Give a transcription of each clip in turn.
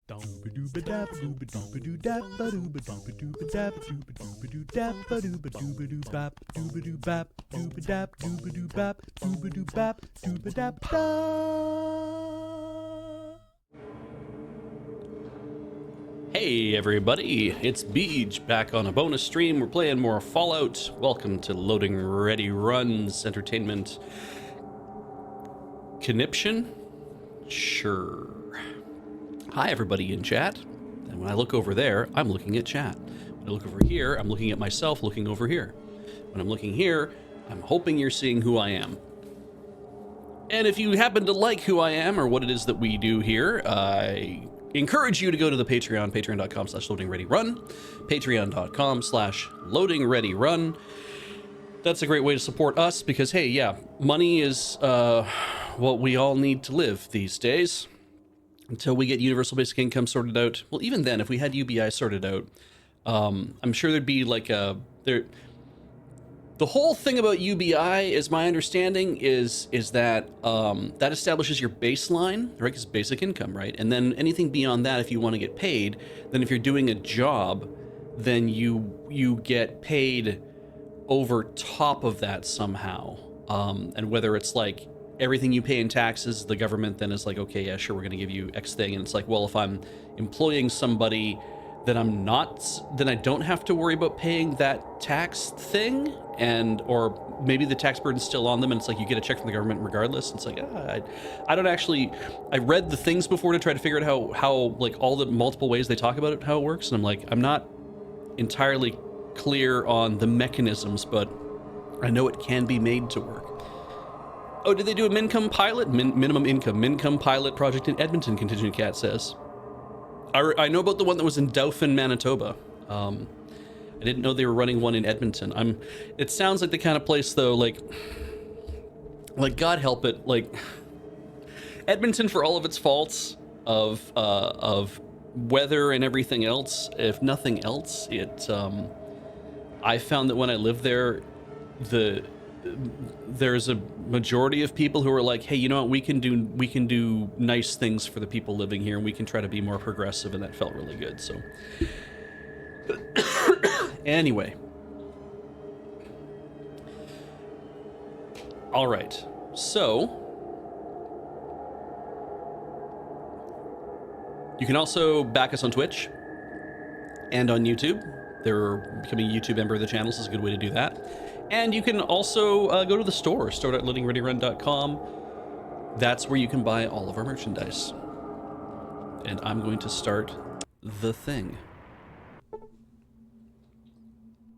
Hey everybody, it's Beej back on a bonus stream. We're playing more Fallout. Welcome to Loading Ready Runs Entertainment Conniption? Sure. Hi everybody in chat. And when I look over there, I'm looking at chat. When I look over here, I'm looking at myself looking over here. When I'm looking here, I'm hoping you're seeing who I am. And if you happen to like who I am or what it is that we do here, I encourage you to go to the Patreon, patreon.com/loadingreadyrun, patreon.com/loadingreadyrun. That's a great way to support us because, hey, yeah, money is what we all need to live these days until we get universal basic income sorted out. Well, even then, if we had UBI sorted out, I'm sure there'd be like the whole thing about UBI, is my understanding, is that that establishes your baseline, right? Because basic income, right? And then anything beyond that, if you want to get paid, then if you're doing a job, then you get paid over top of that somehow. And whether it's like everything you pay in taxes, the government then is like, okay, yeah, sure, we're going to give you X thing. And it's like, well, if I'm employing somebody, then then I don't have to worry about paying that tax thing, or maybe the tax burden's still on them, and it's like you get a check from the government regardless. It's like, I don't actually, I read the things before to try to figure out how like all the multiple ways they talk about it, how it works, and I'm like, I'm not entirely clear on the mechanisms, but I know it can be made to work. Oh, did they do a Mincome pilot? Minimum income pilot project in Edmonton, Contingent Cat says. I know about the one that was in Dauphin, Manitoba. I didn't know they were running one in Edmonton. It sounds like the kind of place though, like God help it, like Edmonton, for all of its faults of weather and everything else, if nothing else, I found that when I lived there, there's a majority of people who are like, hey, you know what, we can do nice things for the people living here, and we can try to be more progressive, and that felt really good. So anyway, all right, so you can also back us on Twitch and on YouTube. They're becoming a YouTube member of the channel, so it's a good way to do that. And you can also go to the store.loadingreadyrun.com. That's where you can buy all of our merchandise. And I'm going to start the thing. I'm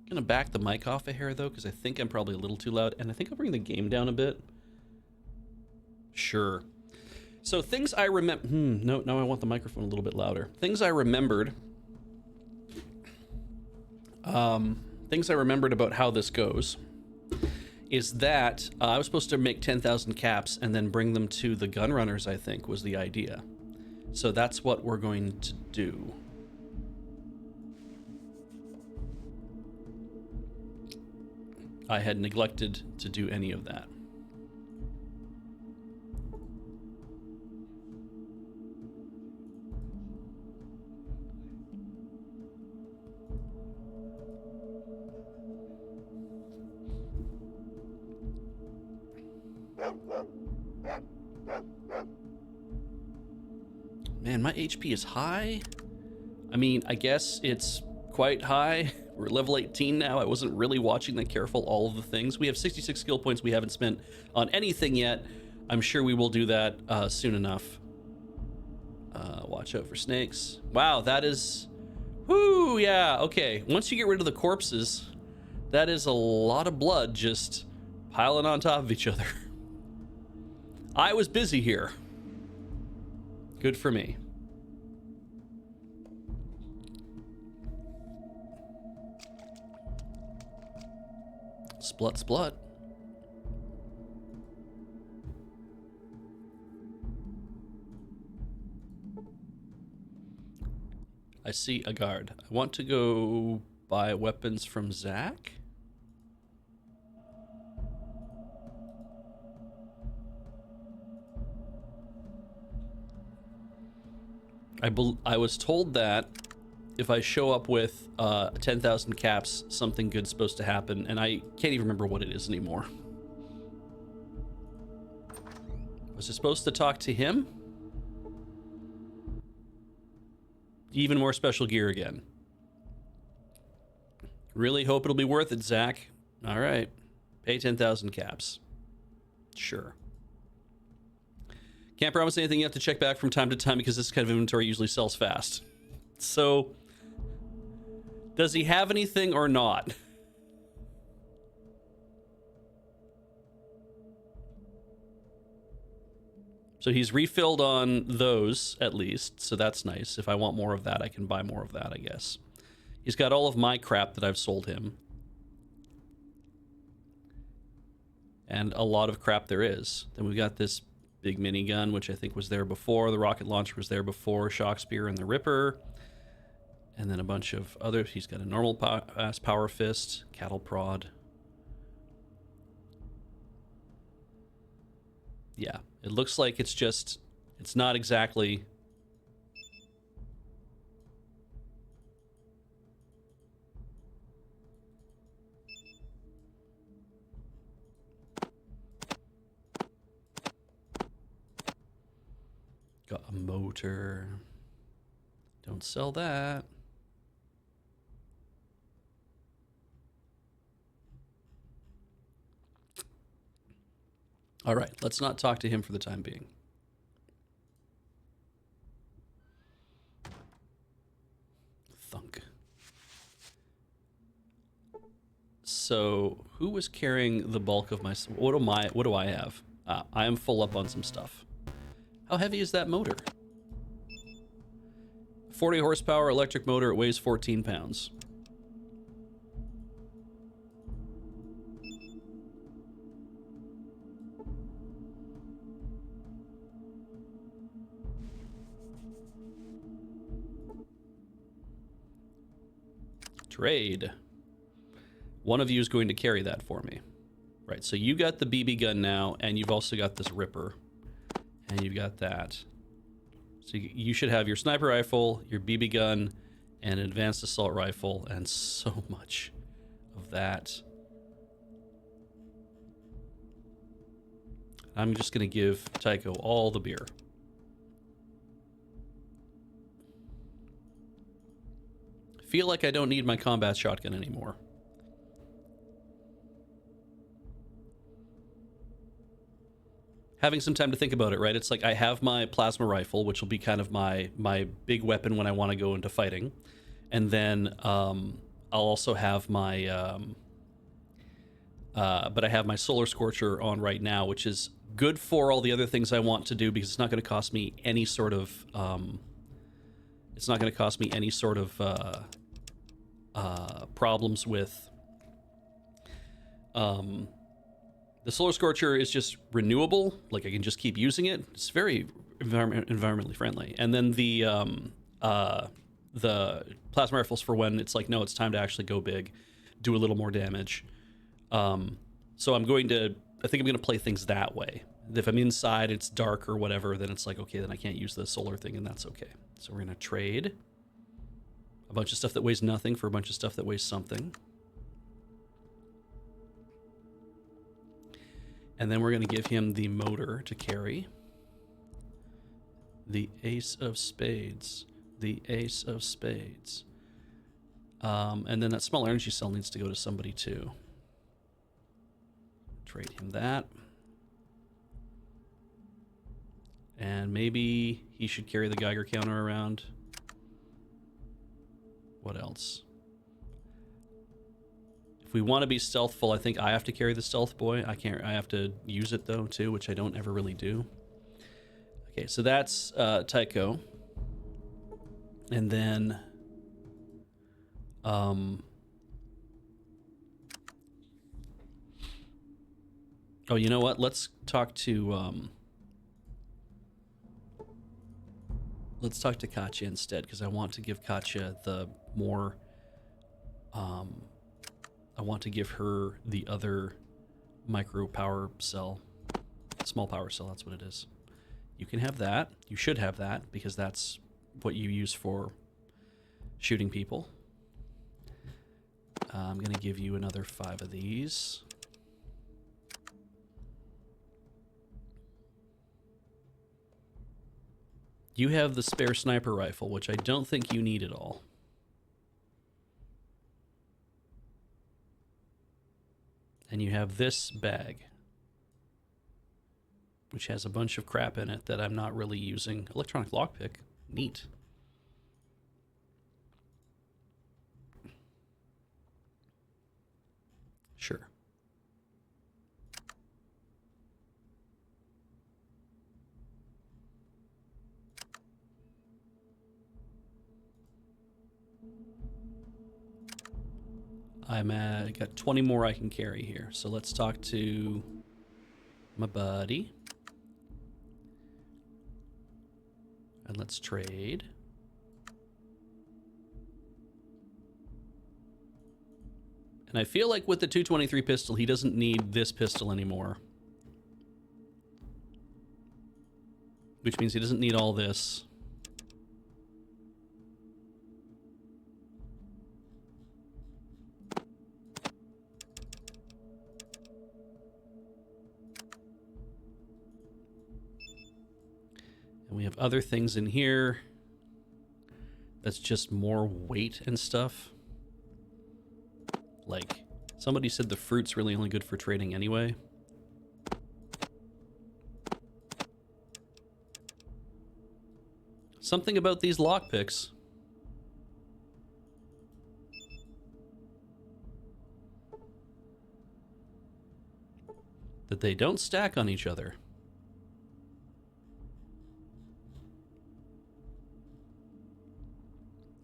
gonna back the mic off a hair though, because I think I'm probably a little too loud, and I think I'll bring the game down a bit. Sure. So things I remember. No, I want the microphone a little bit louder. Things I remembered. Things I remembered about how this goes is that I was supposed to make 10,000 caps and then bring them to the gun runners, I think was the idea. So that's what we're going to do. I had neglected to do any of that. Man, my HP is high. I mean, I guess it's quite high. We're level 18 now. I wasn't really watching that careful, all of the things. We have 66 skill points we haven't spent on anything yet. I'm sure we will do that soon enough. Watch out for snakes. Wow, that is... Whoo, yeah, okay. Once you get rid of the corpses, that is a lot of blood just piling on top of each other. I was busy here. Good for me. Splut. I see a guard. I want to go buy weapons from Zach. I was told that if I show up with 10,000 caps, something good's supposed to happen, and I can't even remember what it is anymore. Was I supposed to talk to him? Even more special gear again. Really hope it'll be worth it, Zach. All right. Pay 10,000 caps. Sure. Can't promise anything. You have to check back from time to time because this kind of inventory usually sells fast. So, does he have anything or not? So he's refilled on those, at least, so that's nice. If I want more of that, I can buy more of that, I guess. He's got all of my crap that I've sold him. And a lot of crap there is. Then we've got this big minigun, which I think was there before. The rocket launcher was there before. Shock Spear and the Ripper. And then a bunch of others. He's got a normal ass power fist, cattle prod. Yeah, it looks like it's just, it's not exactly... Got a motor. Don't sell that. All right, let's not talk to him for the time being. Thunk. So, who was carrying the bulk of my... What do I have? I am full up on some stuff. How heavy is that motor? 40 horsepower electric motor. It weighs 14 pounds. Trade. One of you is going to carry that for me. Right, so you got the BB gun now, and you've also got this Ripper. And you've got that. So you should have your sniper rifle, your BB gun, and an advanced assault rifle, and so much of that. I'm just going to give Tycho all the beer. Feel like I don't need my combat shotgun anymore. Having some time to think about it, right? It's like I have my plasma rifle, which will be kind of my big weapon when I want to go into fighting. And then I'll also have my... but I have my Solar Scorcher on right now, which is good for all the other things I want to do because it's not going to cost me any sort of... it's not going to cost me any sort of problems with... the Solar Scorcher is just renewable. Like, I can just keep using it. It's very environmentally friendly. And then the plasma rifles for when it's like, no, it's time to actually go big, do a little more damage. So I think I'm going to play things that way. If I'm inside, it's dark or whatever, then it's like, okay, then I can't use the solar thing, and that's okay. So we're going to trade a bunch of stuff that weighs nothing for a bunch of stuff that weighs something. And then we're going to give him the motor to carry. The Ace of Spades. The Ace of Spades. And then that small energy cell needs to go to somebody too. Trade him that. And maybe he should carry the Geiger counter around. What else? If we want to be stealthful, I think I have to carry the stealth boy. I have to use it though too, which I don't ever really do. Okay, so that's Tycho. And then oh, you know what? Let's talk to Katya instead, because I want to give Katya the more I want to give her the other micro power cell, small power cell, that's what it is. You can have that. You should have that because that's what you use for shooting people. I'm going to give you another 5 of these. You have the spare sniper rifle, which I don't think you need at all. And you have this bag, which has a bunch of crap in it that I'm not really using. Electronic lockpick. Neat. Sure. I got 20 more I can carry here. So let's talk to my buddy. And let's trade. And I feel like with the 223 pistol, he doesn't need this pistol anymore. Which means he doesn't need all this. And we have other things in here. That's just more weight and stuff. Like, somebody said the fruit's really only good for trading anyway. Something about these lockpicks. That they don't stack on each other.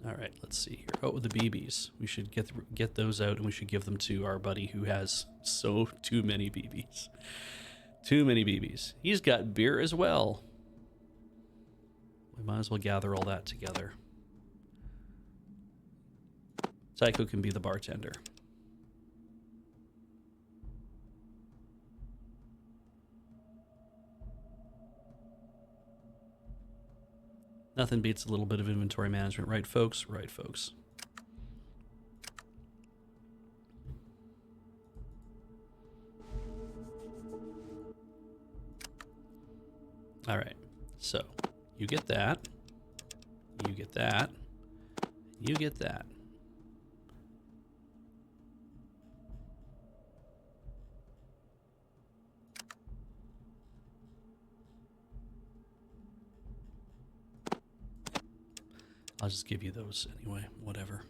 All right, let's see here. Oh, the BBs. We should get those out, and we should give them to our buddy who has too many BBs. Too many BBs. He's got beer as well. We might as well gather all that together. Tycho can be the bartender. Nothing beats a little bit of inventory management, right, folks? Right, folks. All right, so you get that, you get that, you get that. I'll just give you those anyway, whatever.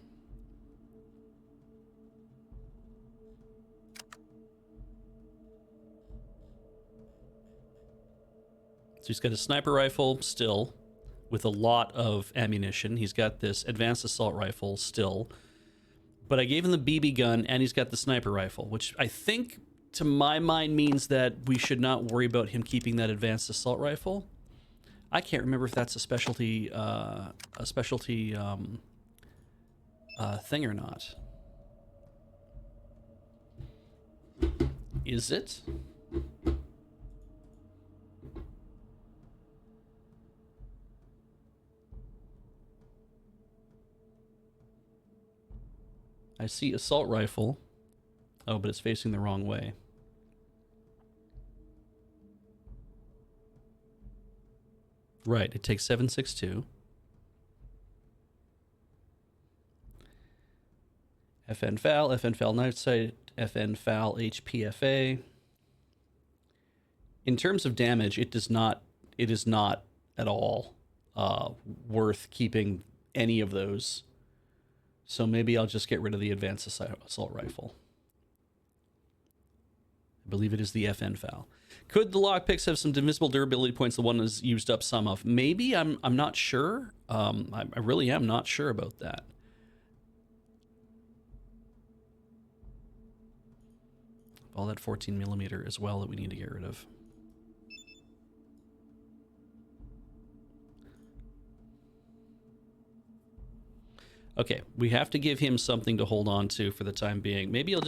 So he's got a sniper rifle still with a lot of ammunition. He's got this advanced assault rifle still. But I gave him the BB gun and he's got the sniper rifle, which I think to my mind means that we should not worry about him keeping that advanced assault rifle. I can't remember if that's a specialty thing or not. Is it? I see assault rifle. Oh, but it's facing the wrong way. Right, it takes 7.62. FN FAL knife sight, FN FAL HPFA. In terms of damage, it is not at all worth keeping any of those. So maybe I'll just get rid of the advanced assault rifle. I believe it is the FN FAL. Could the lockpicks have some divisible durability points? The one is used up some of. Maybe. I'm not sure. I really am not sure about that. All that 14mm as well that we need to get rid of. Okay, we have to give him something to hold on to for the time being. Maybe I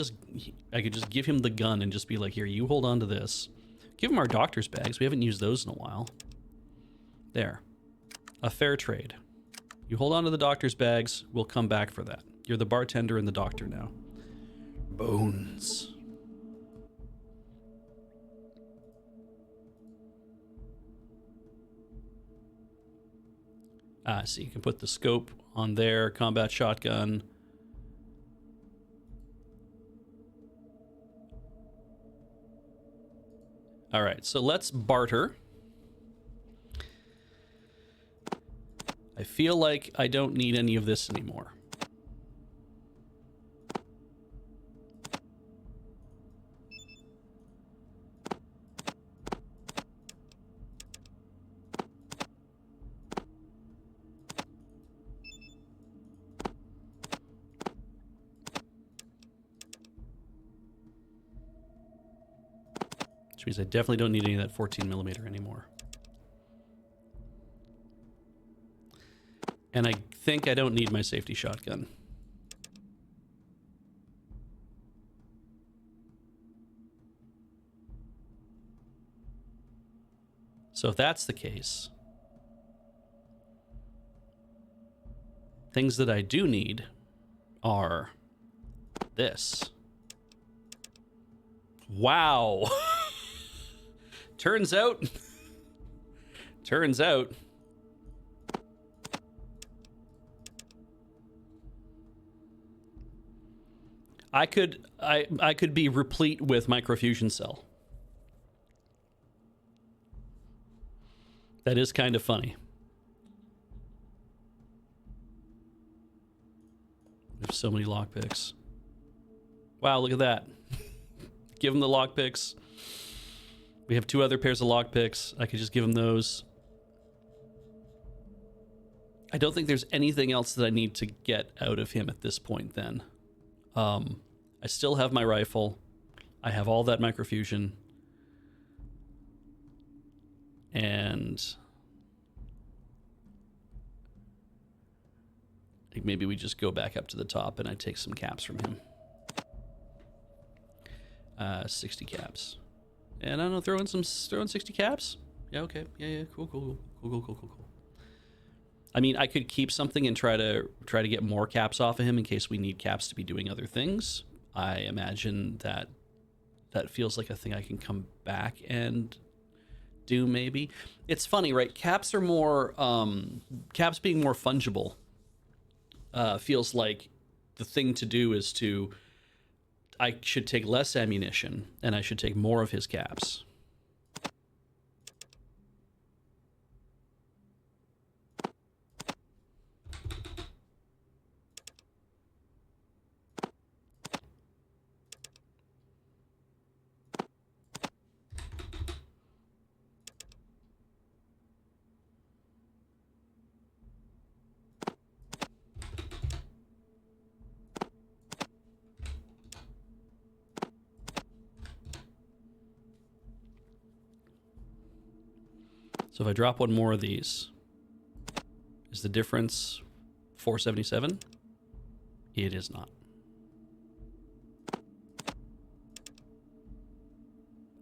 could just give him the gun and just be like, here, you hold on to this. Give him our doctor's bags. We haven't used those in a while. There. A fair trade. You hold on to the doctor's bags. We'll come back for that. You're the bartender and the doctor now. Bones. So you can put the scope on there, combat shotgun. All right, so let's barter. I feel like I don't need any of this anymore. Which means I definitely don't need any of that 14 millimeter anymore. And I think I don't need my safety shotgun. So if that's the case, things that I do need are this. Wow. Turns out I could be replete with microfusion cell. That is kind of funny. There's so many lockpicks. Wow, look at that. Give them the lockpicks. We have 2 other pairs of lockpicks. I could just give him those. I don't think there's anything else that I need to get out of him at this point then. I still have my rifle. I have all that microfusion. And I think maybe we just go back up to the top and I take some caps from him. 60 caps. And I don't know, throw in 60 caps? Yeah, okay. Yeah, cool. I mean, I could keep something and try to get more caps off of him in case we need caps to be doing other things. I imagine that feels like a thing I can come back and do, maybe. It's funny, right? Caps are more caps being more fungible feels like the thing to do is I should take less ammunition and I should take more of his caps. So if I drop one more of these, is the difference 477? It is not.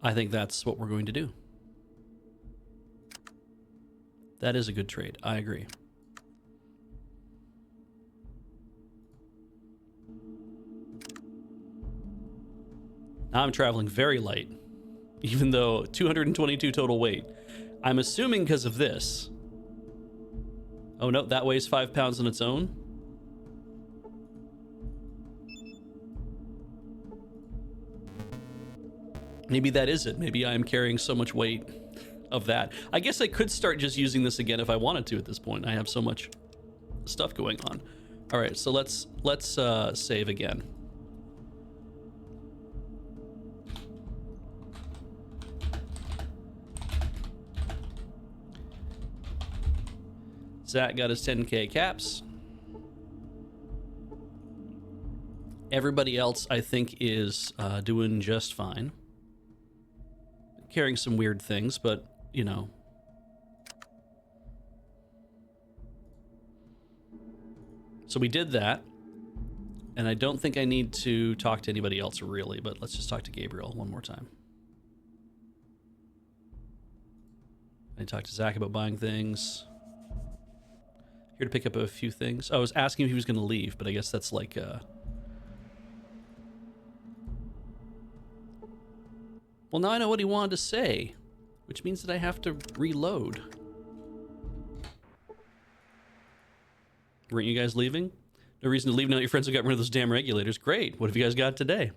I think that's what we're going to do. That is a good trade. I agree. Now I'm traveling very light, even though 222 total weight. I'm assuming because of this. Oh no, that weighs 5 pounds on its own. Maybe that is it. Maybe I'm carrying so much weight of that. I guess I could start just using this again if I wanted to at this point. I have so much stuff going on. All right, so let's save again. Zach got his 10K caps. Everybody else, I think, is doing just fine. Carrying some weird things, but, you know. So we did that. And I don't think I need to talk to anybody else, really, but let's just talk to Gabriel one more time. I talked to Zach about buying things. Here to pick up a few things. I was asking if he was going to leave, but I guess that's like... Well, now I know what he wanted to say, which means that I have to reload. Weren't you guys leaving? No reason to leave now that your friends have got rid of those damn regulators. Great. What have you guys got today?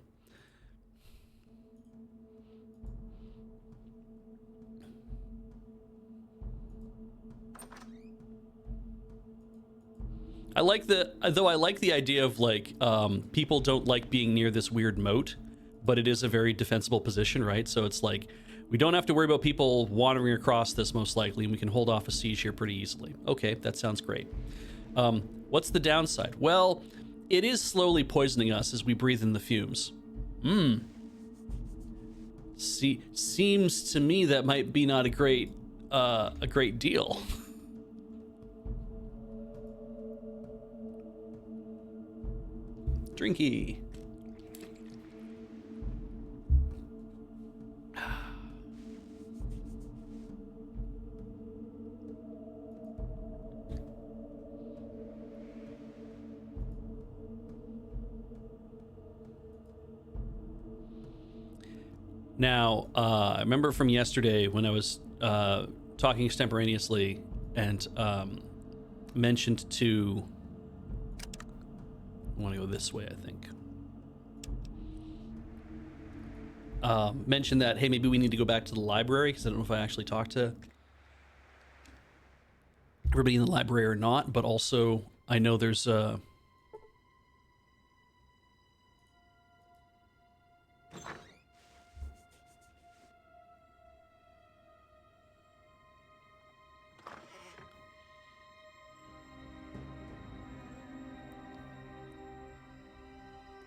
I like the idea of like people don't like being near this weird moat, but it is a very defensible position, right? So it's like we don't have to worry about people wandering across this most likely, and we can hold off a siege here pretty easily. Okay, that sounds great. What's the downside? Well, it is slowly poisoning us as we breathe in the fumes. Seems to me that might be not a great deal. Drinky. Now, I remember from yesterday when I was talking extemporaneously and mentioned to... I want to go this way, I think. Mentioned that, hey, maybe we need to go back to the library, because I don't know if I actually talked to everybody in the library or not, but also I know there's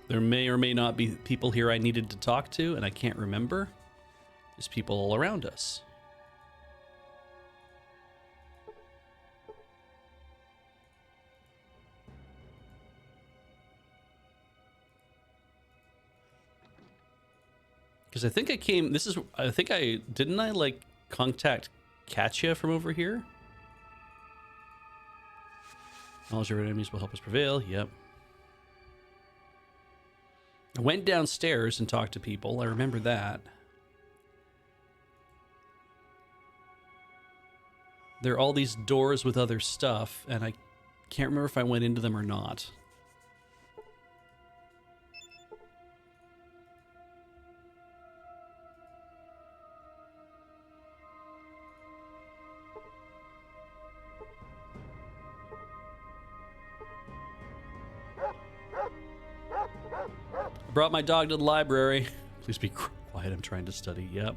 there may or may not be people here I needed to talk to, and I can't remember. There's people all around us. Because I think I came... Didn't I, like, contact Katya from over here? Knowledge of our enemies will help us prevail. Yep. I went downstairs and talked to people. I remember that. There are all these doors with other stuff, and I can't remember if I went into them or not. Brought my dog to the library. Please be quiet, I'm trying to study. Yep.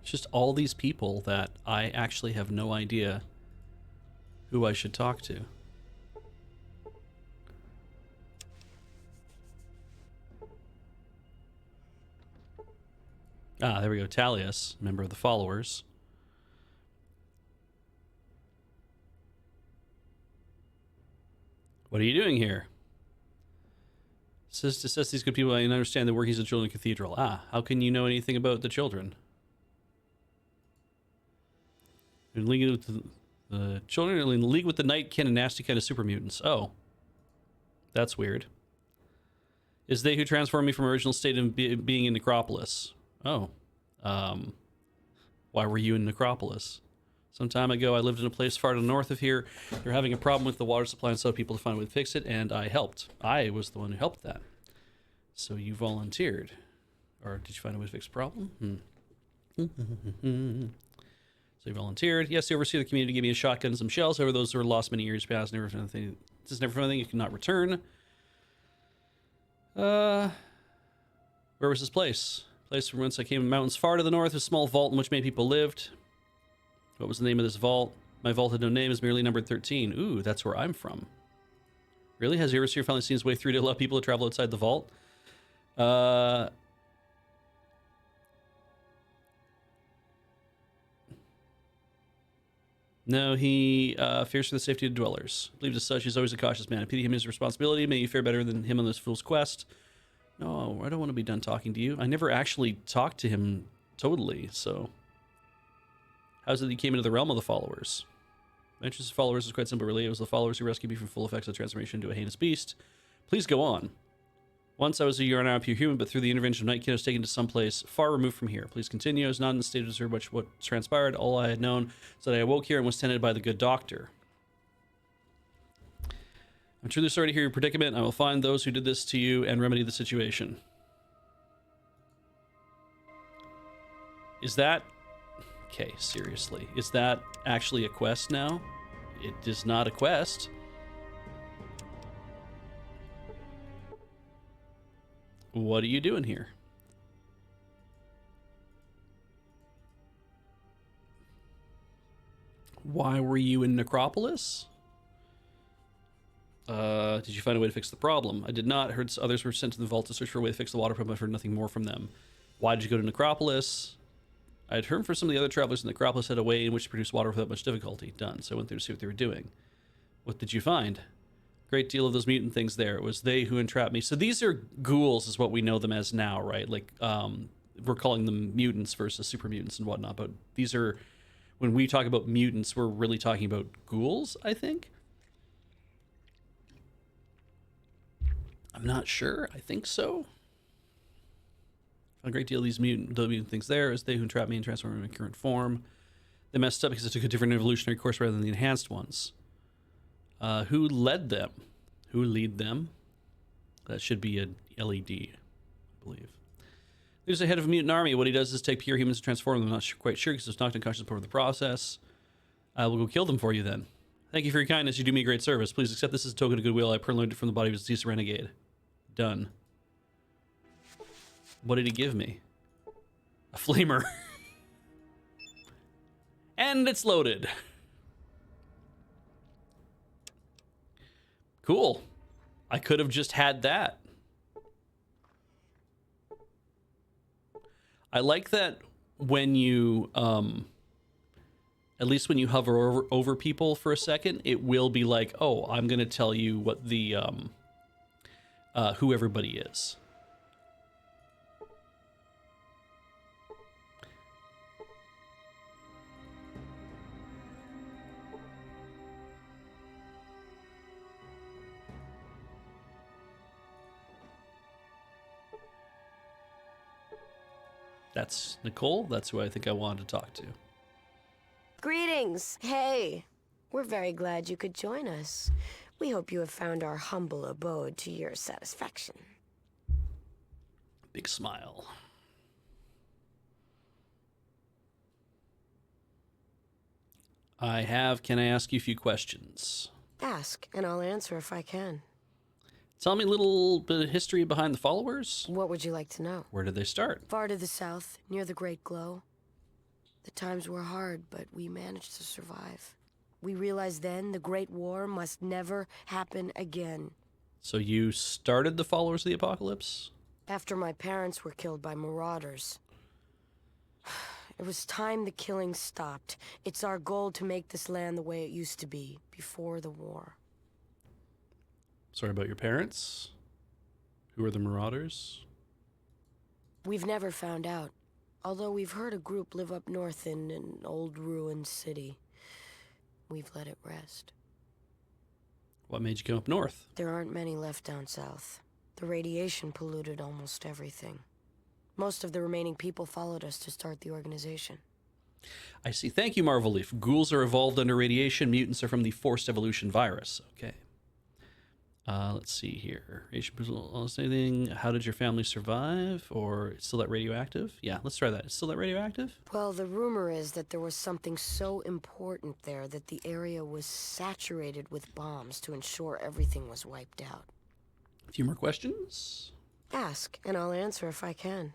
Just all these people that I actually have no idea who I should talk to. Ah, there we go. Talius, member of the followers. What are you doing here? Says to assess these good people, I understand the workings of the children cathedral. Ah, how can you know anything about the children? In league with the children are in league with the night kin and nasty kind of super mutants. Oh. That's weird. Is they who transformed me from original state of being in Necropolis. Oh. Why were you in Necropolis? Some time ago, I lived in a place far to the north of here. They're having a problem with the water supply and so people to find a way to fix it, and I helped. I was the one who helped that. So you volunteered. Or did you find a way to fix the problem? So you volunteered. Yes, the overseer of the community gave me a shotgun and some shells. However, those were lost many years past. Never found anything. This is never found anything you cannot return. Where was this place? Place from whence I came in mountains far to the north, a small vault in which many people lived. What was the name of this vault? My vault had no name, is merely numbered 13. Ooh, that's where I'm from. Really? Has the overseer finally seen his way through to allow people to travel outside the vault? No, he fears for the safety of dwellers. Believed as such, he's always a cautious man. I pity him his responsibility. May you fare better than him on this fool's quest. No, I don't want to be done talking to you. I never actually talked to him totally, so... How's it that he came into the realm of the followers? My interest in followers is quite simple, really. It was the followers who rescued me from full effects of transformation into a heinous beast. Please go on. Once I was a year pure human, but through the intervention of Nightkin, I was taken to someplace far removed from here. Please continue. I was not in the state to observe much what transpired. All I had known is that I awoke here and was tended by the good doctor. I'm truly sorry to hear your predicament. I will find those who did this to you and remedy the situation. Is that... Okay, seriously. Is that actually a quest now? It is not a quest. What are you doing here? Why were you in Necropolis? Did you find a way to fix the problem? I did not. I heard others were sent to the vault to search for a way to fix the water problem. I've heard nothing more from them. Why did you go to Necropolis? I had heard from some of the other travelers in Necropolis had a way in which to produce water without much difficulty. Done. So I went there to see what they were doing. What did you find? Great deal of those mutant things there. It was they who entrapped me. So these are ghouls is what we know them as now, right? Like, we're calling them mutants versus super mutants and whatnot. But these are, when we talk about mutants, we're really talking about ghouls, I think. I'm not sure. I think so. A great deal of these mutant things there is they who entrapped me and transformed me in my current form. They messed up because I took a different evolutionary course rather than the enhanced ones. Who led them? Who lead them? That should be an LED, I believe. There's the head of a mutant army. What he does is take pure humans and transform them. I'm not quite sure because it's not unconscious part of the process. We'll go kill them for you then. Thank you for your kindness. You do me a great service. Please accept this as a token of goodwill. I purloined it from the body of a deceased renegade. Done. What did he give me? A flamer. And it's loaded. Cool. I could have just had that. I like that when you, at least when you hover over people for a second, it will be like, oh, I'm going to tell you what the, who everybody is. That's Nicole. That's who I think I wanted to talk to. Greetings. Hey. We're very glad you could join us. We hope you have found our humble abode to your satisfaction. Big smile. I have. Can I ask you a few questions? Ask, and I'll answer if I can. Tell me a little bit of history behind the followers. What would you like to know? Where did they start? Far to the south, near the Great Glow. The times were hard, but we managed to survive. We realized then the Great War must never happen again. So you started the followers of the apocalypse? After my parents were killed by marauders. It was time the killing stopped. It's our goal to make this land the way it used to be, before the war. Sorry about your parents? Who are the marauders? We've never found out. Although we've heard a group live up north in an old ruined city. We've let it rest. What made you come up north? There aren't many left down south. The radiation polluted almost everything. Most of the remaining people followed us to start the organization. I see. Thank you, Marvel Leaf. Ghouls are evolved under radiation. Mutants are from the forced evolution virus. Okay. Let's see here. Anything? How did your family survive? Or it's still that radioactive? Yeah, let's try that. It's still that radioactive? Well, the rumor is that there was something so important there that the area was saturated with bombs to ensure everything was wiped out. A few more questions? Ask, and I'll answer if I can.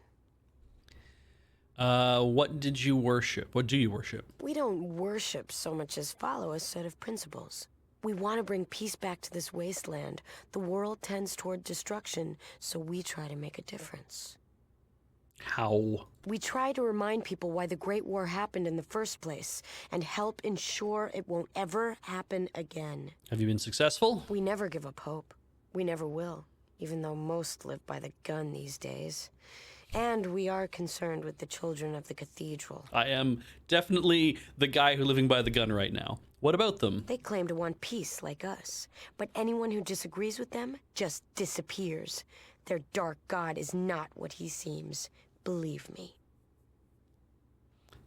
What did you worship? What do you worship? We don't worship so much as follow a set of principles. We want to bring peace back to this wasteland. The world tends toward destruction, so we try to make a difference. How? We try to remind people why the Great War happened in the first place, and help ensure it won't ever happen again. Have you been successful? We never give up hope. We never will, even though most live by the gun these days. And we are concerned with the children of the cathedral. I am definitely the guy who's living by the gun right now. What about them? They claim to want peace like us, but anyone who disagrees with them just disappears. Their dark god is not what he seems. Believe me.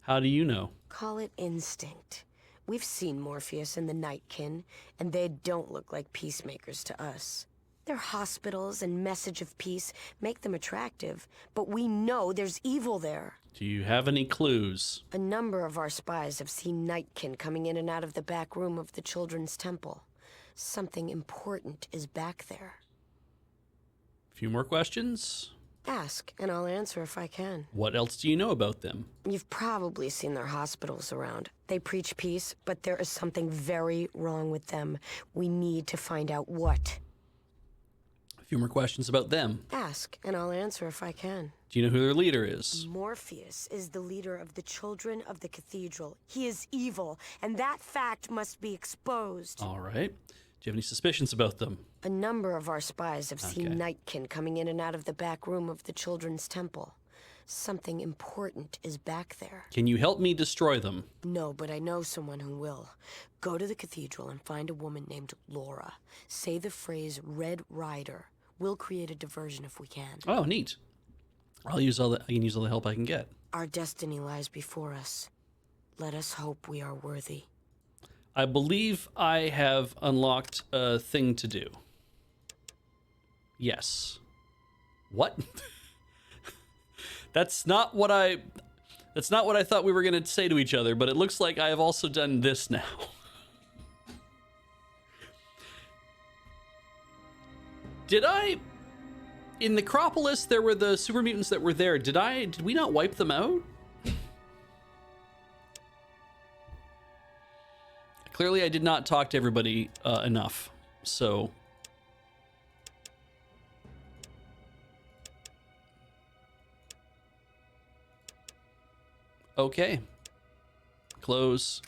How do you know? Call it instinct. We've seen Morpheus and the Nightkin, and they don't look like peacemakers to us. Their hospitals and message of peace make them attractive, but we know there's evil there. Do you have any clues? A number of our spies have seen Nightkin coming in and out of the back room of the Children's Temple. Something important is back there. A few more questions? Ask, and I'll answer if I can. What else do you know about them? You've probably seen their hospitals around. They preach peace, but there is something very wrong with them. We need to find out what. A few more questions about them. Ask, and I'll answer if I can. Do you know who their leader is? Morpheus is the leader of the Children of the Cathedral. He is evil, and that fact must be exposed. All right. Do you have any suspicions about them? A number of our spies have seen Nightkin coming in and out of the back room of the Children's Temple. Something important is back there. Can you help me destroy them? No, but I know someone who will. Go to the cathedral and find a woman named Laura. Say the phrase Red Rider. We'll create a diversion if we can. Oh, neat. I can use all the help I can get. Our destiny lies before us. Let us hope we are worthy. I believe I have unlocked a thing to do. Yes. What? That's not what I thought we were going to say to each other, but it looks like I have also done this now. Did I... In Necropolis, there were the super mutants that were there. Did we not wipe them out? Clearly, I did not talk to everybody enough, so... Okay. Close.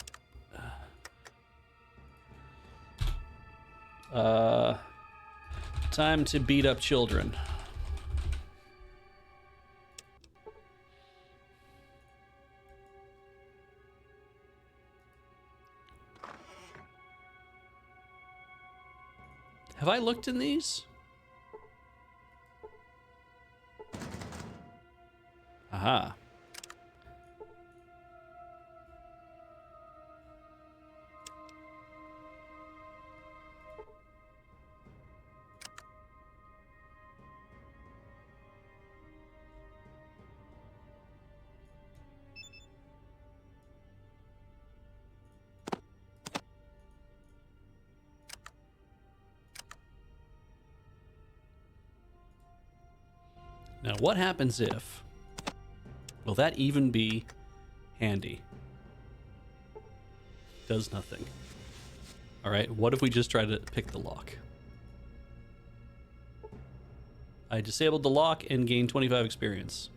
Time to beat up children. Have I looked in these? Aha. Now, what happens if... Will that even be handy? Does nothing. All right, what if we just try to pick the lock? I disabled the lock and gained 25 experience.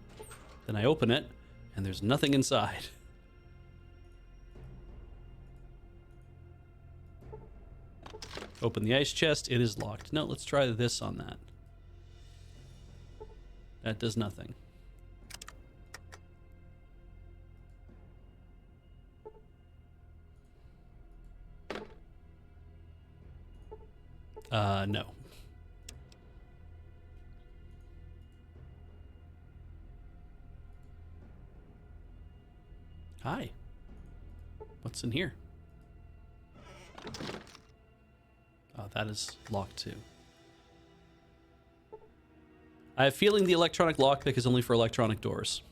Then I open it, and there's nothing inside. Open the ice chest, it is locked. No, let's try this on that. That does nothing. No. Hi. What's in here? Oh, that is locked too. I have a feeling the electronic lockpick is only for electronic doors.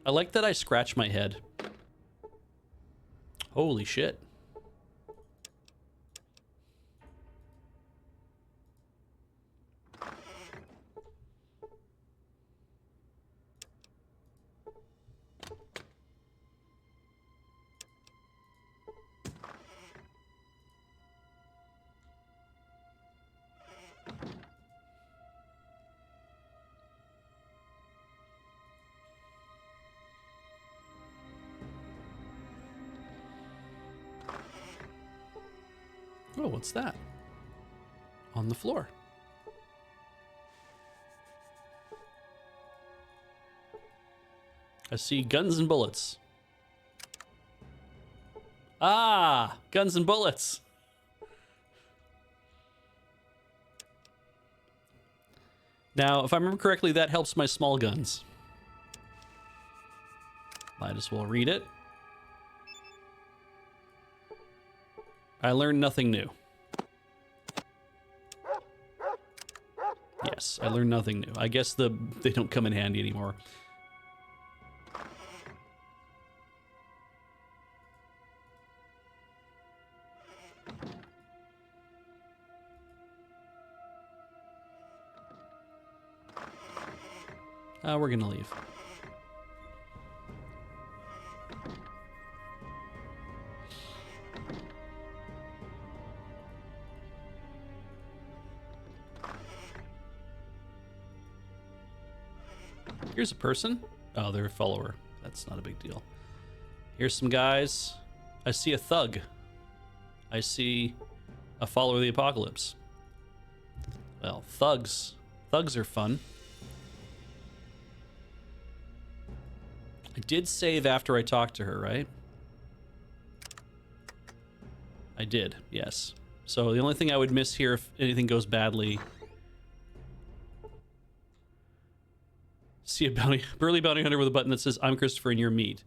I like that I scratch my head. Holy shit. Oh, what's that? On the floor. I see guns and bullets. Ah, guns and bullets. Now, if I remember correctly, that helps my small guns. Might as well read it. I learned nothing new. Yes, I learned nothing new. I guess they don't come in handy anymore. We're gonna leave. Here's a person. Oh, they're a follower. That's not a big deal. Here's some guys. I see a thug. I see a follower of the apocalypse. Well, thugs. Thugs are fun. I did save after I talked to her, right? I did, yes. So the only thing I would miss here if anything goes badly... See a burly bounty hunter with a button that says, "I'm Christopher and you're meat."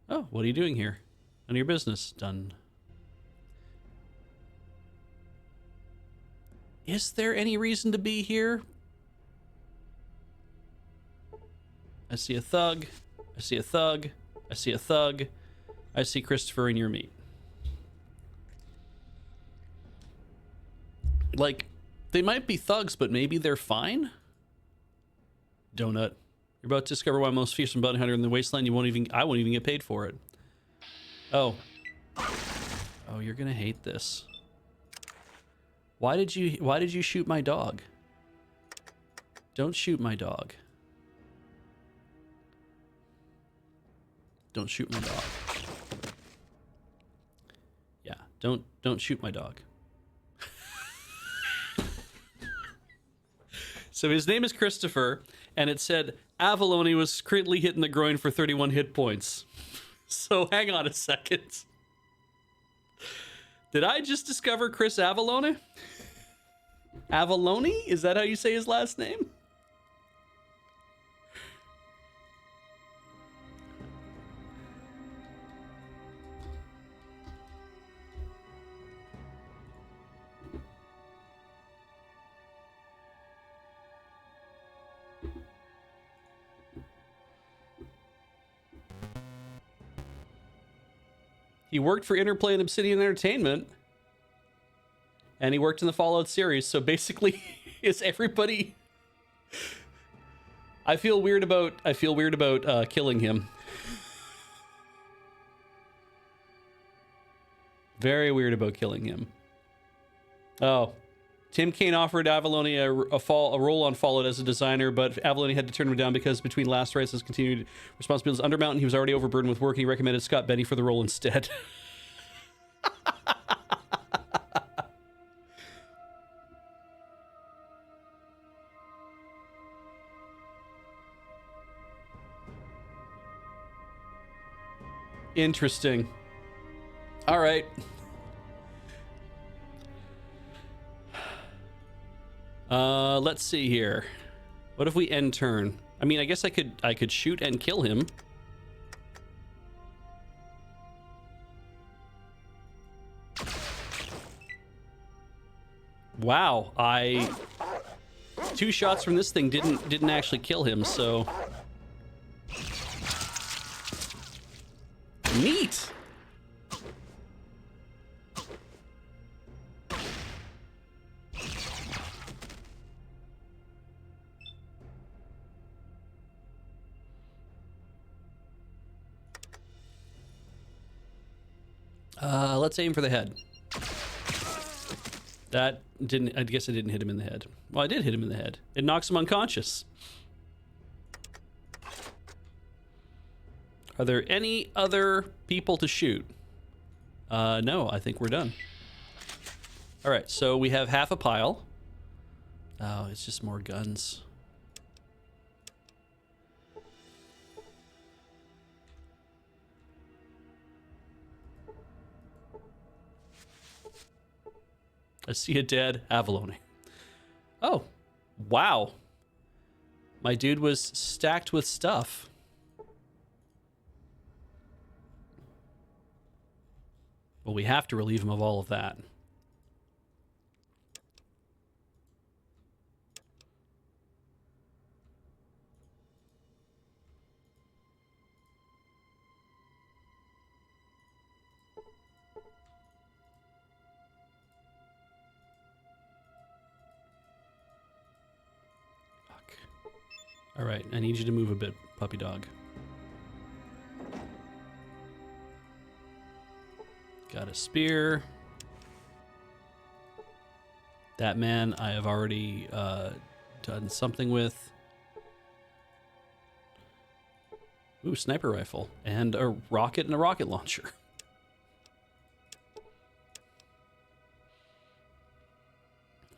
Oh, what are you doing here? None of your business. Done. Is there any reason to be here? I see a thug. I see a thug. I see a thug. I see Christopher and your meat. Like, they might be thugs, but maybe they're fine? Donut. You're about to discover why most fearsome bounty hunter in the wasteland. I won't even get paid for it. Oh. Oh, you're gonna hate this. Why did you shoot my dog? Don't shoot my dog. Don't shoot my dog. Yeah, don't shoot my dog. So his name is Christopher, and it said Avalone was critically hit in the groin for 31 hit points. So hang on a second. Did I just discover Chris Avalone? Avalone? Is that how you say his last name? He worked for Interplay and Obsidian Entertainment. And he worked in the Fallout series, so basically is everybody... I feel weird about killing him. Very weird about killing him. Oh. Tim Kaine offered Avalone a role on Fallout as a designer, but Avalone had to turn him down because between last rights and continued responsibilities under Mountain, he was already overburdened with work, and he recommended Scott Benny for the role instead. Interesting. All right. Let's see here. What if we end turn? I mean, I guess I could shoot and kill him. Wow, two shots from this thing didn't actually kill him, so neat. Let's aim for the head. That didn't... I guess I didn't hit him in the head. Well, I did hit him in the head. It knocks him unconscious. Are there any other people to shoot? No, I think we're done. All right, so we have half a pile. Oh, it's just more guns. I see a dead abalone. Oh, wow. My dude was stacked with stuff. Well, we have to relieve him of all of that. Fuck. All right, I need you to move a bit, puppy dog. Got a spear. That man I have already done something with. Ooh, sniper rifle. And a rocket and a rocket launcher.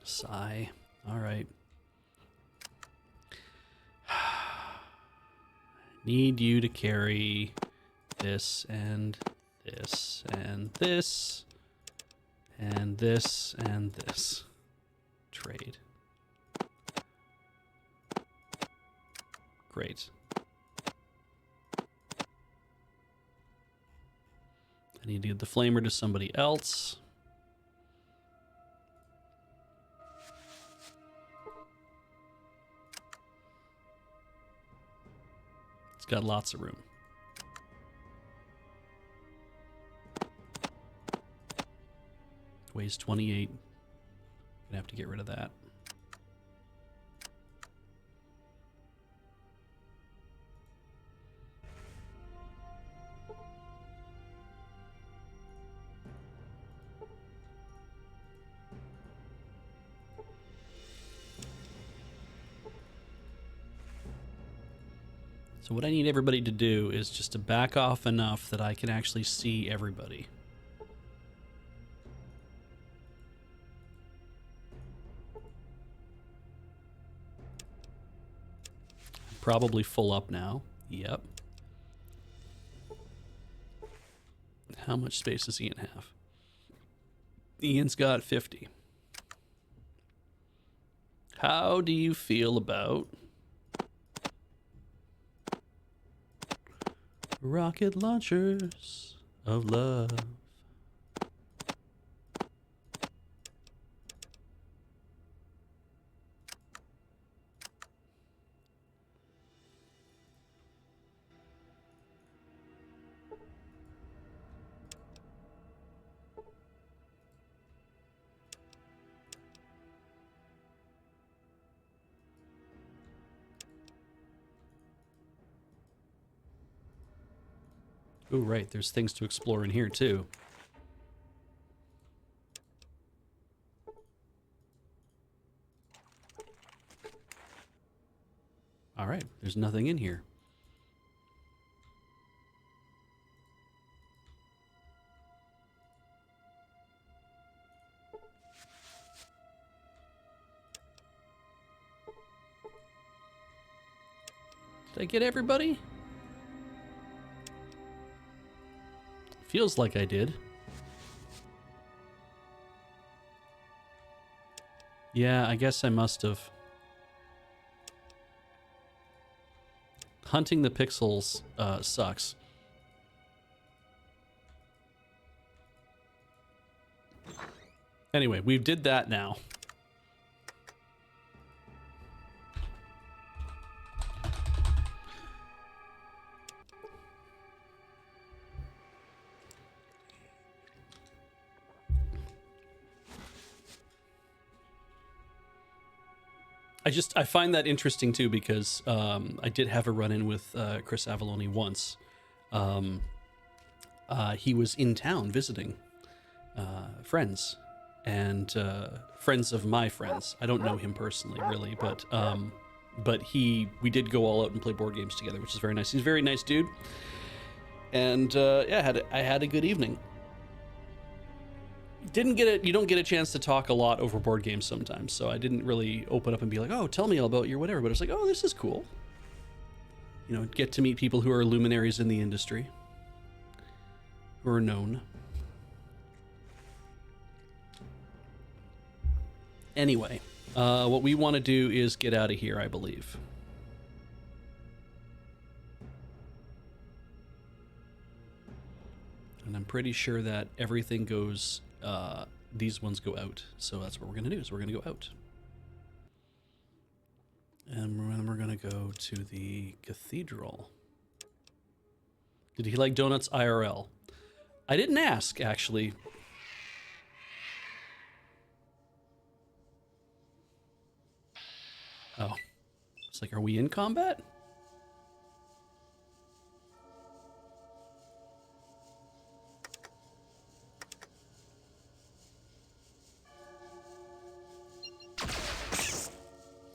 Sigh. All right. Need you to carry this and this and this and this and this. Trade. Great. I need to give the flamer to somebody else. It's got lots of room. Weighs 28. Gonna have to get rid of that. So what I need everybody to do is just to back off enough that I can actually see everybody. Probably full up now. Yep. How much space does Ian have? Ian's got 50. How do you feel about rocket launchers of love? Ooh, right, there's things to explore in here too. All right, there's nothing in here. Did I get everybody? Feels like I did. Yeah, I guess I must have. Hunting the pixels sucks. Anyway, we did that now. I find that interesting too because I did have a run-in with Chris Avalone once. He was in town visiting friends and friends of my friends. I don't know him personally, really, but we did go all out and play board games together, which is very nice. He's a very nice dude, and yeah, I had a good evening. didn't get it. You don't get a chance to talk a lot over board games sometimes, so I didn't really open up and be like, "Oh, tell me all about your whatever." But it's like, "Oh, this is cool." You know, get to meet people who are luminaries in the industry, who are known. Anyway, what we want to do is get out of here, I believe. And I'm pretty sure that everything goes, these ones go out. So that's what we're going to do, is we're going to go out. And then we're going to go to the cathedral. Did he like donuts IRL? I didn't ask, actually. Oh. It's like, are we in combat?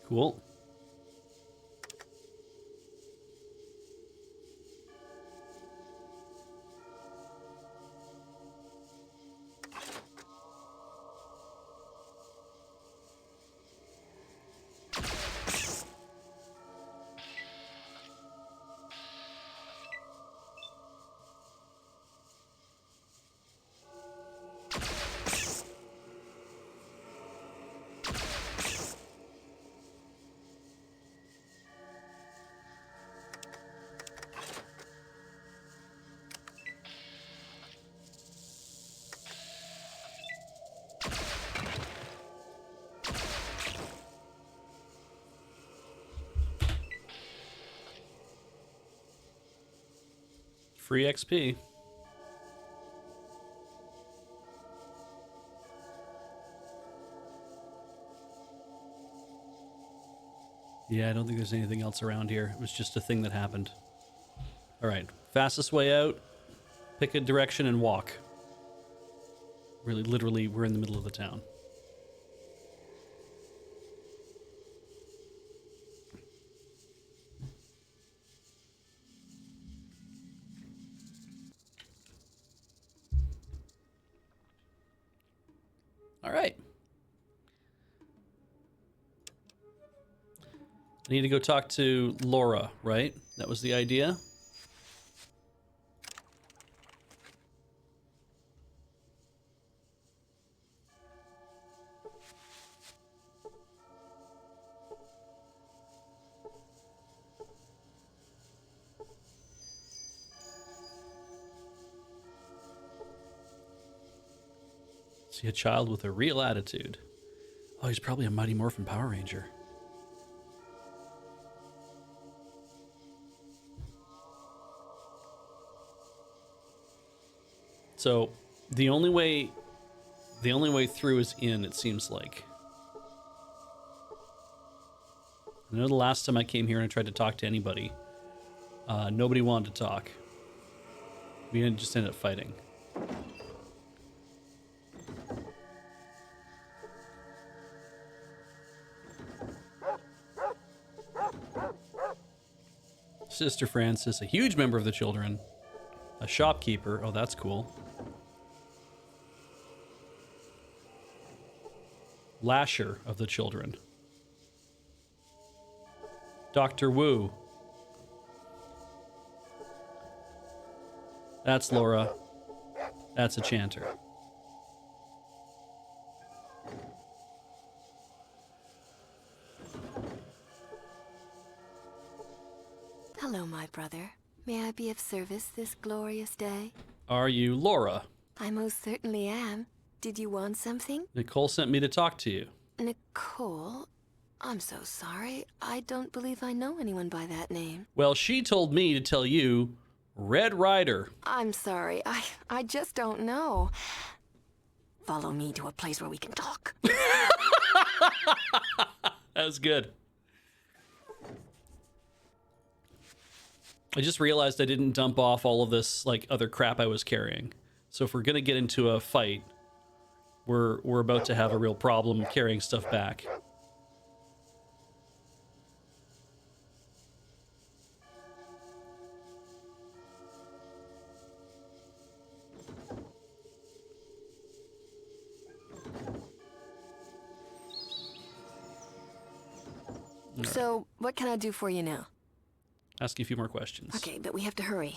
Cool. Free XP. Yeah, I don't think there's anything else around here. It was just a thing that happened. All right, fastest way out. Pick a direction and walk. Really, literally, we're in the middle of the town. All right. I need to go talk to Laura, right? That was the idea? See a child with a real attitude. Oh, he's probably a Mighty Morphin Power Ranger. So, the only way through is in, it seems like. I know the last time I came here and I tried to talk to anybody, nobody wanted to talk. We didn't just end up fighting. Sister Francis, a huge member of the children. A shopkeeper. Oh, that's cool. Lasher of the children. Dr. Wu. That's Laura. That's a chanter. Hello, my brother. May I be of service this glorious day? Are you Laura? I most certainly am. Did you want something? Nicole sent me to talk to you. Nicole? I'm so sorry. I don't believe I know anyone by that name. Well, she told me to tell you Red Rider. I'm sorry. I just don't know. Follow me to a place where we can talk. That was good. I just realized I didn't dump off all of this like other crap I was carrying. So if we're gonna get into a fight, we're about to have a real problem carrying stuff back. So, what can I do for you now? Ask you a few more questions. Okay, but we have to hurry.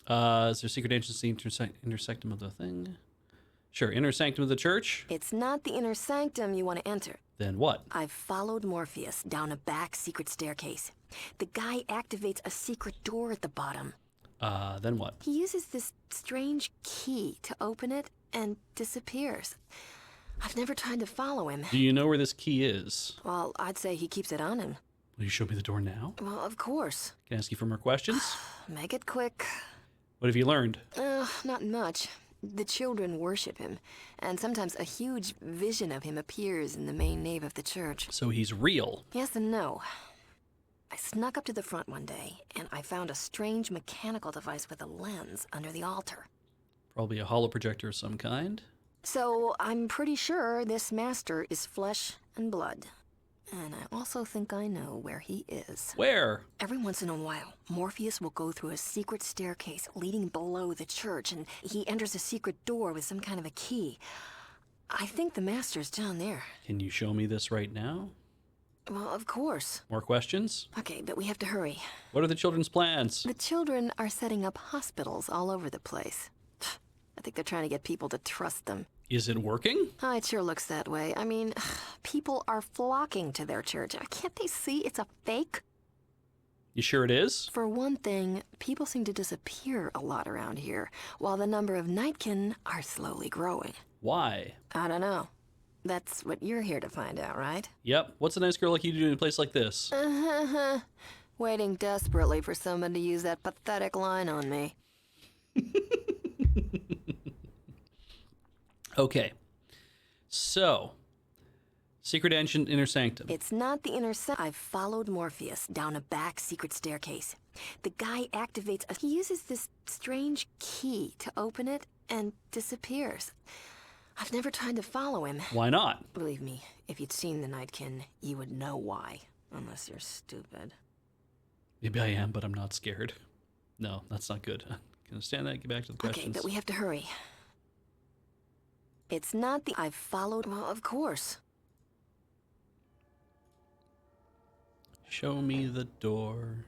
Is there secret agency intersectum of the thing? Sure, inner sanctum of the church? It's not the inner sanctum you want to enter. Then what? I've followed Morpheus down a back secret staircase. The guy activates a secret door at the bottom. Then what? He uses this strange key to open it and disappears. I've never tried to follow him. Do you know where this key is? Well, I'd say he keeps it on him. Will you show me the door now? Well, of course. Can I ask you for more questions? Make it quick. What have you learned? Not much. The children worship him, and sometimes a huge vision of him appears in the main nave of the church. So he's real. Yes and no. I snuck up to the front one day, and I found a strange mechanical device with a lens under the altar. Probably a holo projector of some kind. So I'm pretty sure this master is flesh and blood. And I also think I know where he is. Where? Every once in a while, Morpheus will go through a secret staircase leading below the church, and he enters a secret door with some kind of a key. I think the master's down there. Can you show me this right now? Well, of course. More questions? Okay, but we have to hurry. What are the children's plans? The children are setting up hospitals all over the place. I think they're trying to get people to trust them. Is it working? Oh, it sure looks that way. I mean, people are flocking to their church. Can't they see it's a fake? You sure it is? For one thing, people seem to disappear a lot around here, while the number of Nightkin are slowly growing. Why? I don't know. That's what you're here to find out, right? Yep. What's a nice girl like you do in a place like this? Waiting desperately for someone to use that pathetic line on me. Okay. So, secret engine inner sanctum. It's not the inner sanctum. I've followed Morpheus down a back secret staircase. The guy activates a... He uses this strange key to open it and disappears. I've never tried to follow him. Why not? Believe me, if you'd seen the Nightkin, you would know why. Unless you're stupid. Maybe I am, but I'm not scared. No, that's not good. Can I stand that? Get back to the questions. Okay, but we have to hurry. It's not the... I've followed... Well, of course. Show me the door.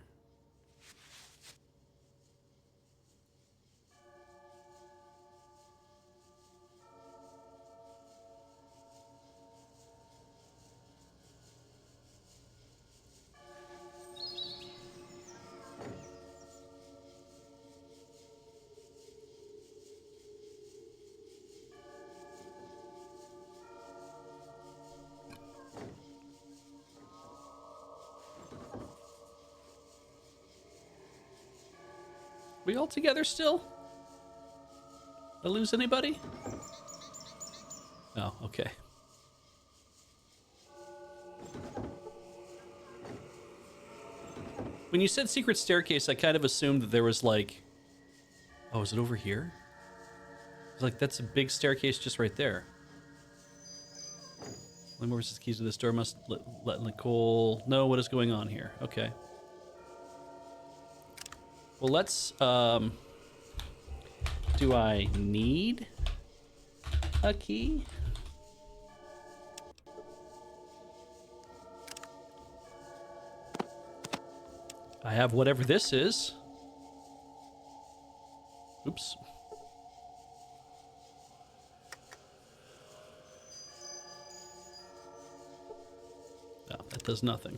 We all together still? Did I lose anybody? Oh, okay. When you said secret staircase, I kind of assumed that there was like... Oh, is it over here? It's like, that's a big staircase just right there. Where's the keys to this door? Must let Nicole know what is going on here. Okay. Well, let's, do I need a key? I have whatever this is. Oops. No, that does nothing.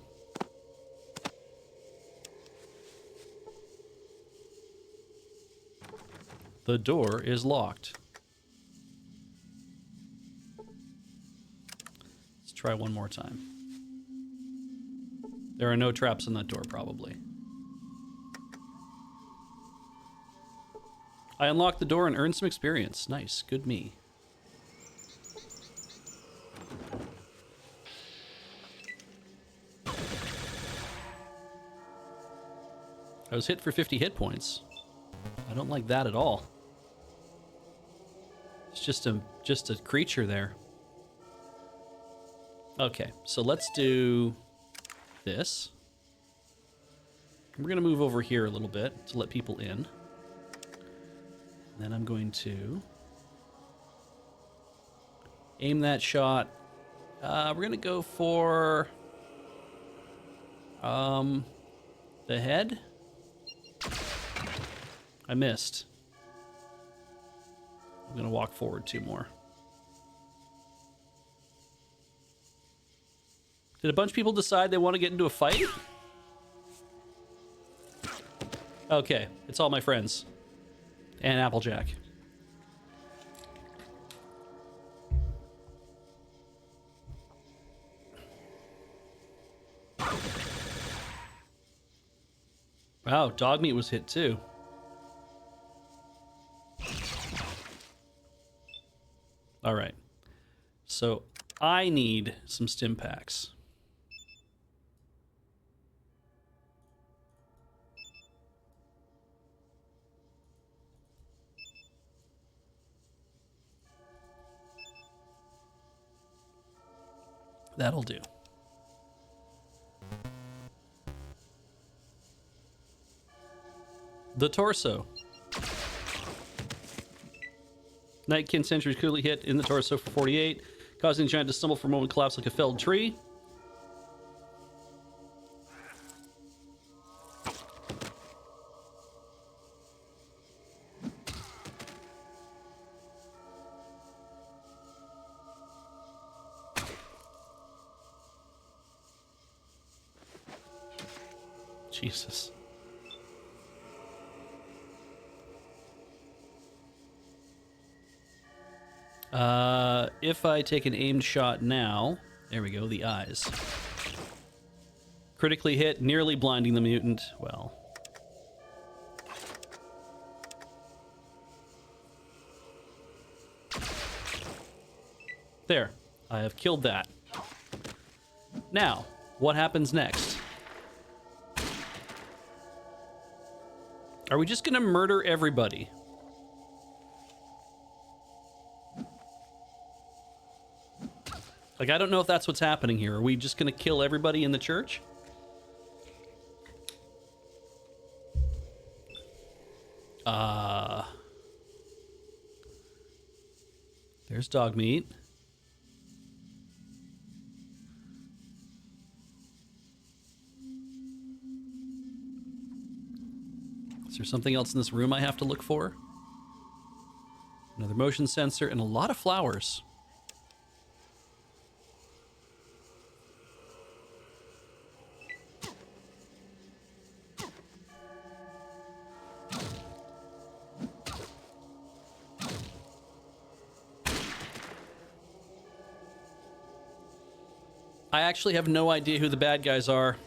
The door is locked. Let's try one more time. There are no traps on that door, probably. I unlocked the door and earned some experience. Nice. Good me. I was hit for 50 hit points. I don't like that at all. It's just a creature there. Okay, so let's do this. We're gonna move over here a little bit to let people in. Then I'm going to aim that shot. We're gonna go for The head? I missed. I'm gonna walk forward 2 more. Did a bunch of people decide they want to get into a fight? Okay, it's all my friends. And Applejack. Wow, dog meat was hit too. All right. So I need some stim packs. That'll do. The torso. Nightkin sentry is clearly hit in the torso for 48, causing the giant to stumble for a moment, collapse like a felled tree. Jesus. If I take an aimed shot now, there we go, the eyes. Critically hit, nearly blinding the mutant. Well. There. I have killed that. Now, what happens next? Are we just gonna murder everybody? Like, I don't know if that's what's happening here. Are we just gonna kill everybody in the church? There's dog meat. Is there something else in this room I have to look for? Another motion sensor and a lot of flowers. I actually have no idea who the bad guys are.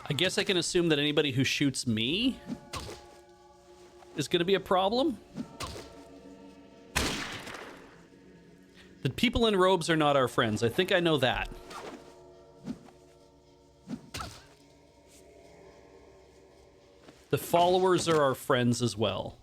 I guess I can assume that anybody who shoots me is going to be a problem. The people in robes are not our friends. I think I know that. The followers are our friends as well.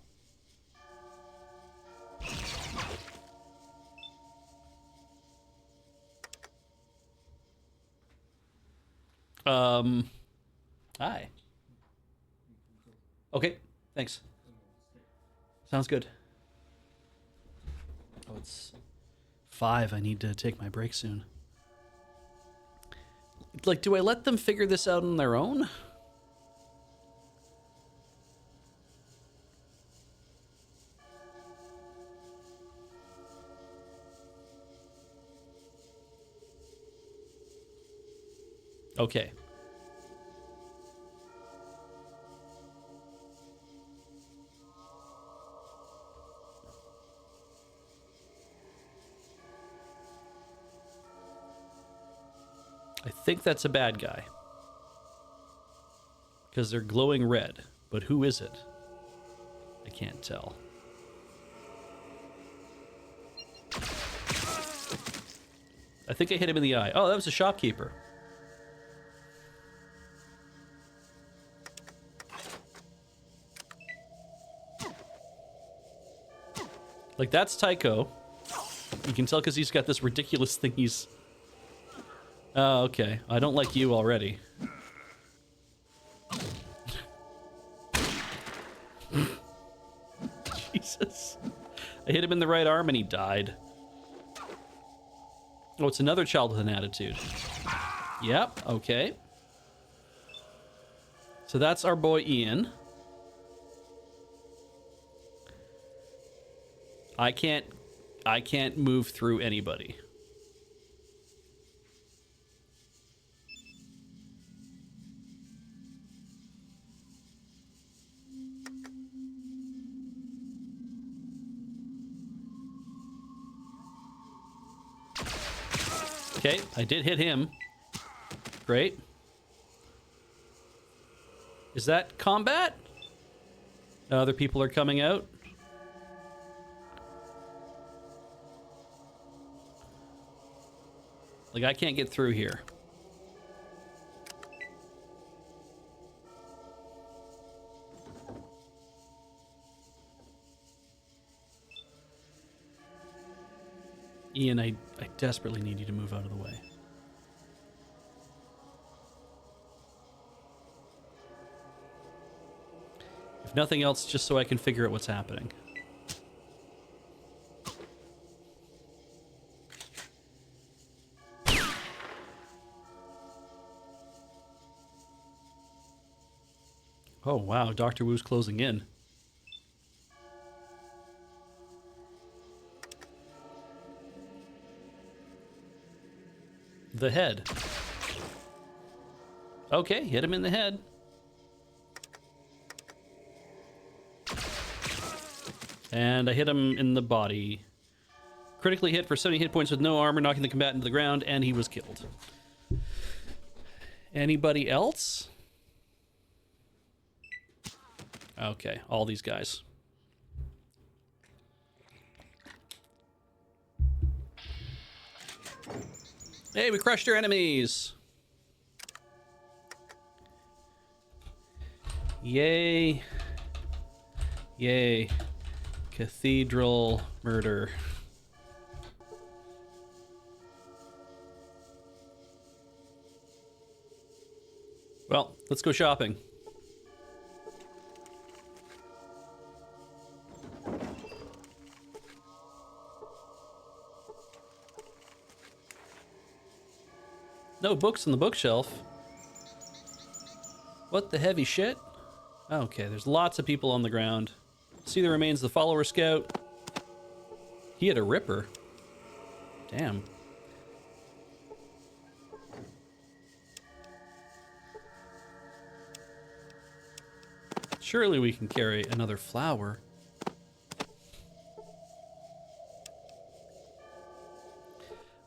Hi. Okay, thanks. Sounds good. Oh, it's 5. I need to take my break soon. Like, do I let them figure this out on their own? Okay. I think that's a bad guy. Because they're glowing red. But who is it? I can't tell. I think I hit him in the eye. Oh, that was a shopkeeper. Like, that's Tycho. You can tell because he's got this ridiculous thing he's... Oh, okay. I don't like you already. Jesus. I hit him in the right arm and he died. Oh, it's another child with an attitude. Yep, okay. So that's our boy Ian. I can't move through anybody. Okay, I did hit him. Great. Is that combat? Other people are coming out. Like, I can't get through here. Ian, I desperately need you to move out of the way. If nothing else, just so I can figure out what's happening. Oh, wow. Dr. Wu's closing in. The head. Okay, hit him in the head. And I hit him in the body. Critically hit for 70 hit points with no armor, knocking the combatant to the ground, and he was killed. Anybody else? Okay, all these guys. Hey, we crushed our enemies! Yay. Yay. Cathedral murder. Well, let's go shopping. No books on the bookshelf. What the heavy shit? Okay, there's lots of people on the ground. See the remains of the follower scout. He had a ripper. Damn. Surely we can carry another flower.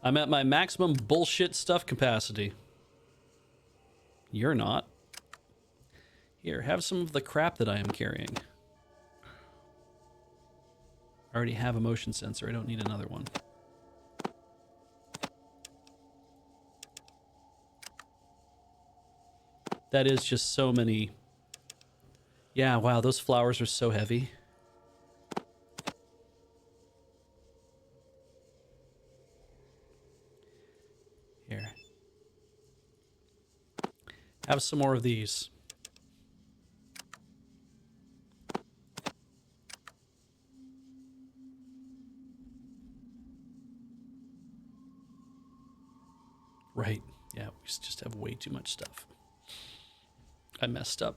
I'm at my maximum bullshit stuff capacity. You're not. Here, have some of the crap that I am carrying. I already have a motion sensor. I don't need another one. That is just so many. Yeah, wow, those flowers are so heavy. Here. Have some more of these. Right. Yeah, we just have way too much stuff. I messed up.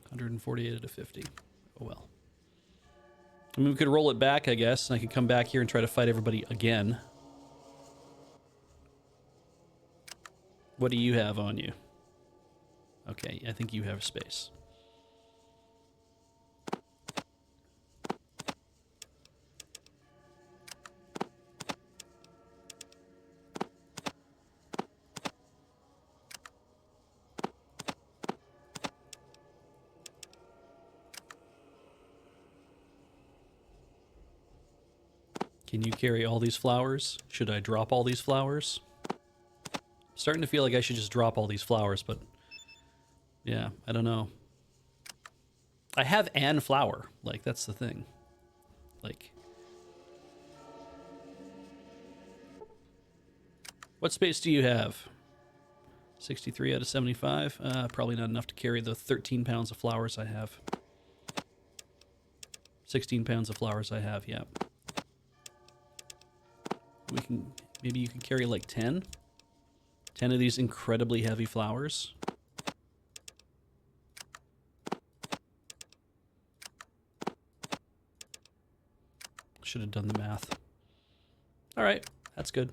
148 out of 50. Oh well. I mean, we could roll it back, I guess, and I could come back here and try to fight everybody again. What do you have on you? Okay, I think you have space. Can you carry all these flowers? Should I drop all these flowers? I'm starting to feel like I should just drop all these flowers, but yeah, I don't know. I have an flower. Like, that's the thing. Like, what space do you have? 63 out of 75. Probably not enough to carry the 13 pounds of flowers I have. 16 pounds of flowers I have, yeah. We can, maybe you can carry like 10. 10 of these incredibly heavy flowers. Should have done the math. All right, that's good.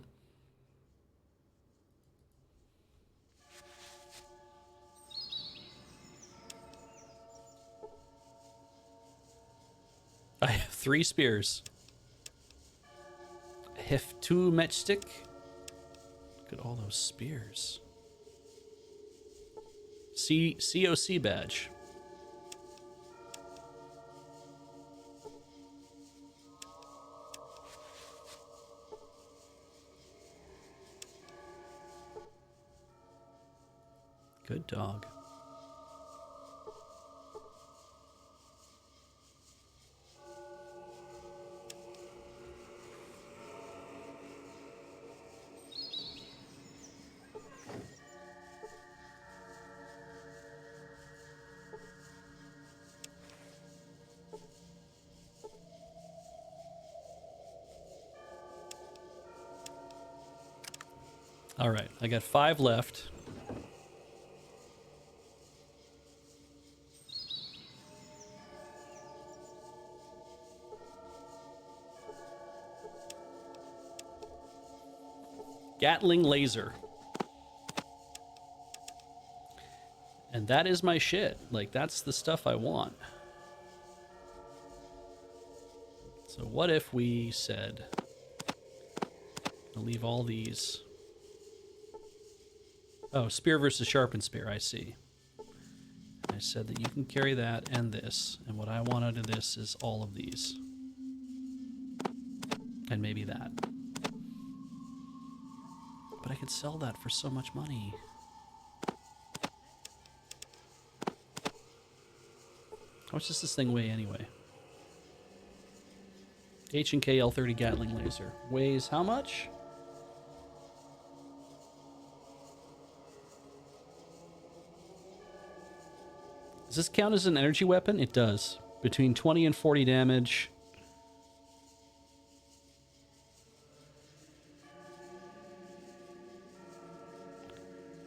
I have 3 spears. I have 2 matchstick. Look at all those spears. COC badge. Good dog. All right, I got 5 left. Gatling laser. And that is my shit. Like, that's the stuff I want. So what if we said, I'll leave all these. Oh, spear versus sharpened spear, I see. I said that you can carry that and this, and what I want out of this is all of these. And maybe that. But I could sell that for so much money. How much does this thing weigh anyway? H&K L30 Gatling laser. Weighs how much? Does this count as an energy weapon? It does. Between 20 and 40 damage.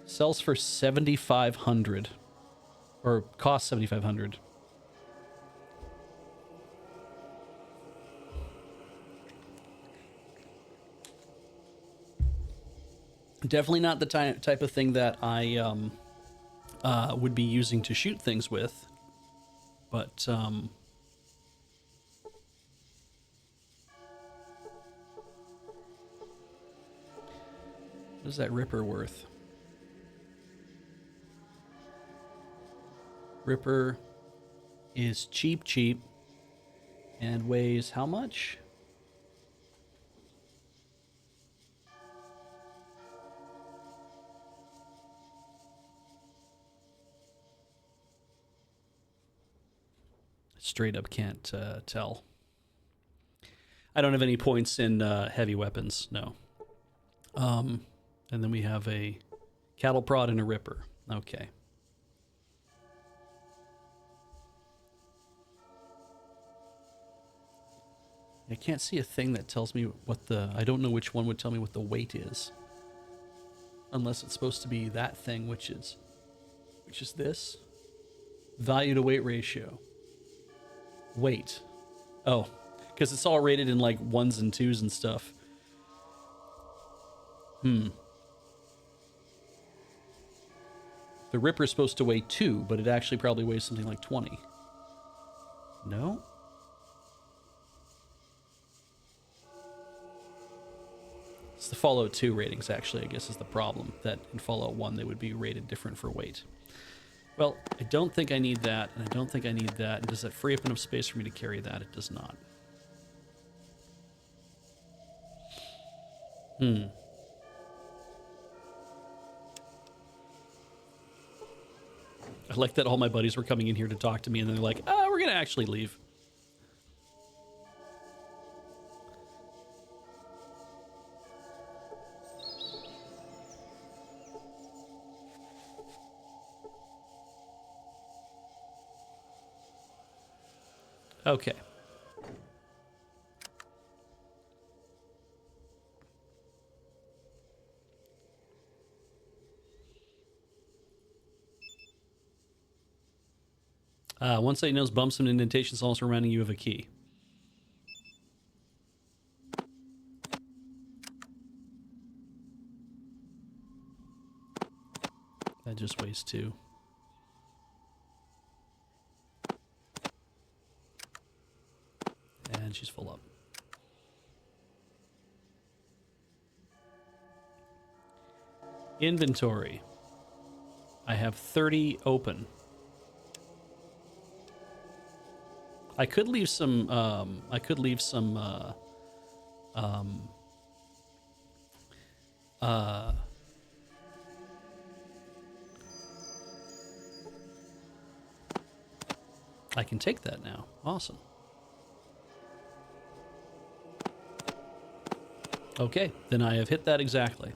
Sells for 7,500. Or costs 7,500. Definitely not the type of thing that I would be using to shoot things with, but what is that Ripper worth? Ripper is cheap, and weighs how much? Straight up can't tell. I don't have any points in heavy weapons, no. And then we have a cattle prod and a Ripper. Okay. I can't see a thing that tells me what the... I don't know which one would tell me what the weight is. Unless it's supposed to be that thing, which is this. Value to weight ratio. Weight. Oh, because it's all rated in like 1s and 2s and stuff. The Ripper's supposed to weigh 2, but it actually probably weighs something like 20. No? It's the Fallout 2 ratings, actually, I guess is the problem. That in Fallout 1 they would be rated different for weight. Well, I don't think I need that, and I don't think I need that. And does that free up enough space for me to carry that? It does not. I like that all my buddies were coming in here to talk to me, and they're like, "Ah, we're gonna actually leave." Okay. One site knows bumps and indentations also reminding you of a key. That just weighs 2. And she's full up. Inventory. I have 30 open. I could leave some, I can take that now. Awesome. Okay, then I have hit that exactly.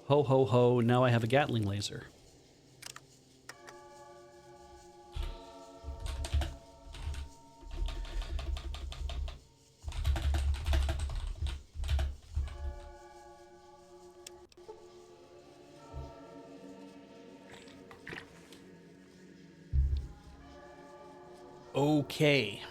Ho, ho, ho, now I have a Gatling laser. Okay.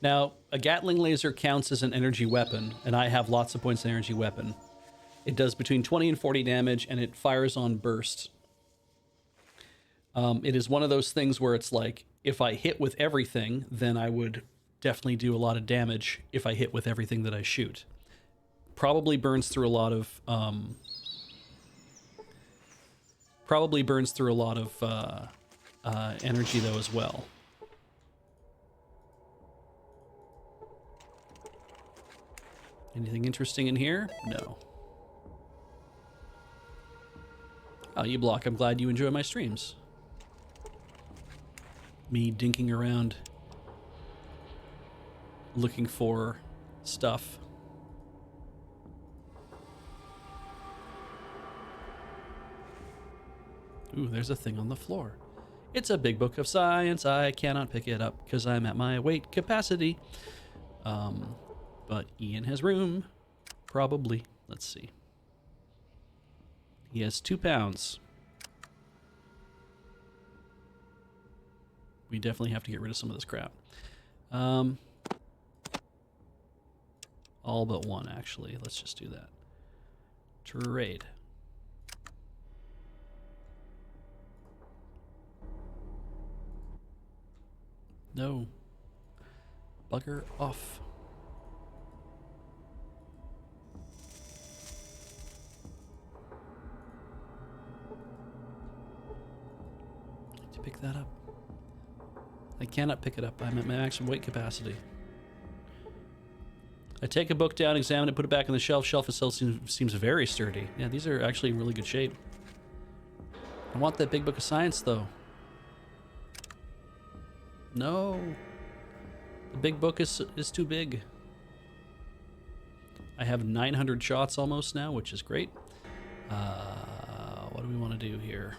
Now, a Gatling laser counts as an energy weapon, and I have lots of points in energy weapon. It does between 20 and 40 damage, and it fires on burst. It is one of those things where it's like, if I hit with everything, then I would definitely do a lot of damage if I hit with everything that I shoot. Probably burns through a lot of... energy, though, as well. Anything interesting in here? No. Oh, you block. I'm glad you enjoy my streams. Me dinking around looking for stuff. Ooh, there's a thing on the floor. It's a big book of science. I cannot pick it up because I'm at my weight capacity. But Ian has room. Probably. Let's see. He has 2 pounds. We definitely have to get rid of some of this crap. All but one, actually. Let's just do that. Trade. No. Bugger off. To pick that up. I cannot pick it up. I'm at my maximum weight capacity. I take a book down, examine it, put it back on the shelf. Shelf itself seems very sturdy. Yeah, these are actually in really good shape. I want that big book of science, though. No. The big book is too big. I have 900 shots almost now, which is great. What do we want to do here?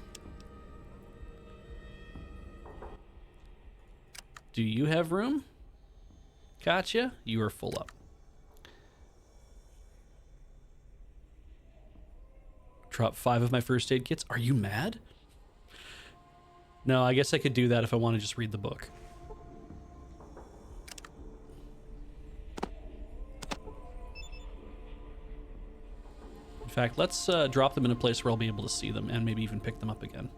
Do you have room? Katya, you are full up. Drop 5 of my first aid kits. Are you mad? No, I guess I could do that if I want to just read the book. In fact, let's drop them in a place where I'll be able to see them and maybe even pick them up again.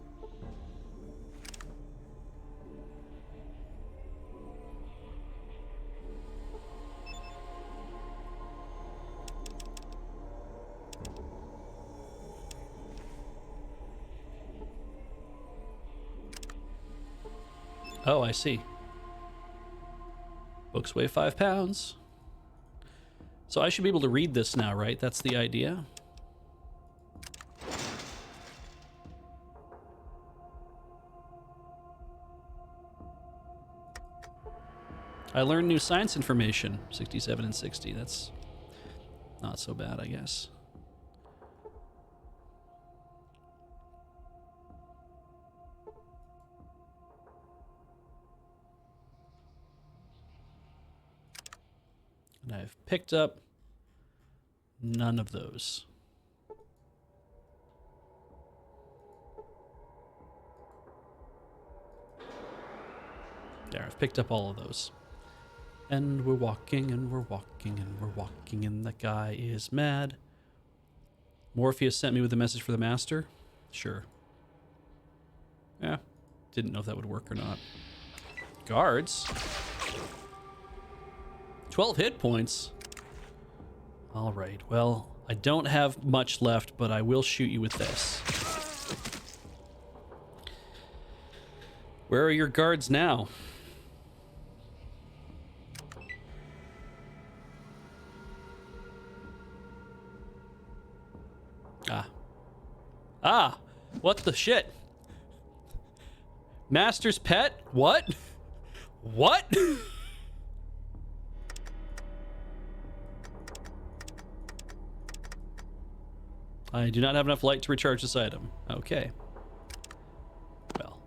Oh, I see. Books weigh 5 pounds. So I should be able to read this now, right? That's the idea. I learned new science information. 67 and 60. That's not so bad, I guess. And I've picked up none of those. There, I've picked up all of those. And we're walking, and we're walking, and we're walking, and that guy is mad. Morpheus sent me with a message for the master? Sure. Yeah, didn't know if that would work or not. Guards? 12 hit points? Alright, well, I don't have much left, but I will shoot you with this. Where are your guards now? Ah, what the shit? Master's pet? What? What? I do not have enough light to recharge this item. Okay. Well.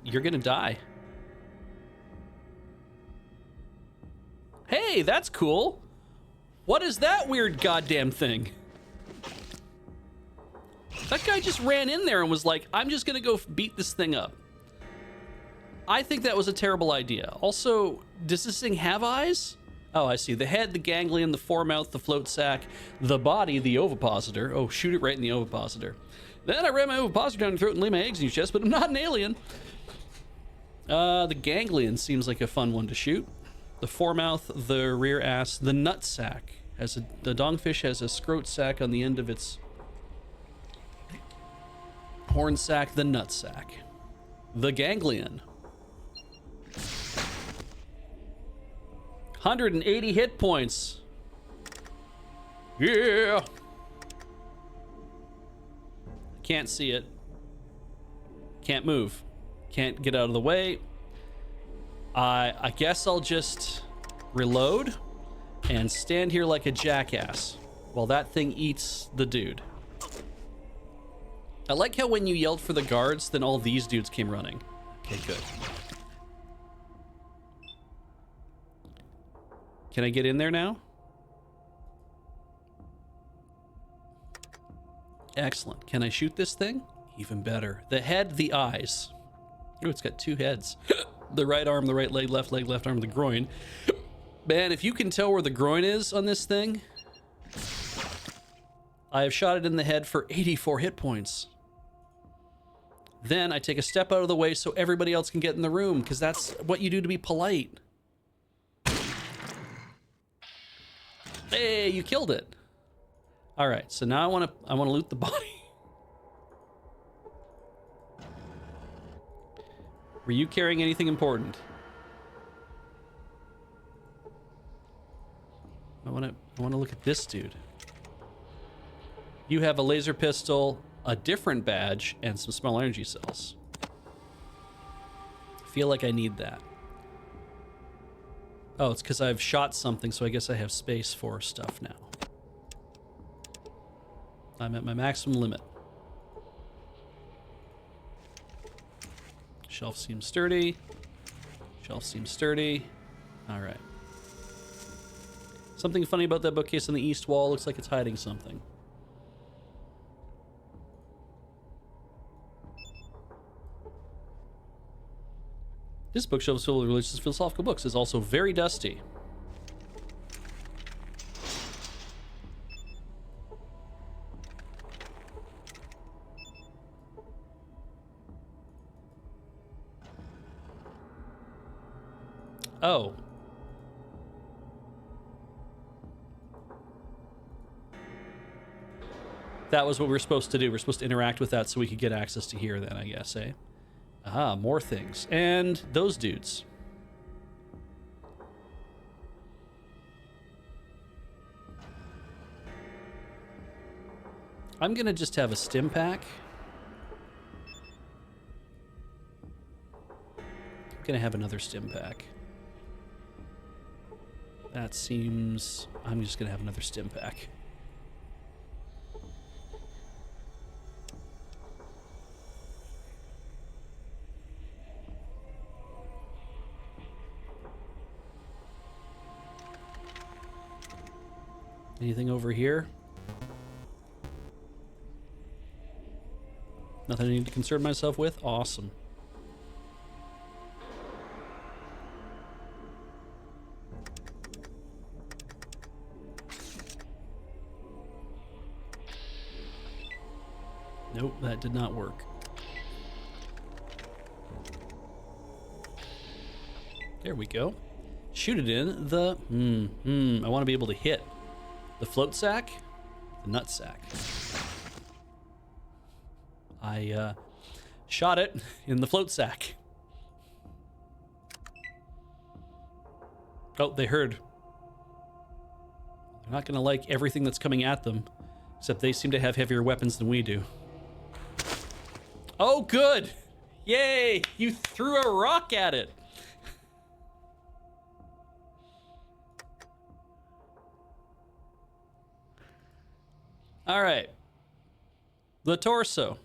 You're gonna die. Hey, that's cool. What is that weird goddamn thing? That guy just ran in there and was like, I'm just gonna go beat this thing up. I think that was a terrible idea. Also, does this thing have eyes? Oh, I see. The head, the ganglion, the foremouth, the float sac, the body, the ovipositor. Oh, shoot it right in the ovipositor. Then I ran my ovipositor down your throat and lay my eggs in your chest, but I'm not an alien. The ganglion seems like a fun one to shoot. The foremouth, the rear ass, the nut sac. The dongfish has a scrot sac on the end of its horn sac, the nut sac. The ganglion. 180 hit points. Yeah. Can't see it. Can't move. Can't get out of the way. I guess I'll just reload and stand here like a jackass while that thing eats the dude. I like how when you yelled for the guards, then all these dudes came running. Okay, good. Can I get in there now? Excellent. Can I shoot this thing? Even better. The head, the eyes. Oh, it's got two heads. The right arm, the right leg, left arm, the groin. Man, if you can tell where the groin is on this thing, I have shot it in the head for 84 hit points. Then I take a step out of the way so everybody else can get in the room, because that's what you do to be polite. Hey, you killed it. All right, so now I want to loot the body. Were you carrying anything important? I want to look at this dude. You have a laser pistol, a different badge, and some small energy cells. I feel like I need that. Oh, it's because I've shot something, so I guess I have space for stuff now. I'm at my maximum limit. Shelf seems sturdy. Shelf seems sturdy. All right. Something funny about that bookcase on the east wall. Looks like it's hiding something. This bookshelf is full of religious and philosophical books. It's also very dusty. Oh. That was what we were supposed to do. We're supposed to interact with that so we could get access to here then, I guess, eh? Aha, more things. And those dudes. I'm gonna just have a stim pack. I'm gonna have another stim pack. That seems... I'm just gonna have another stim pack. Anything over here? Nothing I need to concern myself with? Awesome. Nope, that did not work. There we go. Shoot it in the... I want to be able to hit the float sack, the nut sack. I shot it in the float sack. Oh, they heard. They're not going to like everything that's coming at them, except they seem to have heavier weapons than we do. Oh, good! Yay! You threw a rock at it! All right. The torso.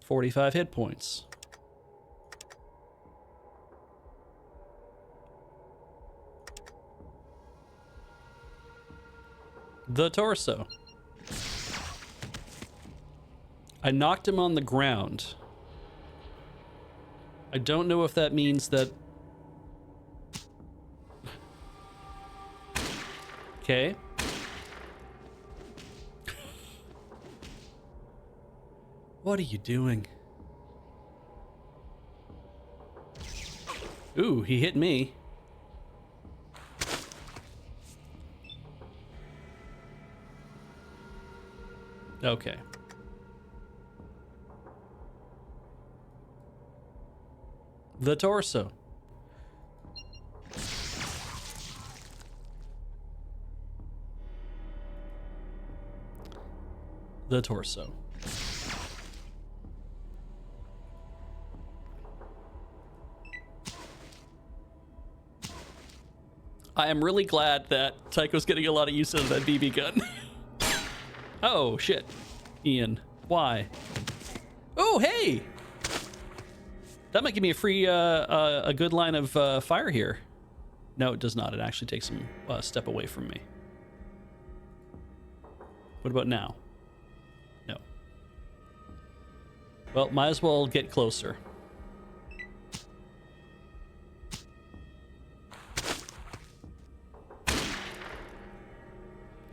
45 hit points. The torso. I knocked him on the ground. I don't know if that means that... Okay. What are you doing? Ooh, he hit me. Okay. The torso. The torso. I am really glad that Tycho's getting a lot of use out of that BB gun. Oh, shit. Ian, why? Oh, hey! That might give me a free, a good line of fire here. No, it does not. It actually takes him a step away from me. What about now? No. Well, might as well get closer.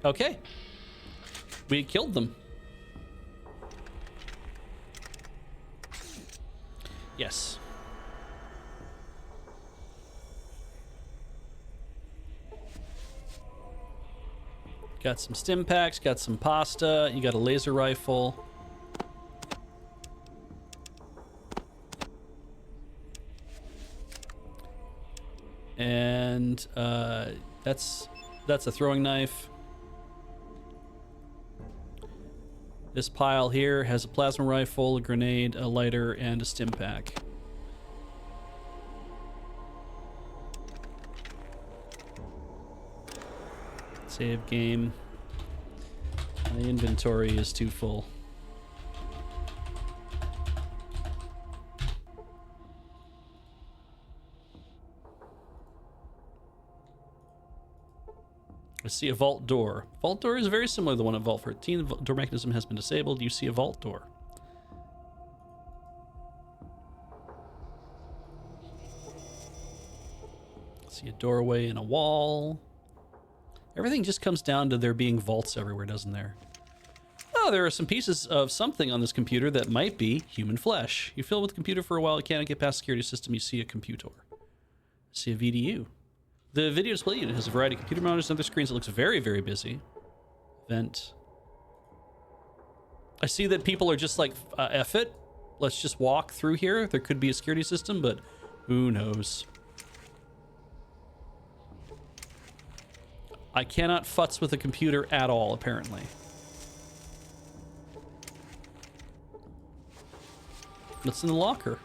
Okay. We killed them. Yes. Got some stim packs, got some pasta, you got a laser rifle. And that's a throwing knife. This pile here has a plasma rifle, a grenade, a lighter, and a stim pack. Save game. My inventory is too full. I see a vault door. Vault door is very similar to the one at Vault 13. The door mechanism has been disabled. You see a vault door. See a doorway and a wall. Everything just comes down to there being vaults everywhere, doesn't there? Oh, there are some pieces of something on this computer that might be human flesh. You fill with the computer for a while, you can't get past the security system, you see a computer. See a VDU. The video display unit has a variety of computer monitors and other screens. It looks very, very busy. Vent. I see that people are just like, F it. Let's just walk through here. There could be a security system, but who knows? I cannot futz with a computer at all, apparently. What's in the locker?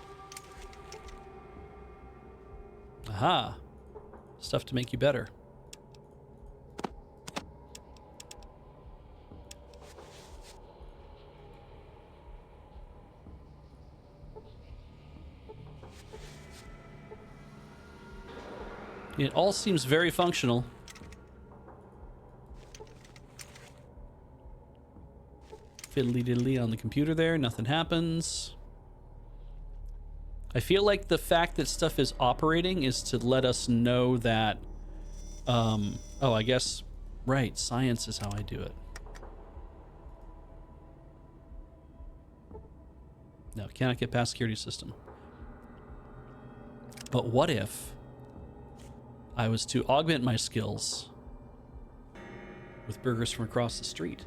Aha. Stuff to make you better. It all seems very functional. Fiddly diddly on the computer there, nothing happens. I feel like the fact that stuff is operating is to let us know that, oh, I guess, right, science is how I do it. No, cannot get past security system. But what if I was to augment my skills with burgers from across the street?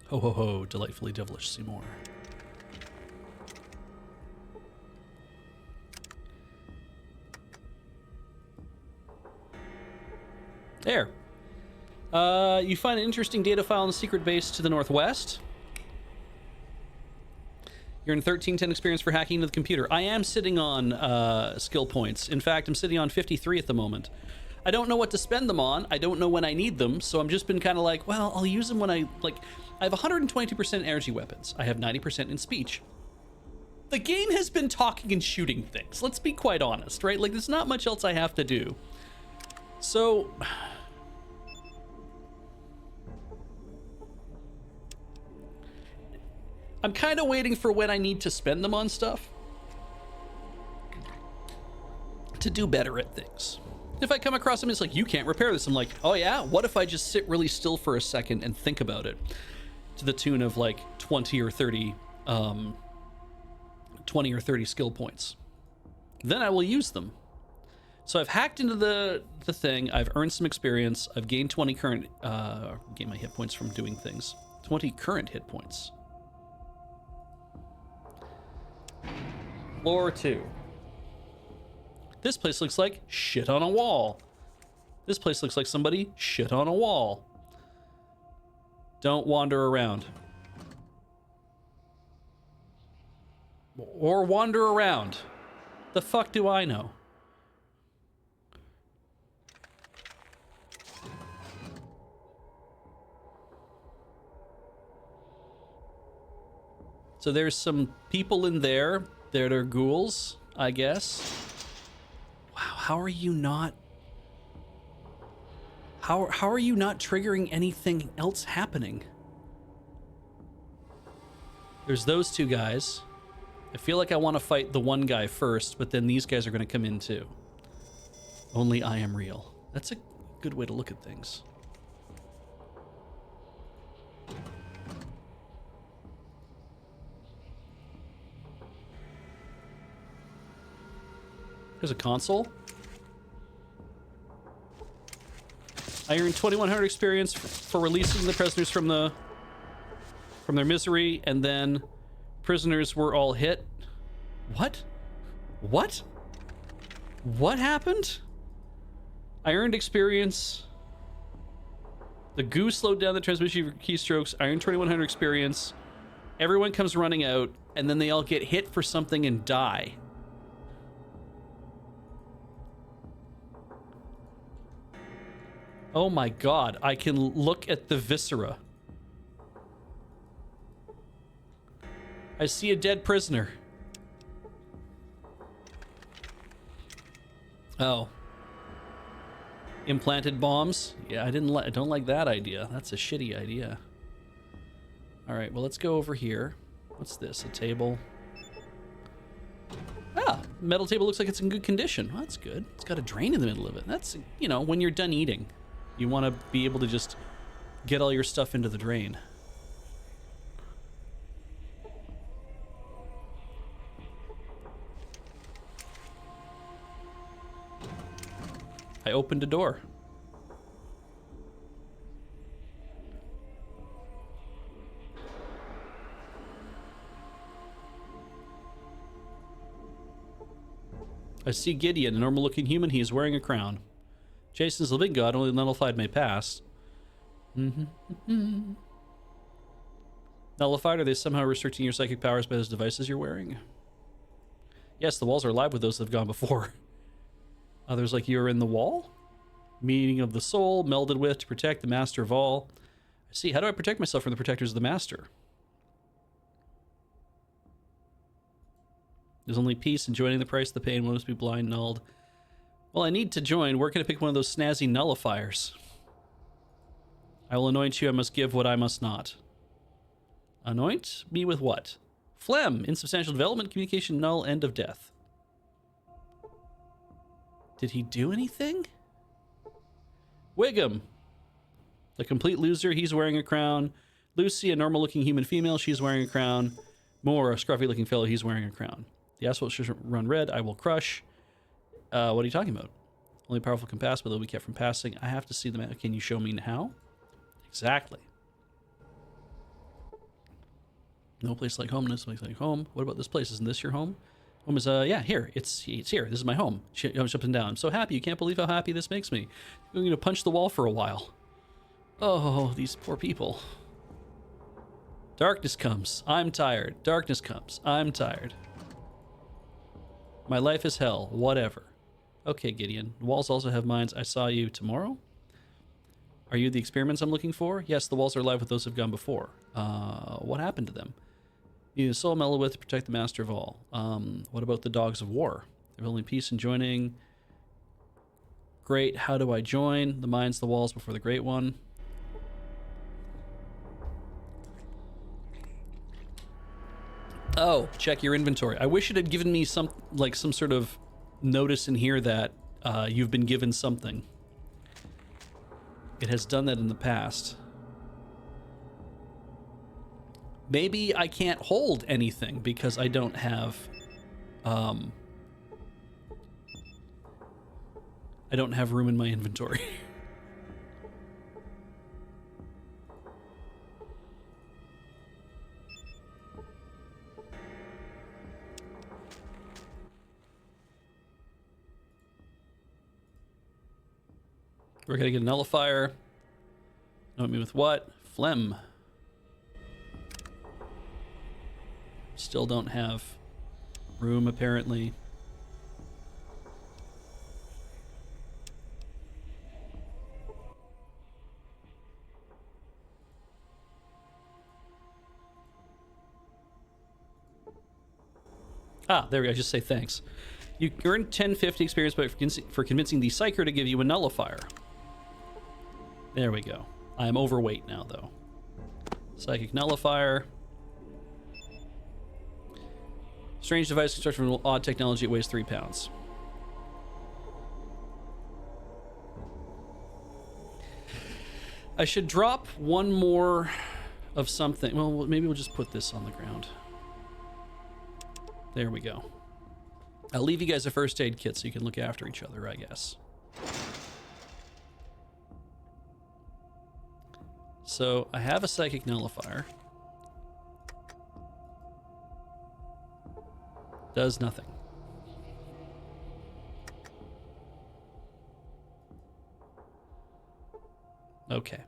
Ho ho ho, delightfully devilish, see more. There. You find an interesting data file in the secret base to the northwest. You're in 1310 experience for hacking into the computer. I am sitting on skill points. In fact, I'm sitting on 53 at the moment. I don't know what to spend them on. I don't know when I need them, so I'm just been kind of like, well, I'll use them when I, like, I have 122% energy weapons. I have 90% in speech. The game has been talking and shooting things. Let's be quite honest, right? Like, there's not much else I have to do. So... I'm kind of waiting for when I need to spend them on stuff to do better at things. If I come across them, it's like, you can't repair this. I'm like, oh yeah? What if I just sit really still for a second and think about it? To the tune of like 20 or 30 skill points. Then I will use them. So I've hacked into the thing. I've earned some experience. I've gained 20 current, gained my hit points from doing things. 20 current hit points. Floor 2. This place looks like shit on a wall. This place looks like somebody shit on a wall. Don't wander around. Or wander around. The fuck do I know? So there's some people in there that are ghouls, I guess. Wow, how are you not... How are you not triggering anything else happening? There's those two guys. I feel like I want to fight the one guy first, but then these guys are going to come in too. Only I am real. That's a good way to look at things. There's a console. I earned 2100 experience for releasing the prisoners from their misery, and then prisoners were all hit. What? What? What happened? I earned experience. The goo slowed down the transmission keystrokes. I earned 2100 experience. Everyone comes running out, and then they all get hit for something and die. Oh my god, I can look at the viscera. I see a dead prisoner. Oh. Implanted bombs? Yeah, I don't like that idea. That's a shitty idea. Alright, well, let's go over here. What's this? A table? Ah, metal table looks like it's in good condition. Well, that's good. It's got a drain in the middle of it. That's, you know, when you're done eating. You want to be able to just get all your stuff into the drain. I opened a door. I see Gideon, a normal-looking human. He is wearing a crown. Jason's the living god. Only the nullified may pass. Nullified, are they somehow restricting your psychic powers by those devices you're wearing? Yes, the walls are alive with those that have gone before. Others like you are in the wall? Meaning of the soul, melded with to protect the master of all. I see. How do I protect myself from the protectors of the master? There's only peace in joining the price of the pain. One must be blind, nulled. Well, I need to join. Where can I pick one of those snazzy nullifiers? I will anoint you. I must give what I must not. Anoint me with what? Phlegm, insubstantial development, communication, null, end of death. Did he do anything? Wiggum, the complete loser. He's wearing a crown. Lucy, a normal-looking human female. She's wearing a crown. Moore, a scruffy-looking fellow. He's wearing a crown. The asphalt should run red. I will crush. What are you talking about? Only powerful can pass, but they'll be kept from passing. I have to see them. Can you show me how? Exactly. No place like home. No place like home. What about this place? Isn't this your home? Home is, yeah, here. It's here. This is my home. She jumps up and down. I'm so happy. You can't believe how happy this makes me. I'm going to punch the wall for a while. Oh, these poor people. Darkness comes. I'm tired. Darkness comes. I'm tired. My life is hell. Whatever. Okay, Gideon. The walls also have minds. I saw you tomorrow? Are you the experiments I'm looking for? Yes, the walls are alive with those who've gone before. What happened to them? You need a soul melded with to protect the master of all. What about the dogs of war? There's only peace in joining. Great. How do I join? The minds, the walls before the great one. Oh, check your inventory. I wish it had given me some sort of notice in here that you've been given something. It has done that in the past. Maybe I can't hold anything because I don't have I don't have room in my inventory. We're gonna get a nullifier. Know me with what? Phlegm. Still don't have room, apparently. Ah, there we go. Just say thanks. You earned 1050 experience for convincing the Psyker to give you a nullifier. There we go. I am overweight now, though. Psychic nullifier. Strange device constructed from odd technology. It weighs 3 pounds. I should drop one more of something. Well, maybe we'll just put this on the ground. There we go. I'll leave you guys a first aid kit so you can look after each other, I guess. So I have a psychic nullifier. Does nothing. Okay.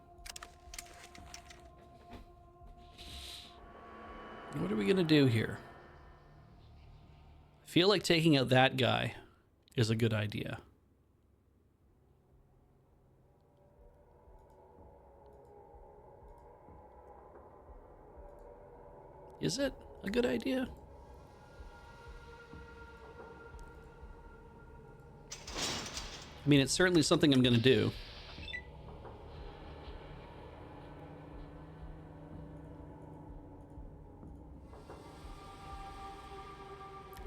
What are we gonna do here? I feel like taking out that guy is a good idea. Is it a good idea? I mean, it's certainly something I'm going to do.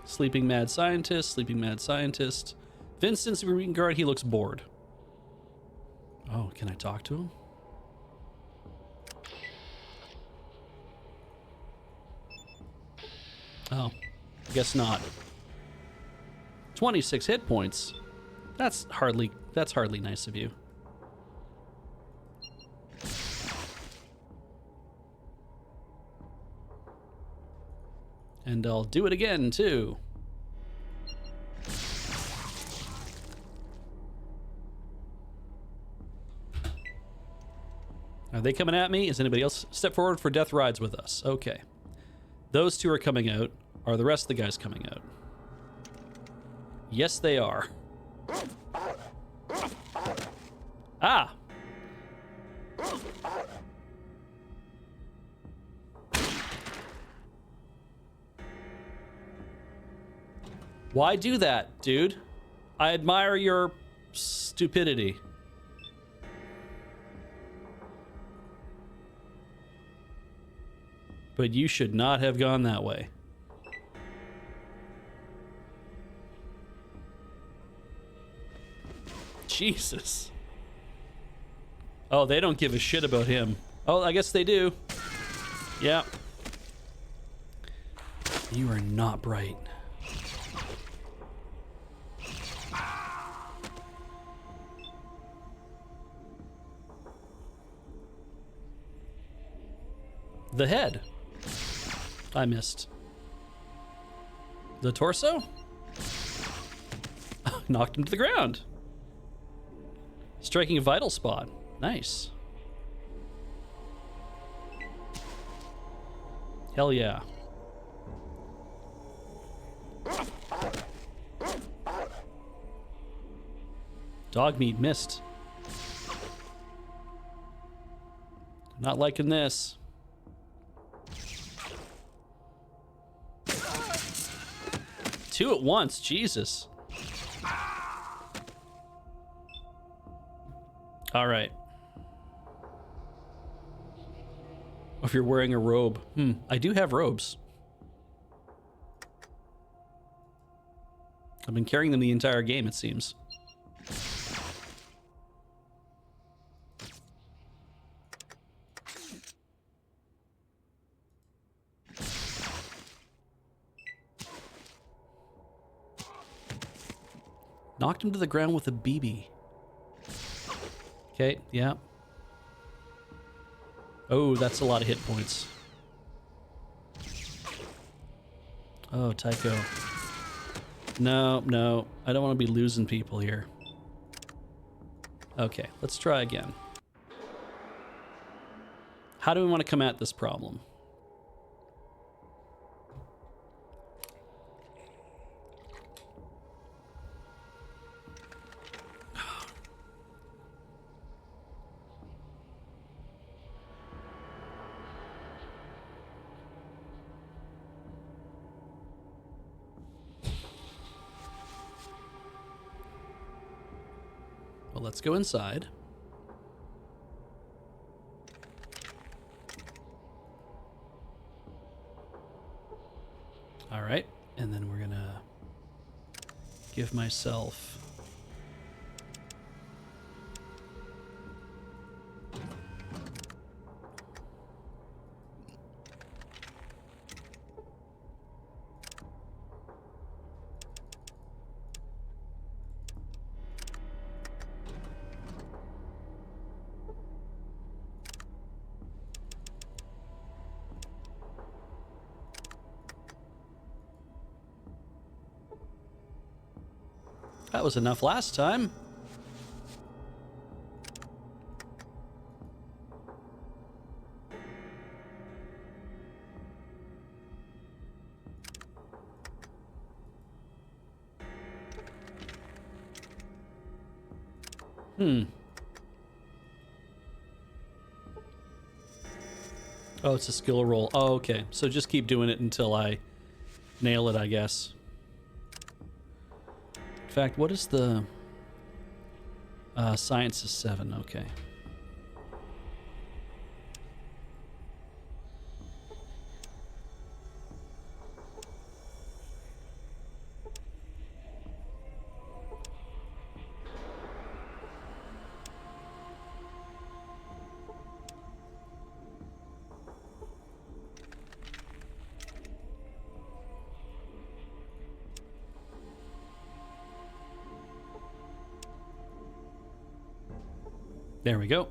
Sleeping mad scientist, sleeping mad scientist. Vincent, Superman guard, he looks bored. Oh, can I talk to him? Oh, I guess not. 26 hit points. That's hardly nice of you. And I'll do it again too. Are they coming at me? Is anybody else? Step forward for death rides with us. Okay. Those two are coming out. Are the rest of the guys coming out? Yes, they are. Ah! Why do that, dude? I admire your stupidity. But you should not have gone that way. Jesus. Oh, they don't give a shit about him. Oh, I guess they do. Yeah. You are not bright. The head. I missed. The torso? Knocked him to the ground. Striking a vital spot. Nice. Hell yeah. Dog meat missed. Not liking this. Two at once, Jesus. All right. If you're wearing a robe. I do have robes. I've been carrying them the entire game, it seems. Knocked him to the ground with a BB. Okay, yeah. Oh, that's a lot of hit points. Oh, Tycho. No, no. I don't want to be losing people here. Okay, let's try again. How do we want to come at this problem? Well, let's go inside. All right, and then we're gonna give myself that was enough last time. Oh, it's a skill roll. Oh, okay. So just keep doing it until I nail it, I guess. In fact, what is the... science is 7, okay. There we go.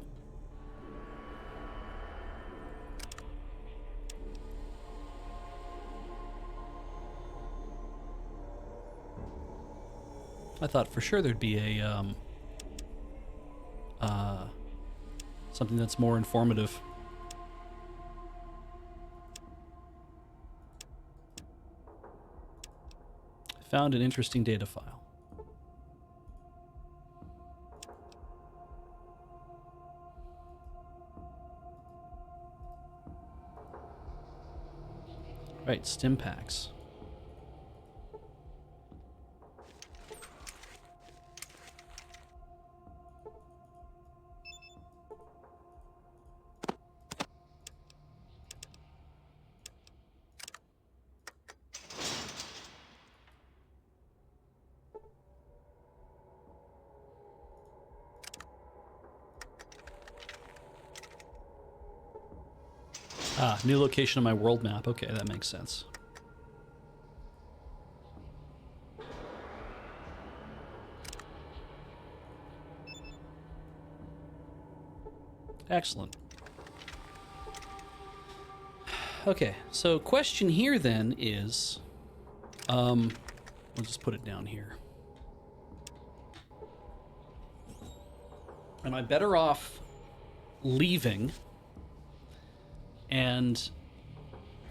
I thought for sure there'd be a something that's more informative. Found an interesting data file. Right, stim packs. Ah, new location on my world map. Okay, that makes sense. Excellent. Okay, so question here then is, we'll just put it down here. Am I better off leaving? And,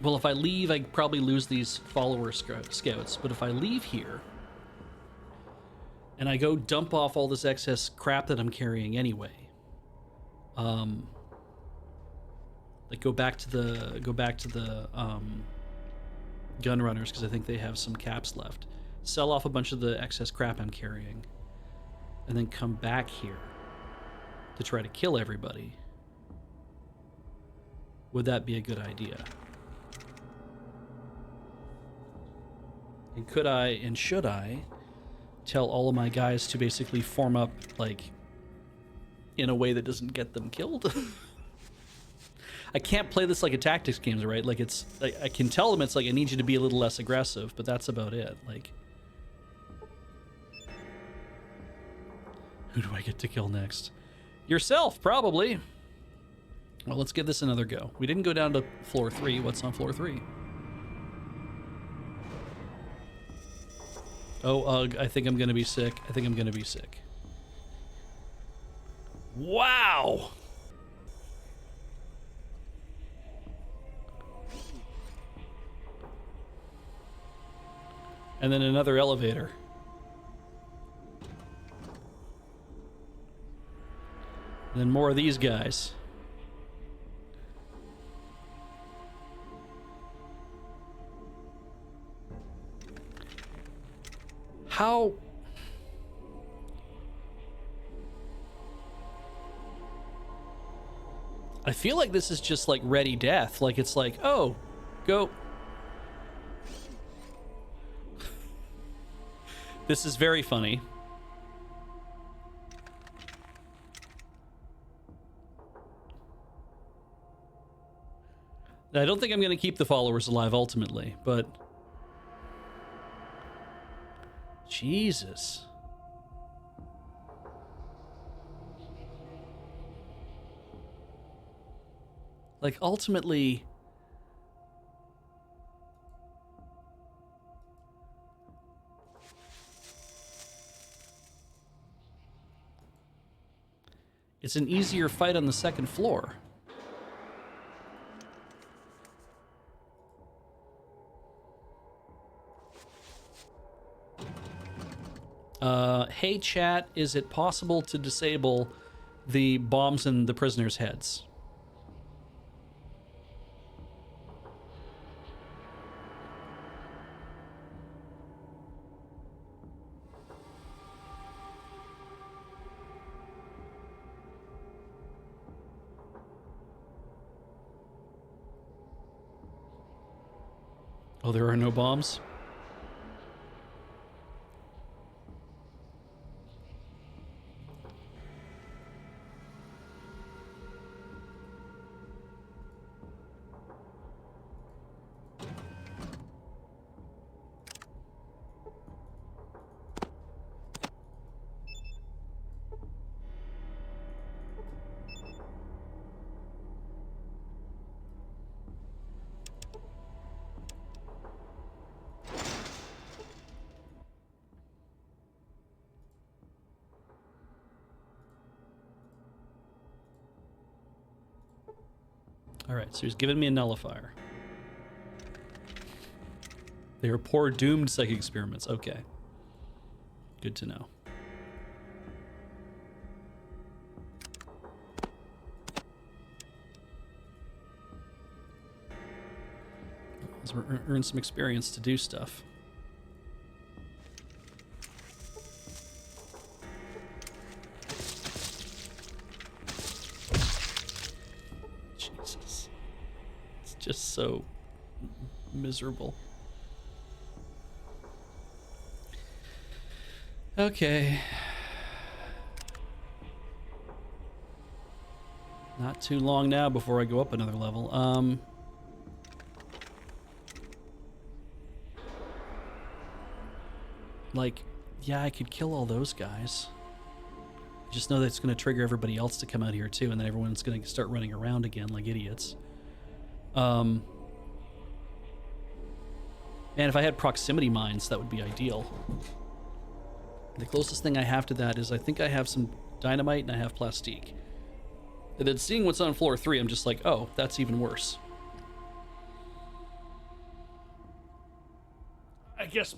well, if I leave, I probably lose these follower scouts. But if I leave here, and I go dump off all this excess crap that I'm carrying anyway, like go back to the gun runners, because I think they have some caps left. Sell off a bunch of the excess crap I'm carrying, and then come back here to try to kill everybody. Would that be a good idea? And could I and should I tell all of my guys to basically form up, like, in a way that doesn't get them killed? I can't play this like a tactics game, right? Like, it's, I can tell them it's like, I need you to be a little less aggressive, but that's about it. Like, who do I get to kill next? Yourself, probably. Well, let's give this another go. We didn't go down to floor 3. What's on floor 3? Oh, ugh, I think I'm gonna be sick. I think I'm gonna be sick. Wow! And then another elevator. And then more of these guys. How... I feel like this is just like ready death. Like, it's like, oh, go. This is very funny. I don't think I'm going to keep the followers alive ultimately, but... Jesus. Like, ultimately... It's an easier fight on the second floor. Hey chat, is it possible to disable the bombs in the prisoners' heads? Oh, there are no bombs? Alright, so he's giving me a nullifier. They are poor, doomed psychic experiments. Okay. Good to know. Let's earn some experience to do stuff. Jesus. It's just so miserable. Okay. Not too long now before I go up another level. Like, yeah, I could kill all those guys. I just know that it's going to trigger everybody else to come out here too, and then everyone's going to start running around again like idiots. Man, if I had proximity mines, that would be ideal. The closest thing I have to that is I think I have some dynamite and I have plastique. And then seeing what's on floor 3, I'm just like, oh, that's even worse. I guess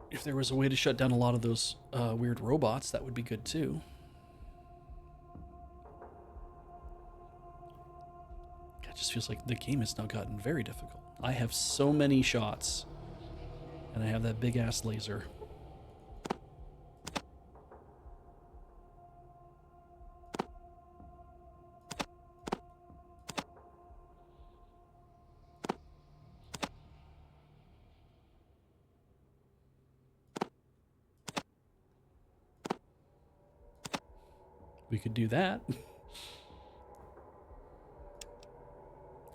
if there was a way to shut down a lot of those weird robots, that would be good too. It just feels like the game has now gotten very difficult. I have so many shots, and I have that big-ass laser. We could do that.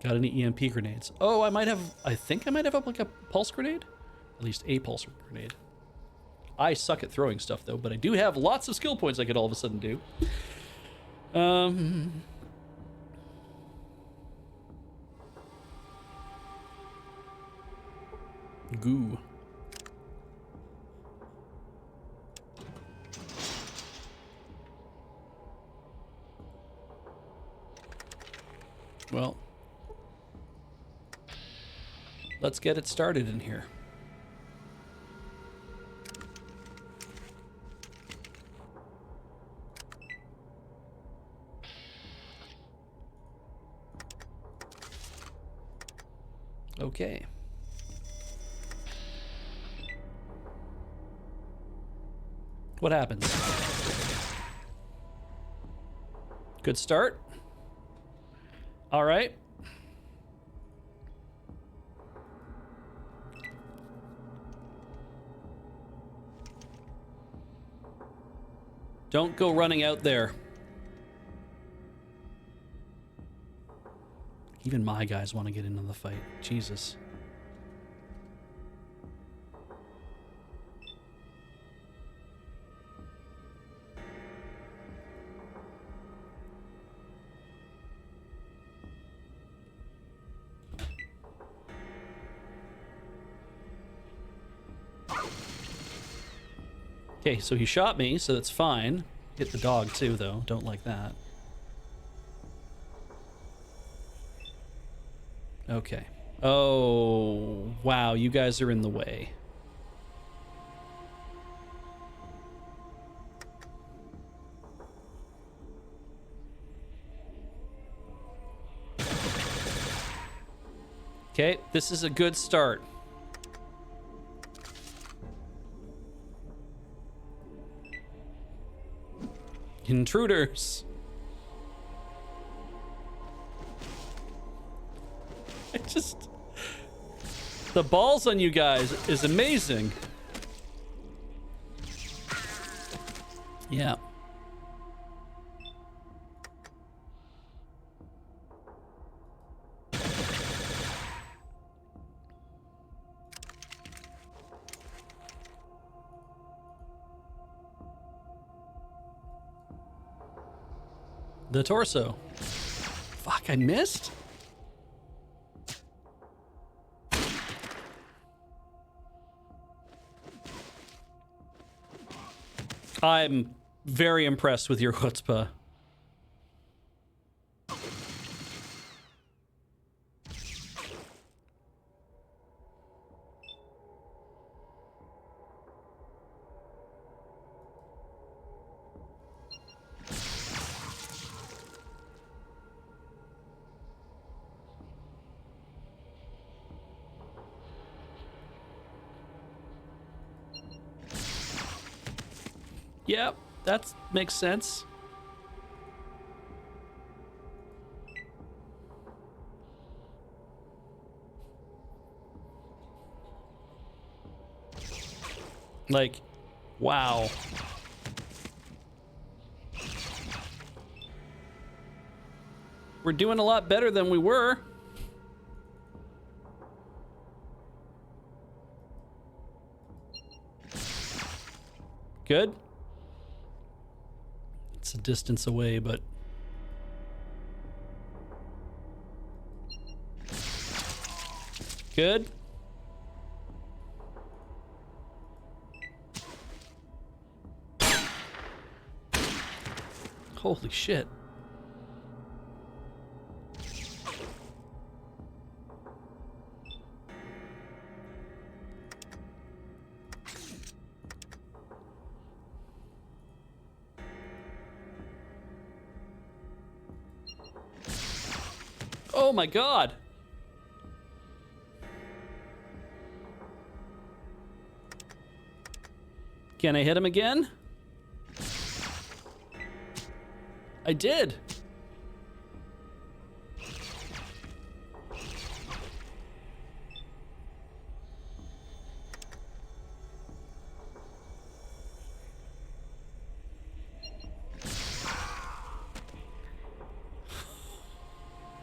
Got any EMP grenades? Oh, I think I might have up like a pulse grenade? At least a pulse grenade. I suck at throwing stuff though, but I do have lots of skill points I could all of a sudden do. Goo. Well, let's get it started in here. Okay. What happens? Good start. All right. Don't go running out there. Even my guys want to get into the fight. Jesus. Okay, so he shot me, so that's fine. Hit the dog too, though. Don't like that. Okay. Oh, wow, you guys are in the way. Okay, this is a good start. Intruders. I just... The balls on you guys is amazing. Yeah. The torso. Fuck, I missed? I'm very impressed with your chutzpah. Yep, that makes sense. Like, wow. We're doing a lot better than we were. Good. It's a distance away, but... Good. Holy shit. Oh my god. Can I hit him again? I did.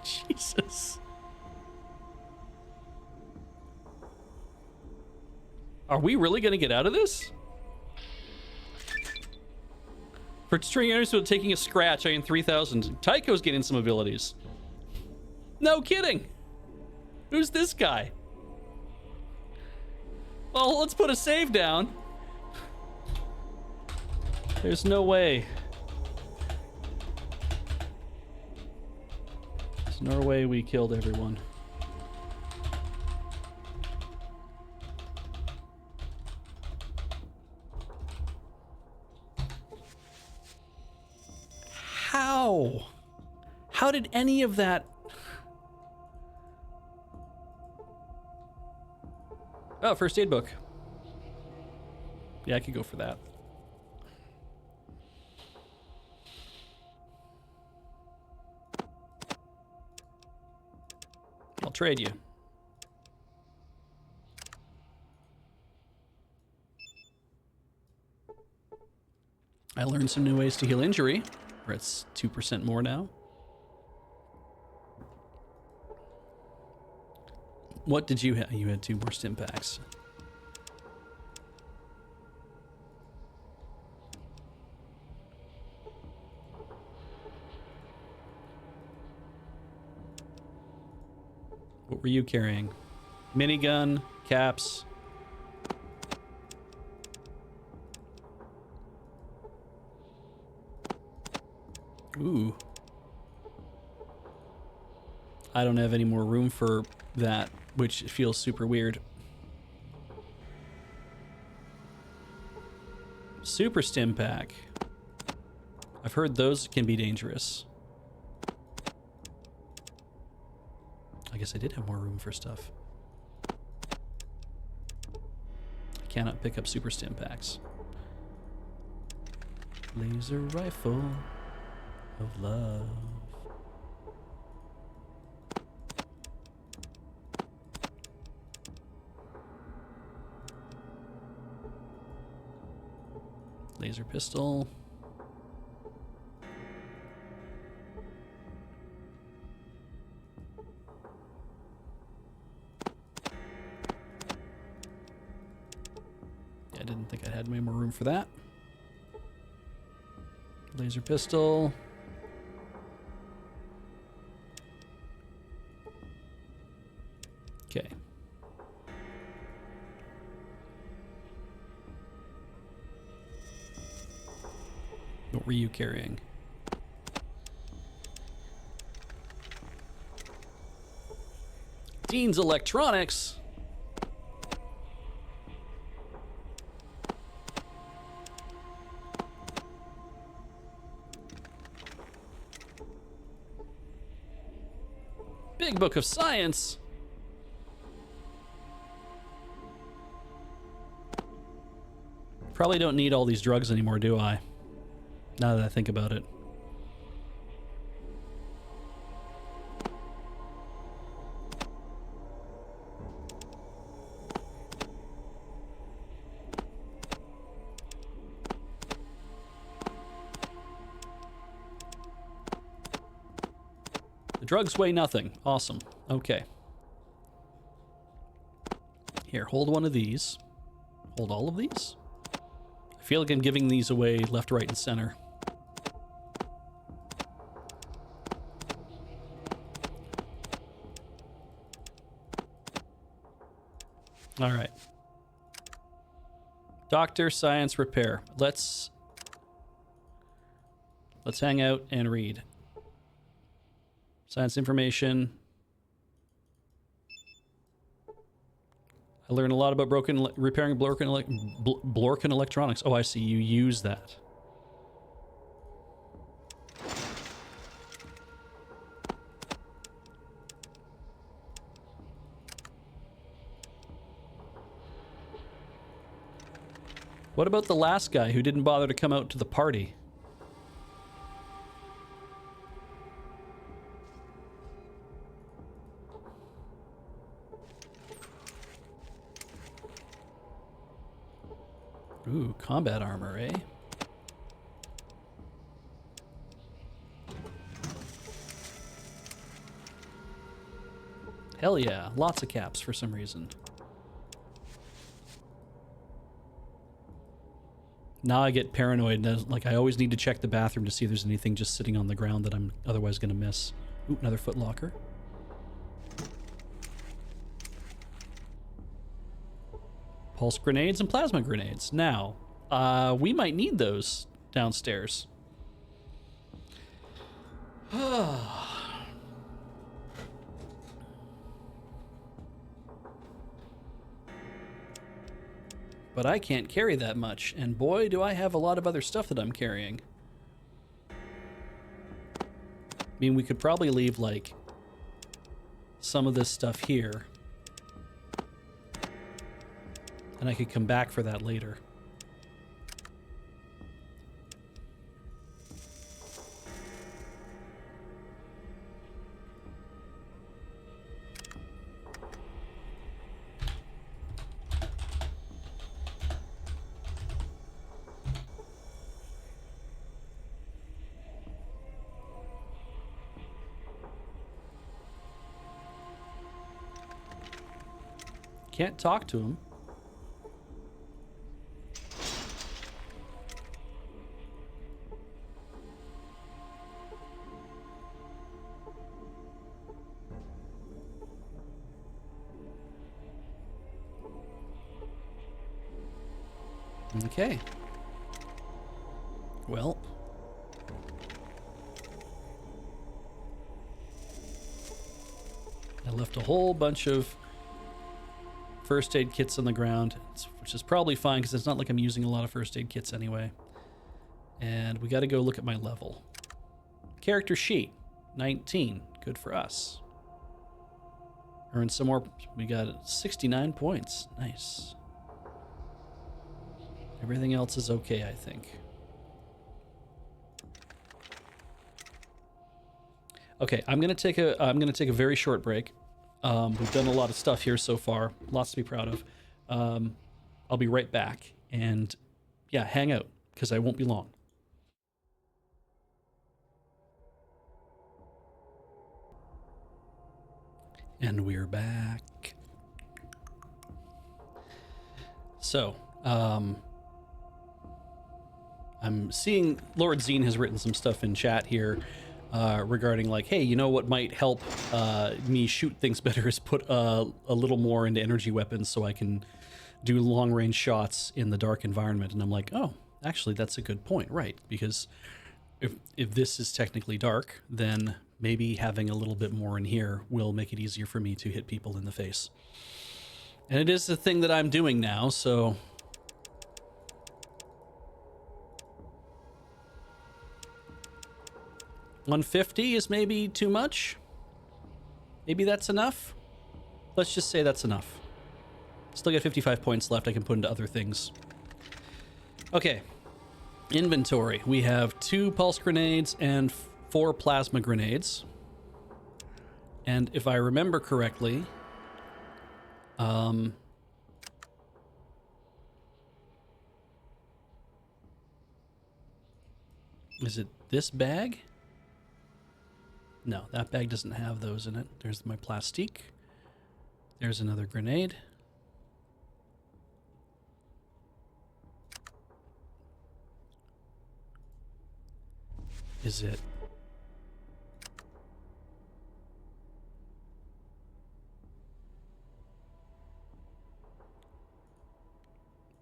Jesus. Are we really gonna get out of this? For string enemies with taking a scratch, I gain 3,000. Tycho's getting some abilities. No kidding. Who's this guy? Well, let's put a save down. There's no way. There's no way we killed everyone. How? How did any of that... Oh, first aid book. Yeah, I could go for that. I'll trade you. I learned some new ways to heal injury. We're at 2% more now. What did you have? You had 2 more stim packs. What were you carrying? Minigun, caps. Ooh. I don't have any more room for that, which feels super weird. Super stim pack. I've heard those can be dangerous. I guess I did have more room for stuff. I cannot pick up super stim packs. Laser rifle of love. Laser pistol. Yeah, I didn't think I had any more room for that. Laser pistol. Okay. What were you carrying? Dean's Electronics. Big Book of Science. Probably don't need all these drugs anymore, do I? Now that I think about it. The drugs weigh nothing. Awesome. Okay. Here, hold one of these. Hold all of these? I feel like I'm giving these away left, right, and center. All right. Doctor, science, repair. Let's hang out and read. Science information. I learned a lot about repairing Blorkin electronics. Oh, I see. You use that. What about the last guy who didn't bother to come out to the party? Ooh, combat armor, eh? Hell yeah, lots of caps for some reason. Now I get paranoid, and like I always need to check the bathroom to see if there's anything just sitting on the ground that I'm otherwise gonna miss. Ooh, another footlocker. Pulse grenades and plasma grenades. Now, we might need those downstairs. But I can't carry that much, and boy, do I have a lot of other stuff that I'm carrying. I mean, we could probably leave, like, some of this stuff here. And I could come back for that later. Can't talk to him. Okay. Well. I left a whole bunch of first aid kits on the ground, which is probably fine because it's not like I'm using a lot of first aid kits anyway. And we got to go look at my level. Character sheet, 19. Good for us. Earn some more. We got 69 points. Nice. Everything else is okay, I think. Okay, I'm gonna take a very short break. We've done a lot of stuff here so far, lots to be proud of. I'll be right back, and yeah, hang out because I won't be long. And we're back. So, I'm seeing Lord Zine has written some stuff in chat here regarding like, hey, you know what might help me shoot things better is put a little more into energy weapons so I can do long-range shots in the dark environment. And I'm like, oh, actually, that's a good point, right? Because if this is technically dark, then maybe having a little bit more in here will make it easier for me to hit people in the face. And it is the thing that I'm doing now, so... $150 is maybe too much. Maybe that's enough. Let's just say that's enough. Still got 55 points left I can put into other things. Okay. Inventory. We have 2 pulse grenades and 4 plasma grenades. And if I remember correctly, is it this bag? No, that bag doesn't have those in it. There's my plastique. There's another grenade. Is it?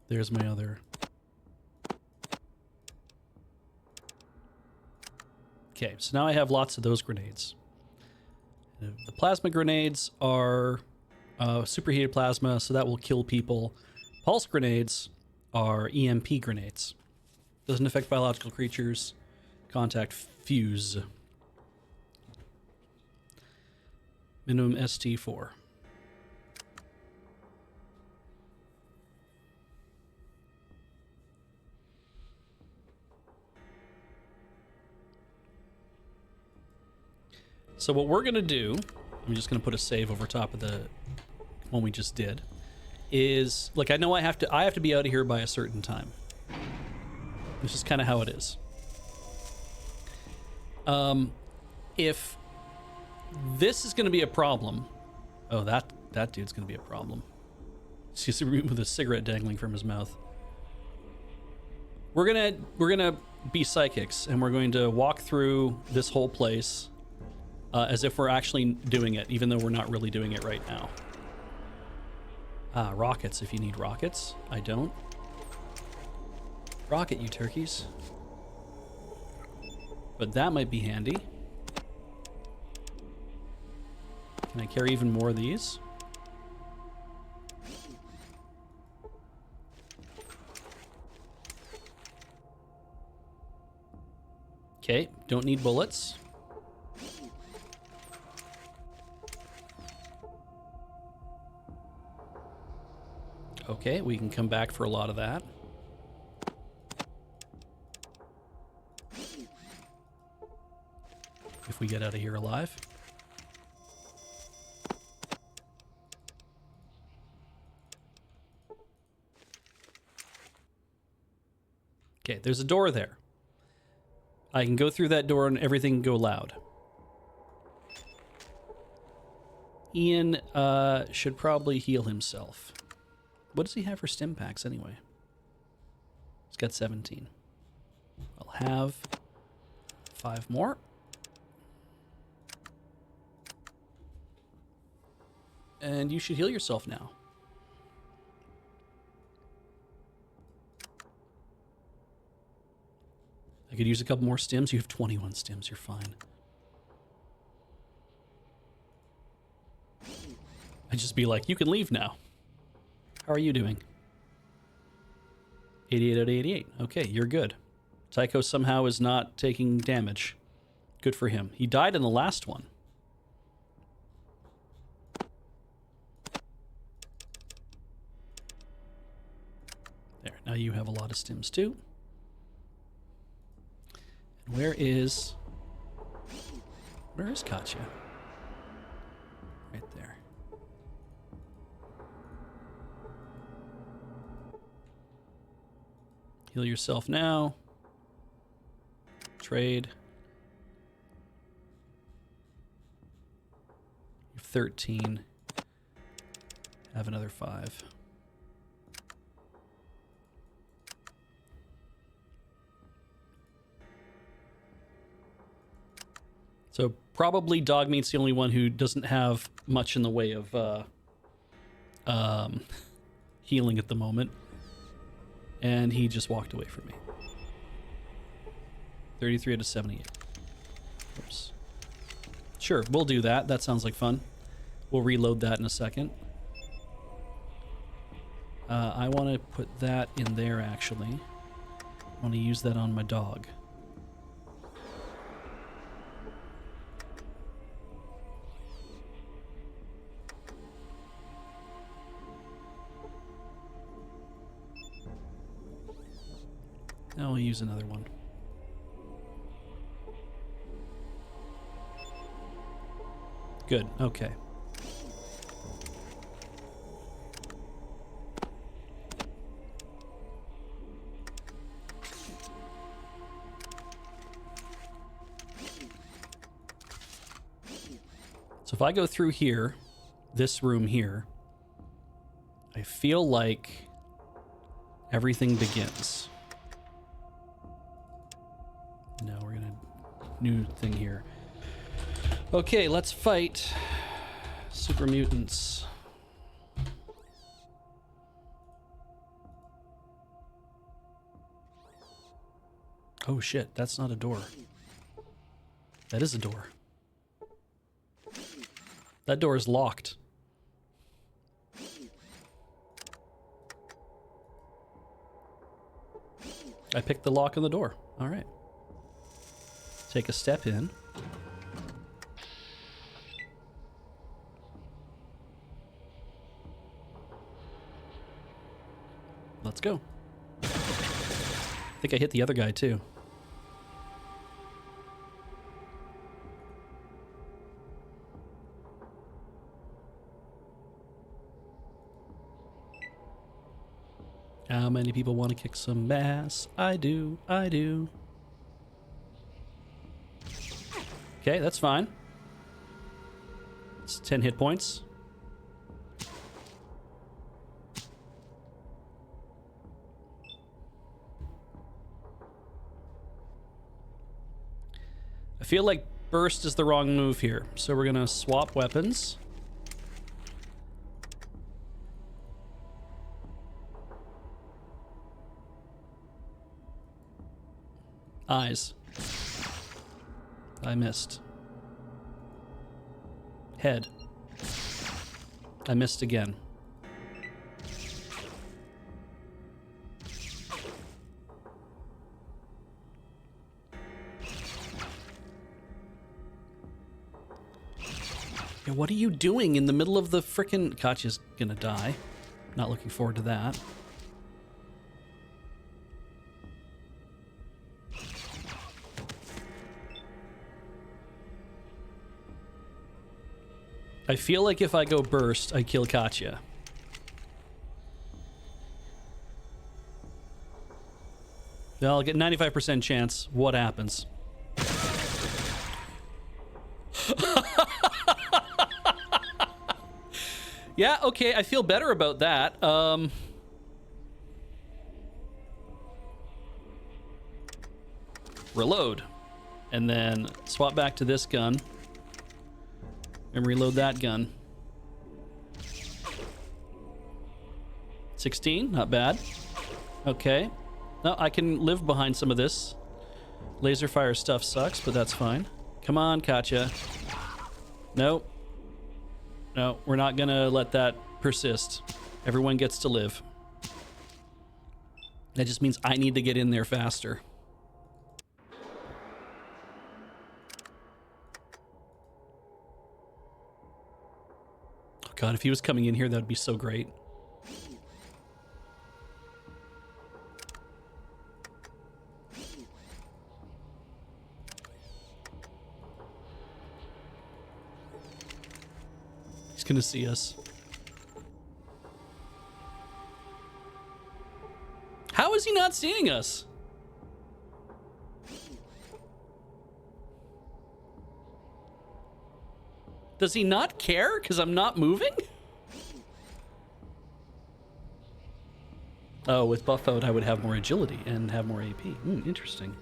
There's my other. Okay, so now I have lots of those grenades. The plasma grenades are superheated plasma, so that will kill people. Pulse grenades are EMP grenades. Doesn't affect biological creatures. Contact fuse. Minimum ST4. So what we're gonna do, I'm just gonna put a save over top of the one we just did, is like I know I have to be out of here by a certain time. This is kind of how it is. If this is gonna be a problem, oh that dude's gonna be a problem. He's with a cigarette dangling from his mouth. We're gonna be psychics, and we're going to walk through this whole place. As if we're actually doing it, even though we're not really doing it right now. Rockets, if you need rockets. I don't. Rocket, you turkeys. But that might be handy. Can I carry even more of these? Okay, don't need bullets. Okay, we can come back for a lot of that. If we get out of here alive. Okay, there's a door there. I can go through that door and everything can go loud. Ian should probably heal himself. What does he have for stim packs anyway? He's got 17. I'll have 5 more. And you should heal yourself now. I could use a couple more stims. You have 21 stims. You're fine. I'd just be like, you can leave now. How are you doing? 88 out of 88. Okay, you're good. Tycho somehow is not taking damage. Good for him. He died in the last one. There, now you have a lot of stims too. And where is Katya? Right there. Heal yourself now. Trade. You have 13. Have another 5. So probably Dogmeat's the only one who doesn't have much in the way of healing at the moment. And he just walked away from me. 33 out of 78. Oops. Sure, we'll do that. That sounds like fun. We'll reload that in a second. I want to put that in there, actually. I want to use that on my dog. me use another one. Good, okay. So if I go through here, this room here, I feel like everything begins. No, we're gonna new thing here. Okay, let's fight super mutants. Oh shit, that's not a door. That is a door. That door is locked. I picked the lock on the door. All right. Take a step in. Let's go. I think I hit the other guy too. How many people want to kick some ass? I do, I do. Okay, that's fine. It's 10 hit points. I feel like burst is the wrong move here, so we're gonna swap weapons. Eyes. I missed. Head. I missed again. Yeah, what are you doing in the middle of the frickin'... Katya's gonna die. Not looking forward to that. I feel like if I go burst, I kill Katya. I'll get 95% chance. What happens? Yeah, okay, I feel better about that. Reload. And then swap back to this gun. And reload that gun. 16, not bad. Okay. No, I can live behind some of this. Laser fire stuff sucks, but that's fine. Come on, Katya. Nope. No, we're not gonna let that persist. Everyone gets to live. That just means I need to get in there faster. God, if he was coming in here, that would be so great. He's gonna see us. How is he not seeing us? Does he not care because I'm not moving? Oh, with buff out, I would have more agility and have more AP. Interesting.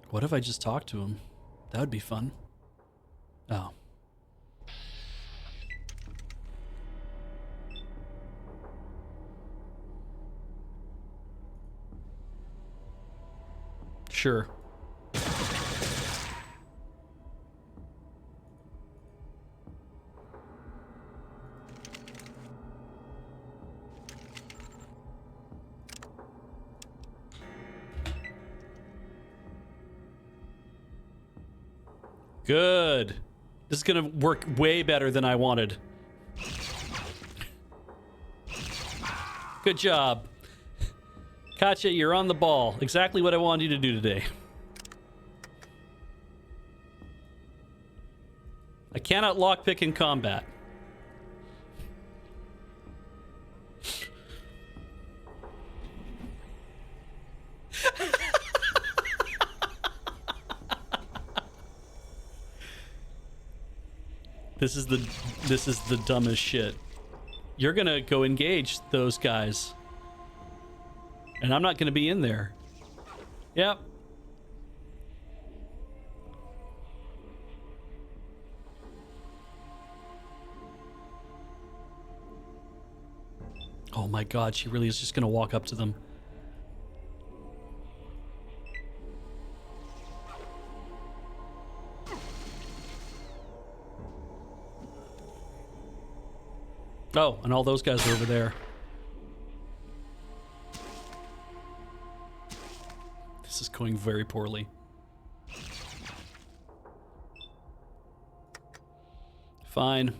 What if I just talked to him? That would be fun. Oh. Sure. Good. This is gonna work way better than I wanted. Good job. Katya, you're on the ball. Exactly what I wanted you to do today. I cannot lockpick in combat. This is the dumbest shit. You're gonna go engage those guys. And I'm not gonna be in there. Yep. Oh my god, she really is just gonna walk up to them. Oh, and all those guys are over there. This is going very poorly. Fine.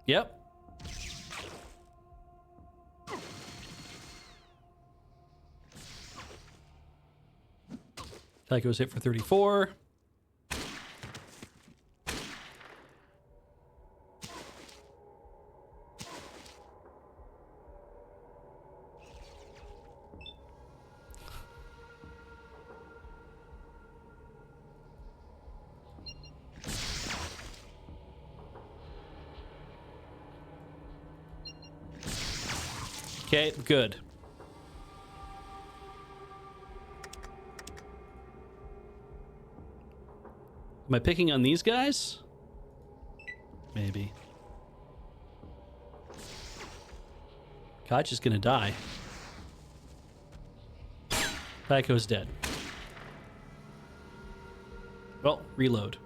Yep. Tycho's hit for 34. Okay, good. Am I picking on these guys? Maybe. Koch is gonna die. Tycho's dead. Well, reload.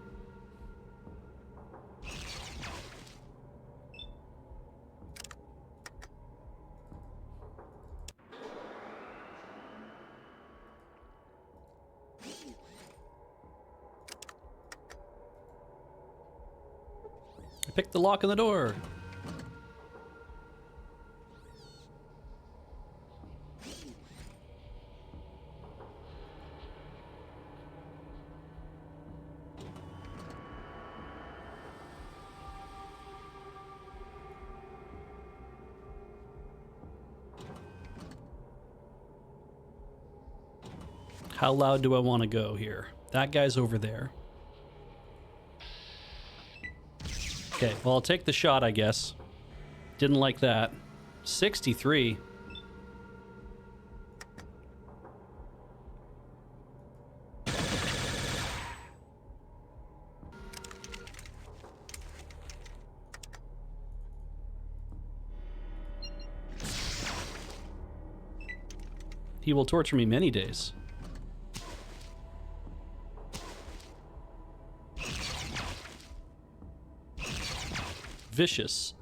Pick the lock on the door. How loud do I want to go here? That guy's over there. Okay, well, I'll take the shot, I guess. Didn't like that. 63. He will torture me many days. Vicious.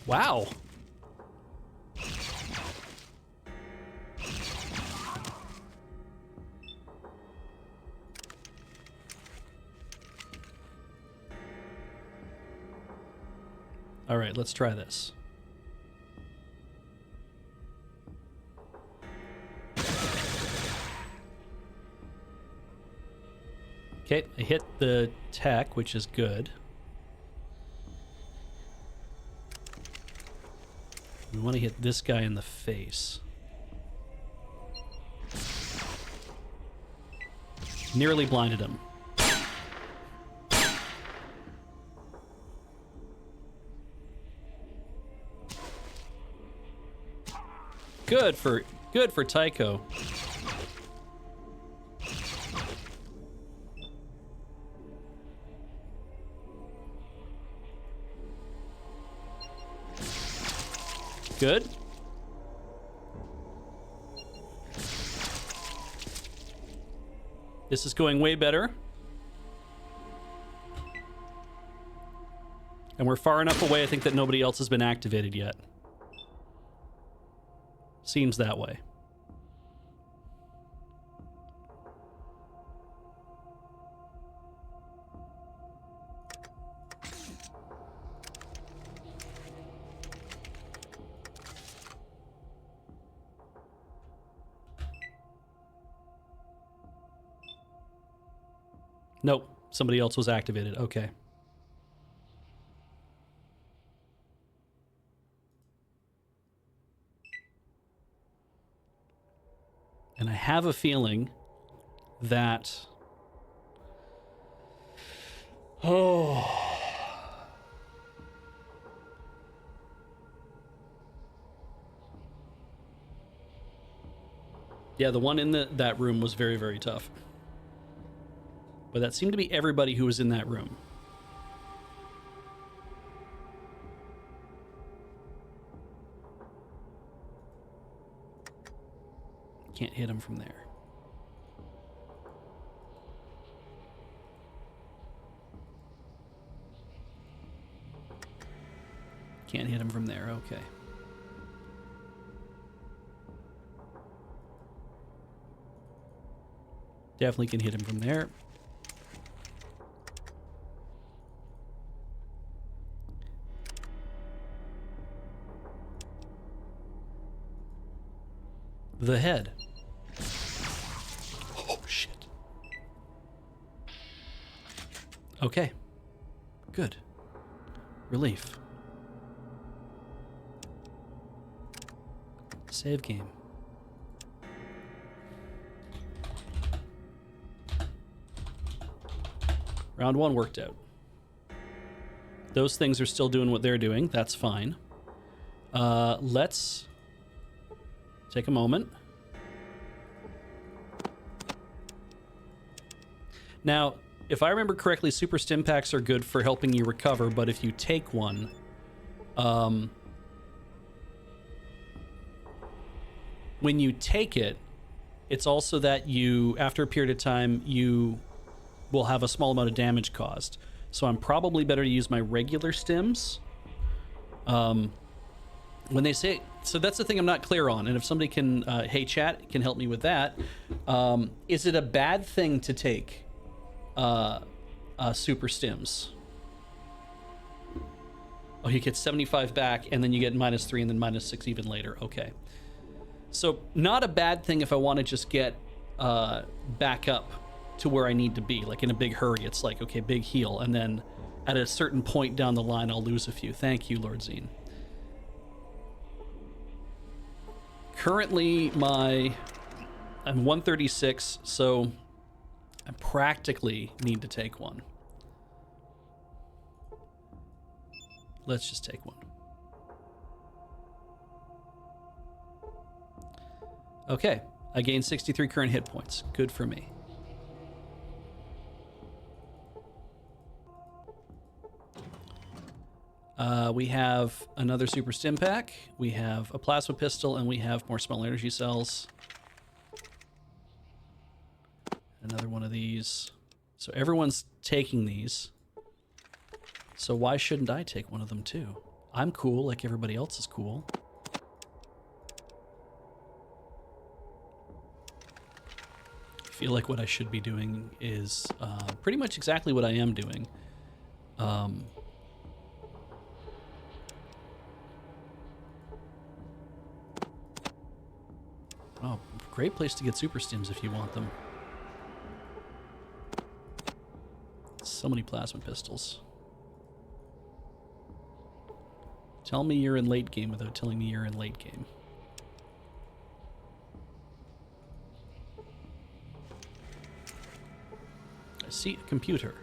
Wow. All right, let's try this. Okay, I hit the tech, which is good. We want to hit this guy in the face. Nearly blinded him. Good for Tycho. Good. This is going way better. And we're far enough away, I think, that nobody else has been activated yet. Seems that way. Nope, somebody else was activated. Okay. And I have a feeling that... Oh... Yeah, the one in that room was very, very tough. But that seemed to be everybody who was in that room. Can't hit him from there. Can't hit him from there, okay. Definitely can hit him from there. The head. Oh, shit. Okay. Good. Relief. Save game. Round one worked out. Those things are still doing what they're doing. That's fine. Let's take a moment. Now, if I remember correctly, super stim packs are good for helping you recover, but if you take one, when you take it, it's also that you, after a period of time, you will have a small amount of damage caused. So I'm probably better to use my regular stims. When they say, so that's the thing I'm not clear on, and if somebody can, hey chat, can help me with that. Is it a bad thing to take super stims? Oh, you get 75 back, and then you get -3, and then -6 even later. Okay. So not a bad thing if I want to just get back up to where I need to be, like in a big hurry. It's like, okay, big heal, and then at a certain point down the line, I'll lose a few. Thank you, Lord Zine. Currently, I'm 136, so I practically need to take one. Let's just take one. Okay, I gained 63 current hit points. Good for me. We have another super stim pack, we have a plasma pistol, and we have more small energy cells. Another one of these. So everyone's taking these. So why shouldn't I take one of them too? I'm cool like everybody else is cool. I feel like what I should be doing is pretty much exactly what I am doing. Oh, great place to get super stims if you want them. So many plasma pistols. Tell me you're in late game without telling me you're in late game. I see a computer.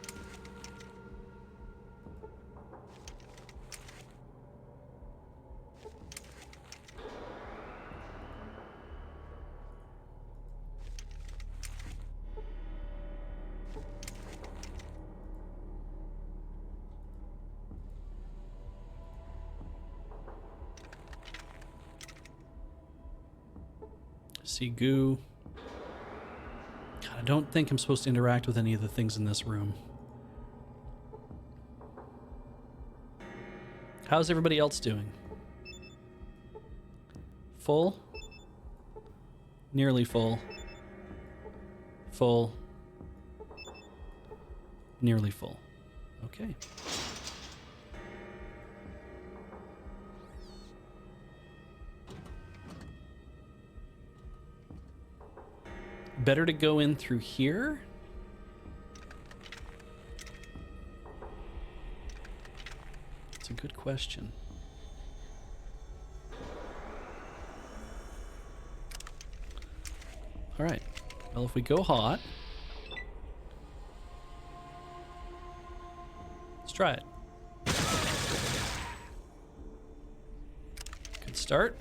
See goo. God, I don't think I'm supposed to interact with any of the things in this room. How's everybody else doing? Full? Nearly full. Full. Nearly full. Okay. Better to go in through here? That's a good question. All right. Well, if we go hot, let's try it. Good start.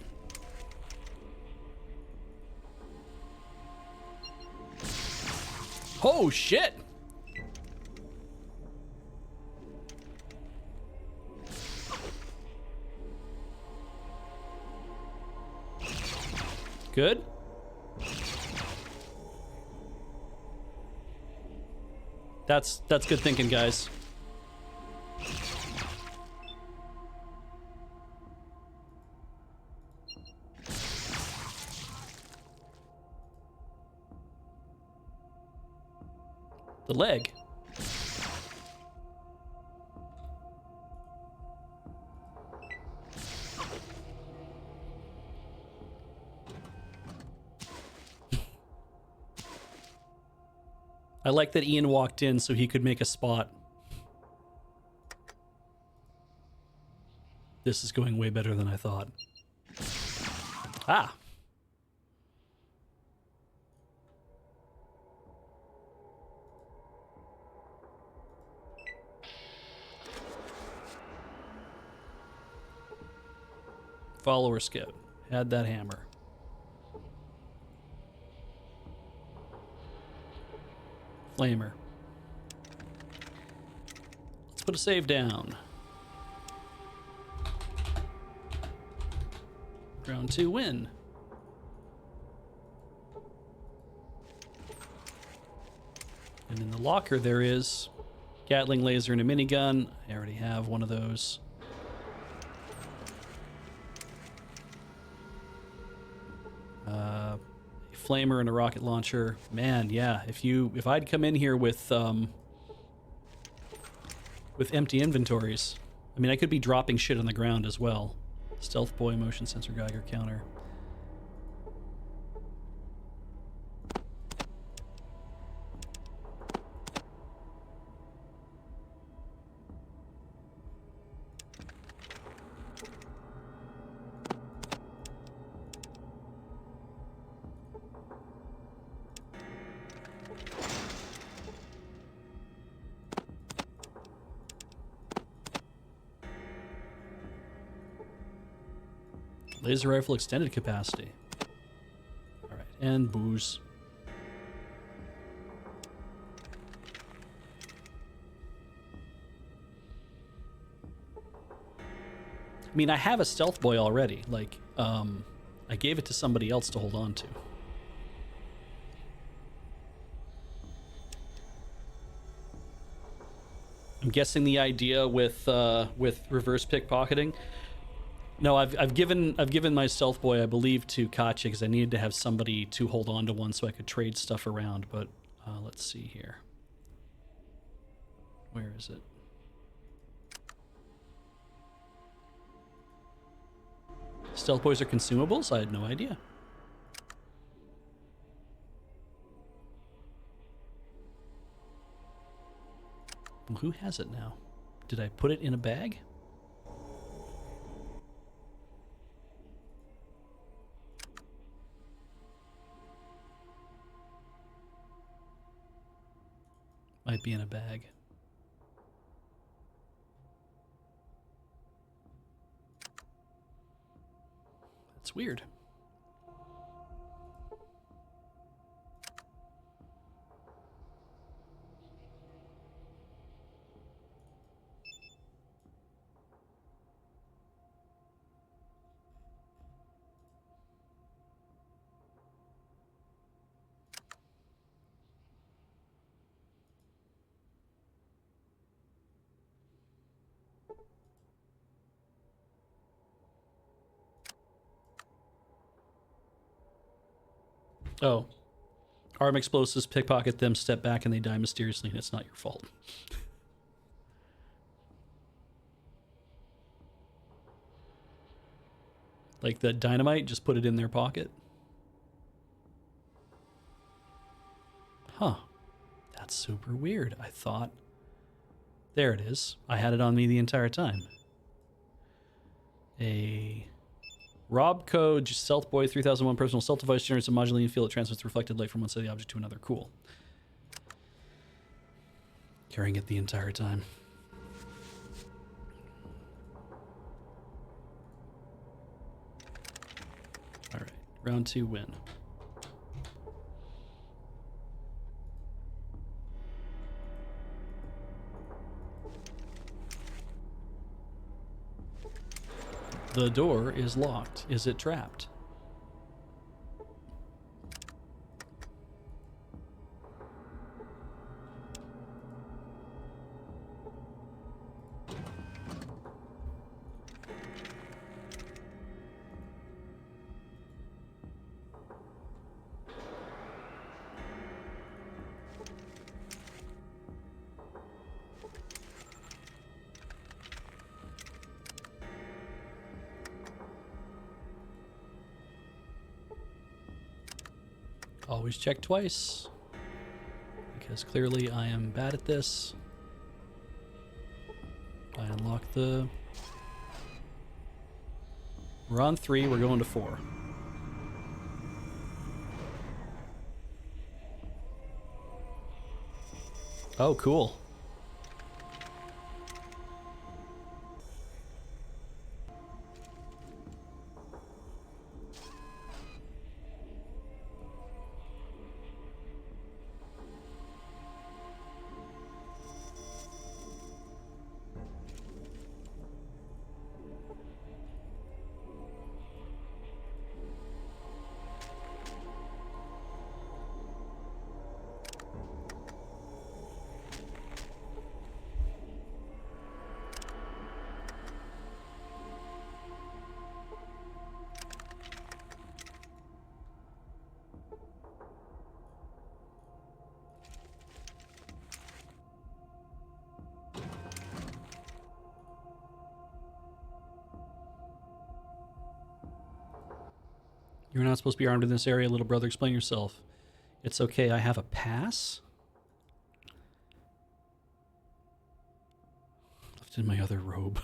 Oh, shit! Good. That's good thinking, guys. The leg. I like that Ian walked in so he could make a spot. This is going way better than I thought. Ah. Follower scout. Had that hammer. Flamer. Let's put a save down. Round 2 win. And in the locker there is Gatling laser and a minigun. I already have one of those. A flamer and a rocket launcher. Man, yeah. If I'd come in here with empty inventories, I mean, I could be dropping shit on the ground as well. Stealth boy, motion sensor, Geiger counter. Laser rifle extended capacity. All right, and booze. I mean, I have a stealth boy already. Like, I gave it to somebody else to hold on to. I'm guessing the idea with reverse pickpocketing. No, I've given my stealth boy, I believe, to Katya because I needed to have somebody to hold on to one so I could trade stuff around. But let's see here. Where is it? Stealth boys are consumables? I had no idea. Well, who has it now? Did I put it in a bag? Might be in a bag. That's weird. Oh. Arm explosives, pickpocket them, step back, and they die mysteriously, and it's not your fault. Like the dynamite, just put it in their pocket. Huh. That's super weird. I thought... There it is. I had it on me the entire time. A... Rob code, Stealth Boy 3001 personal stealth device generates a modulating field that transmits reflected light from one side of the object to another. Cool. Carrying it the entire time. Alright, round 2 win. The door is locked. Is it trapped? Always check twice, because clearly I am bad at this. I unlock the... We're on 3, we're going to 4. Oh, cool. You're not supposed to be armed in this area, little brother. Explain yourself. It's okay, I have a pass? Left in my other robe.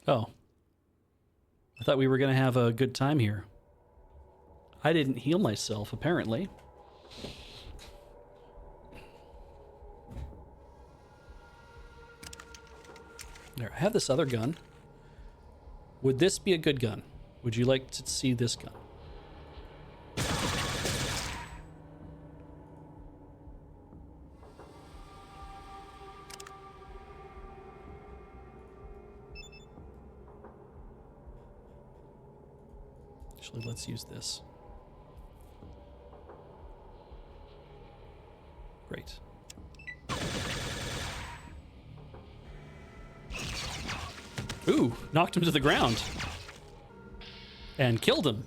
Oh. I thought we were going to have a good time here. I didn't heal myself, apparently. There, I have this other gun. Would this be a good gun? Would you like to see this gun? Actually, let's use this. Great. Ooh, knocked him to the ground. And killed him.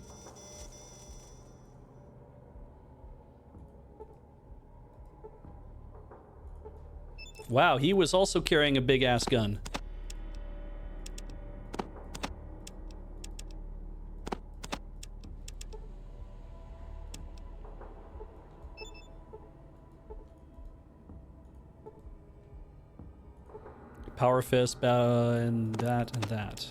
Wow, he was also carrying a big-ass gun. Power fist, and that, and that.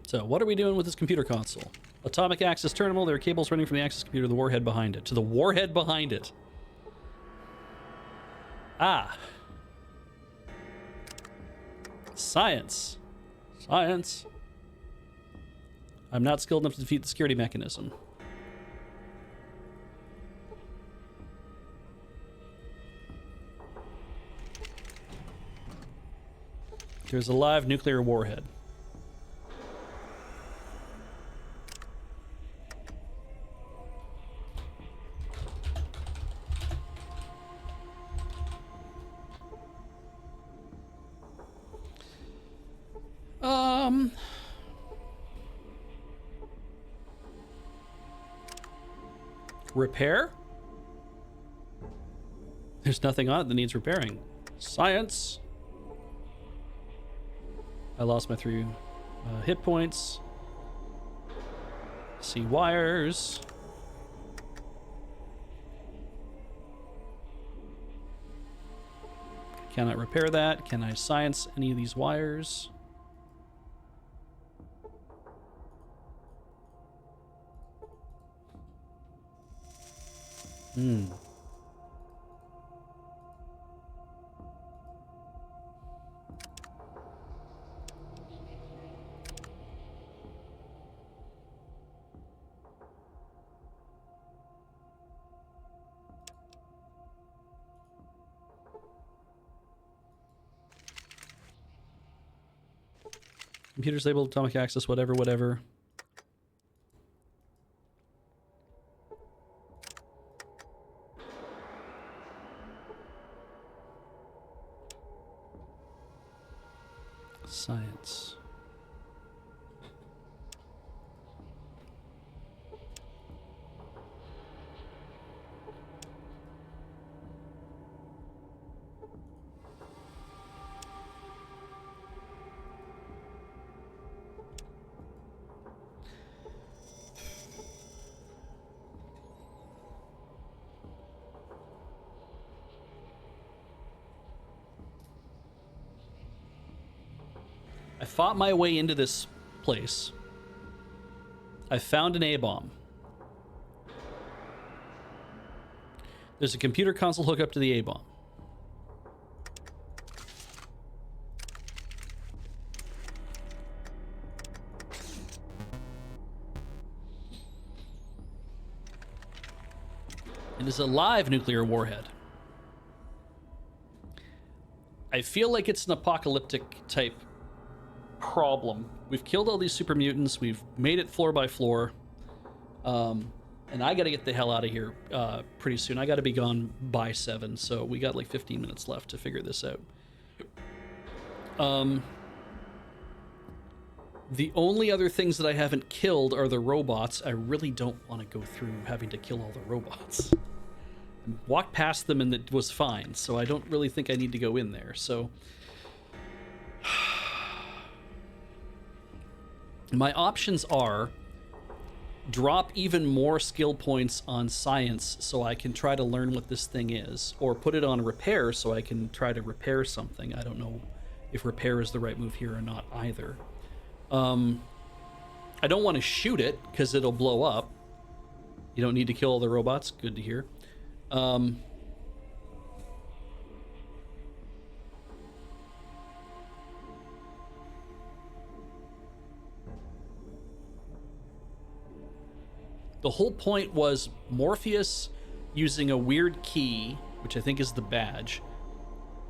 So, what are we doing with this computer console? Atomic access terminal. There are cables running from the access computer to the warhead behind it. To the warhead behind it. Ah. Science. Science. I'm not skilled enough to defeat the security mechanism. There's a live nuclear warhead. Repair? There's nothing on it that needs repairing. Science. I lost my 3 hit points. See wires. Cannot repair that. Can I science any of these wires? Computers labeled atomic access, whatever, whatever. Science. I fought my way into this place. I found an A-bomb. There's a computer console hookup to the A-bomb. It is a live nuclear warhead. I feel like it's an apocalyptic type problem. We've killed all these super mutants. We've made it floor by floor. And I got to get the hell out of here pretty soon. I got to be gone by 7, so we got like 15 minutes left to figure this out. The only other things that I haven't killed are the robots. I really don't want to go through having to kill all the robots. I walked past them and it was fine, so I don't really think I need to go in there. So my options are drop even more skill points on science so I can try to learn what this thing is, or put it on repair so I can try to repair something. I don't know if repair is the right move here or not either. I don't want to shoot it because it'll blow up. You don't need to kill all the robots. Good to hear. The whole point was Morpheus, using a weird key, which I think is the badge,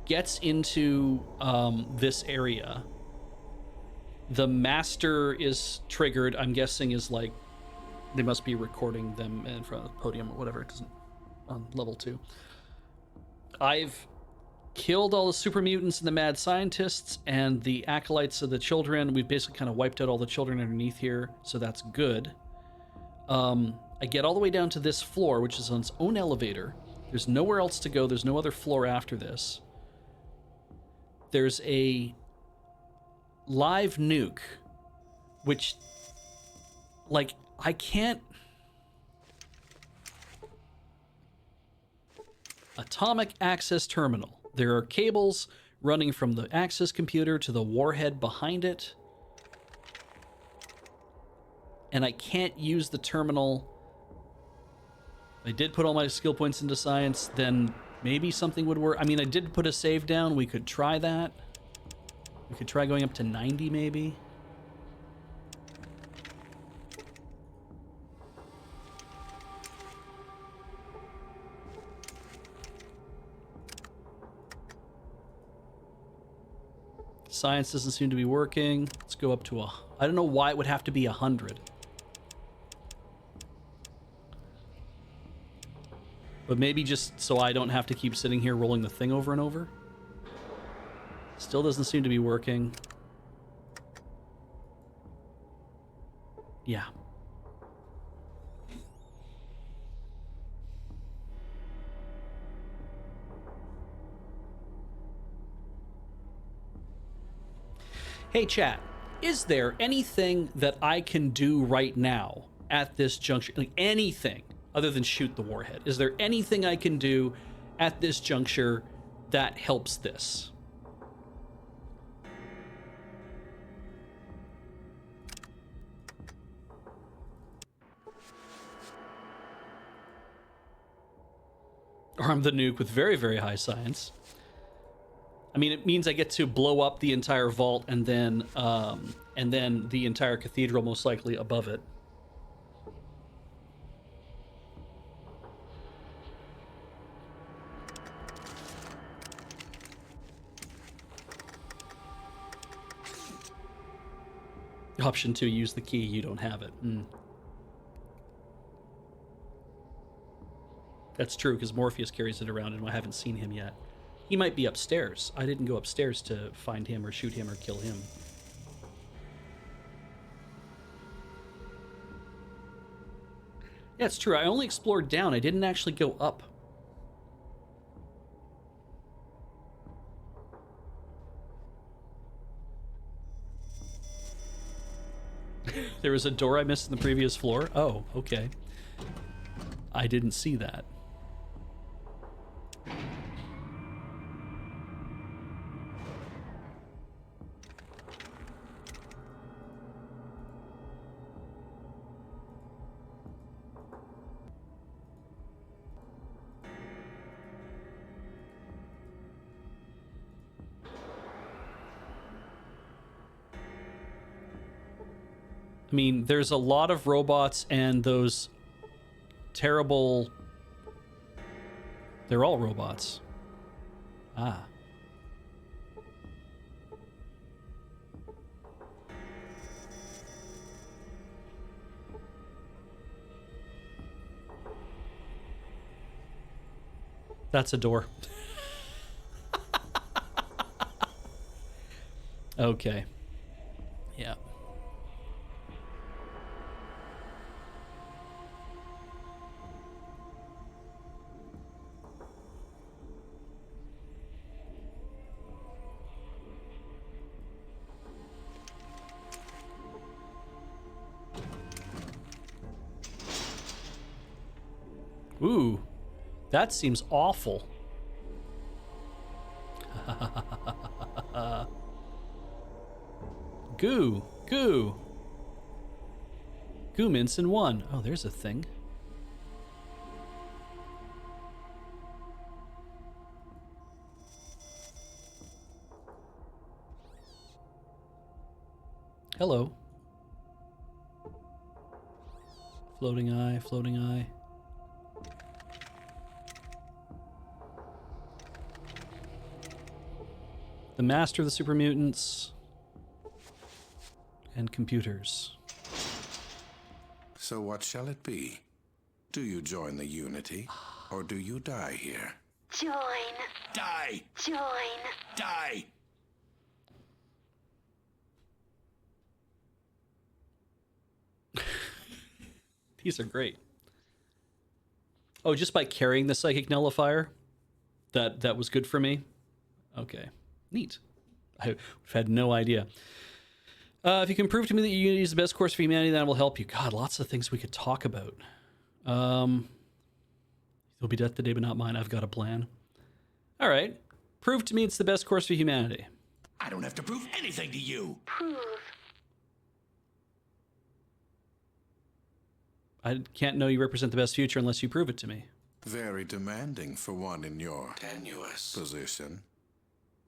gets into this area. The master is triggered, I'm guessing is like, they must be recording them in front of the podium or whatever, it doesn't, on level 2. I've killed all the super mutants and the mad scientists and the acolytes of the children. We've basically kind of wiped out all the children underneath here, so that's good. I get all the way down to this floor, which is on its own elevator. There's nowhere else to go. There's no other floor after this. There's a live nuke, which, like, I can't... Atomic access terminal. There are cables running from the access computer to the warhead behind it. And I can't use the terminal. I did put all my skill points into science, then maybe something would work. I mean, I did put a save down. We could try that. We could try going up to 90 maybe. Science doesn't seem to be working. Let's go up to I don't know why it would have to be 100. But maybe just so I don't have to keep sitting here rolling the thing over and over. Still doesn't seem to be working. Yeah. Hey, chat, is there anything that I can do right now at this juncture? Like anything other than shoot the warhead? Is there anything I can do at this juncture that helps this? Arm the nuke with very, very high science. I mean, it means I get to blow up the entire vault and then the entire cathedral, most likely above it. Option 2, use the key. You don't have it. That's true, because Morpheus carries it around, and I haven't seen him yet. He might be upstairs. I didn't go upstairs to find him or shoot him or kill him. Yeah, it's true. I only explored down. I didn't actually go up. There was a door I missed in the previous floor? Oh, okay. I didn't see that. I mean, there's a lot of robots and those terrible... They're all robots. Ah. That's a door. Okay. Yeah. Ooh, that seems awful. Goo, goo. Goo mints in one. Oh, there's a thing. Hello. Floating eye, floating eye. The master of the super mutants and computers. So what shall it be? Do you join the Unity, or do you die here? Join. Die! Join. Die! These are great. Oh, just by carrying the psychic nullifier, that was good for me. Okay, neat. I've had no idea. If you can prove to me that Unity is the best course for humanity, that will help you. God, lots of things we could talk about. There'll be death today, but not mine. I've got a plan. All right. Prove to me it's the best course for humanity. I don't have to prove anything to you! Prove. I can't know you represent the best future unless you prove it to me. Very demanding for one in your tenuous position.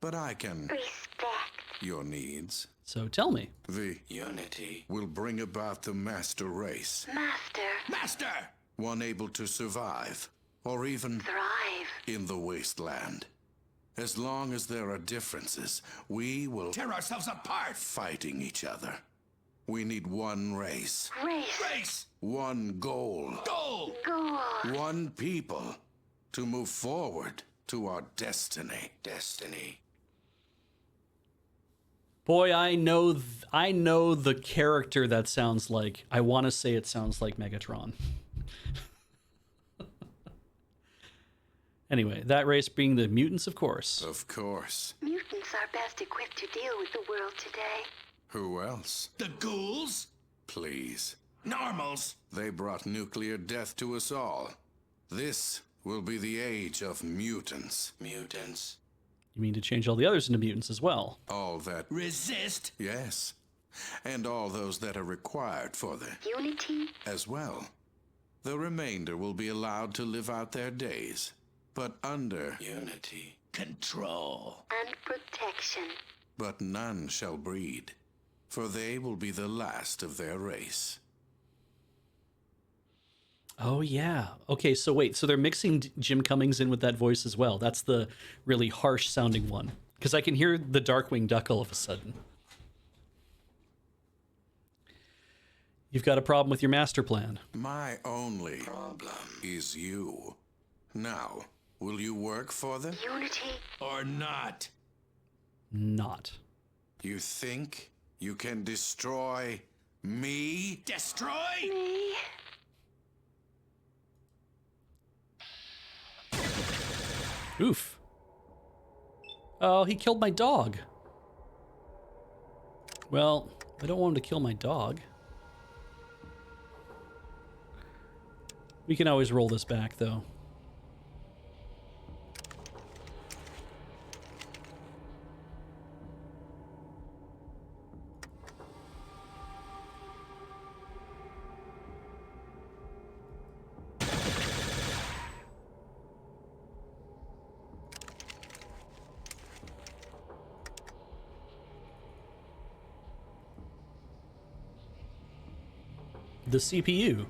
But I can Respect. your needs. So tell me. The Unity will bring about the master race. Master. Master! One able to survive, or even Thrive. in the wasteland. As long as there are differences, we will tear ourselves apart fighting each other. We need one race. Race. Race! One goal. Goal! Goal. One people to move forward to our destiny. Destiny. Boy, I know the character that sounds like. I want to say it sounds like Megatron. Anyway, that race being the mutants, of course. Of course. Mutants are best equipped to deal with the world today. Who else? The ghouls? Please. Normals? They brought nuclear death to us all. This will be the age of mutants. Mutants. You mean to change all the others into mutants as well? All that... Resist? Yes. And all those that are required for the... Unity? as well. The remainder will be allowed to live out their days, but under... Unity. Control. And protection. But none shall breed, for they will be the last of their race. Oh, yeah. Okay, so wait. So they're mixing Jim Cummings in with that voice as well. That's the really harsh sounding one. Because I can hear the Darkwing Duck all of a sudden. You've got a problem with your master plan. My only problem is you. Now, will you work for them? Unity? Or not? Not. You think you can destroy me? Destroy? Me? Oof. Oh, he killed my dog. Well, I don't want him to kill my dog. We can always roll this back, though. The CPU.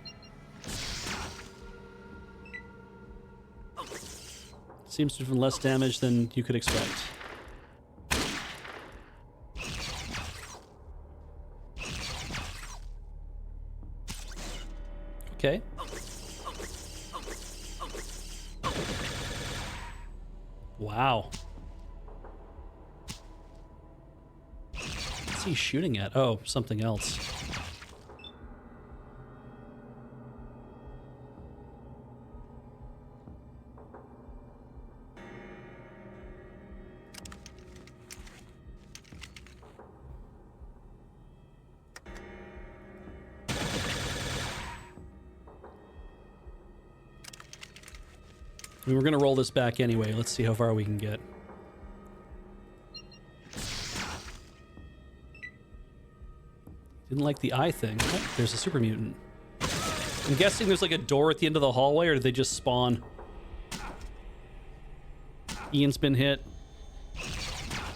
Seems to have done less damage than you could expect. Okay. Wow. What's he shooting at? Oh, something else. I mean, we're going to roll this back anyway. Let's see how far we can get. Didn't like the eye thing. Oh, there's a super mutant. I'm guessing there's like a door at the end of the hallway, or did they just spawn? Ian's been hit.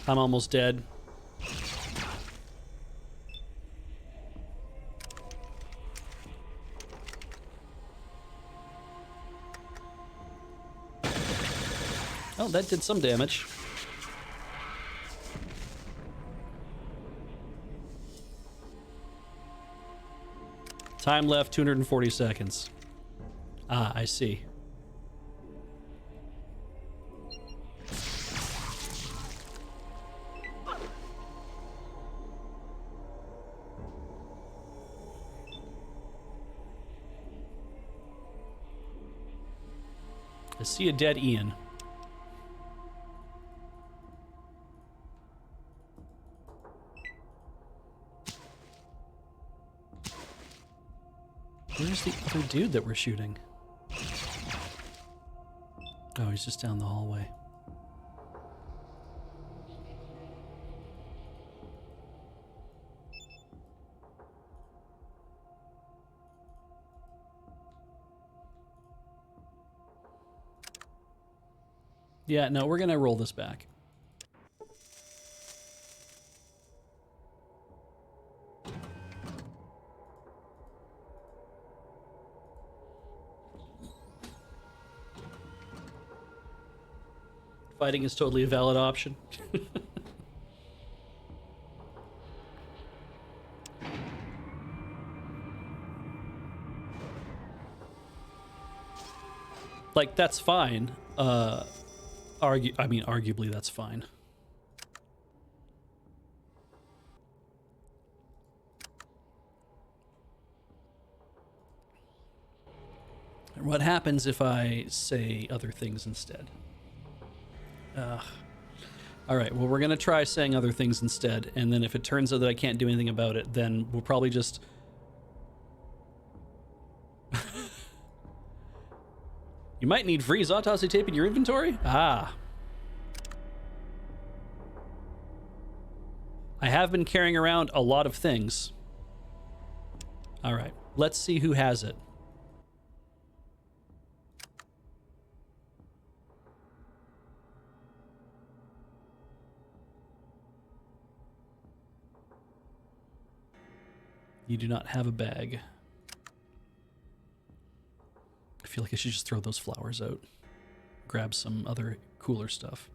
I'm almost dead. Oh, that did some damage. Time left, 240 seconds. Ah, I see. I see a dead Ian. Where's the other dude that we're shooting? Oh, he's just down the hallway. Yeah, no, we're gonna roll this back. Fighting is totally a valid option. Like, that's fine. Arguably that's fine. What happens if I say other things instead? All right, well, we're going to try saying other things instead, and then if it turns out that I can't do anything about it, then we'll probably just... You might need freeze autopsy tape in your inventory? Ah. I have been carrying around a lot of things. All right, let's see who has it. You do not have a bag. I feel like I should just throw those flowers out. Grab some other cooler stuff.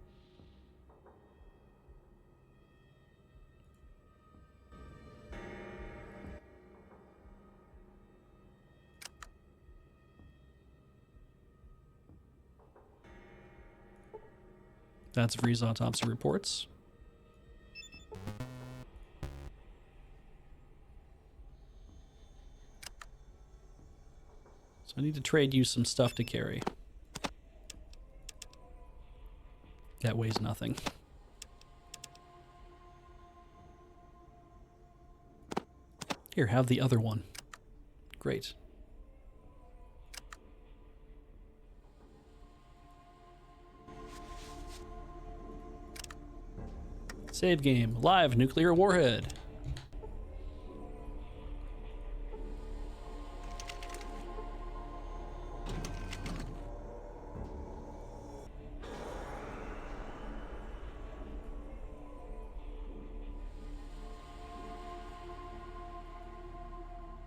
That's Vree's autopsy reports. So I need to trade you some stuff to carry. That weighs nothing. Here, have the other one. Great. Save game. Live nuclear warhead.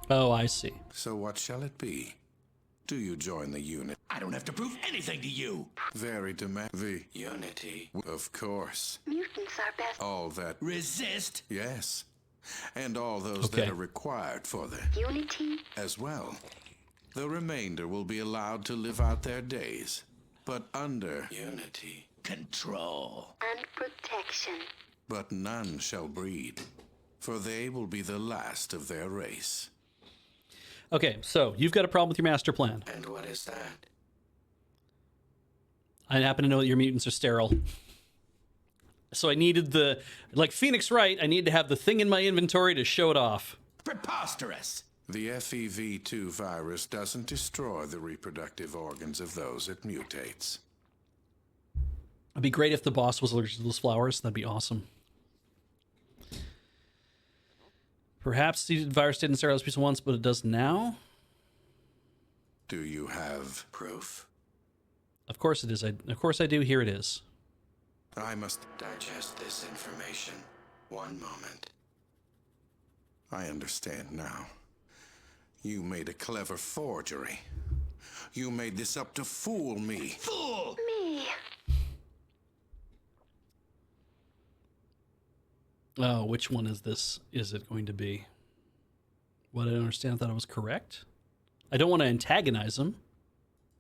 Oh, I see. So what shall it be? Do you join the unit? I don't have to prove anything to you. Very the Unity. Of course. Mutants are best. All that. Resist. Yes. And all those Okay. that are required for the Unity. as well. The remainder will be allowed to live out their days, but under. Unity. Control. And protection. But none shall breed, for they will be the last of their race. Okay, so you've got a problem with your master plan. And what is that? I happen to know that your mutants are sterile. So I needed the... Like Phoenix Wright, I need to have the thing in my inventory to show it off. Preposterous. The FEV2 virus doesn't destroy the reproductive organs of those it mutates. It'd be great if the boss was allergic to those flowers. That'd be awesome. Perhaps the virus didn't sterilize people once, but it does now? Do you have Proof. Of course it is. Of course I do. Here it is. I must. Digest this information. One moment. I understand now. You made a clever forgery. You made this up to fool me. Fool! Me. Oh, which one is this? Is it going to be? What, I don't understand. I thought I was correct. I don't want to antagonize him.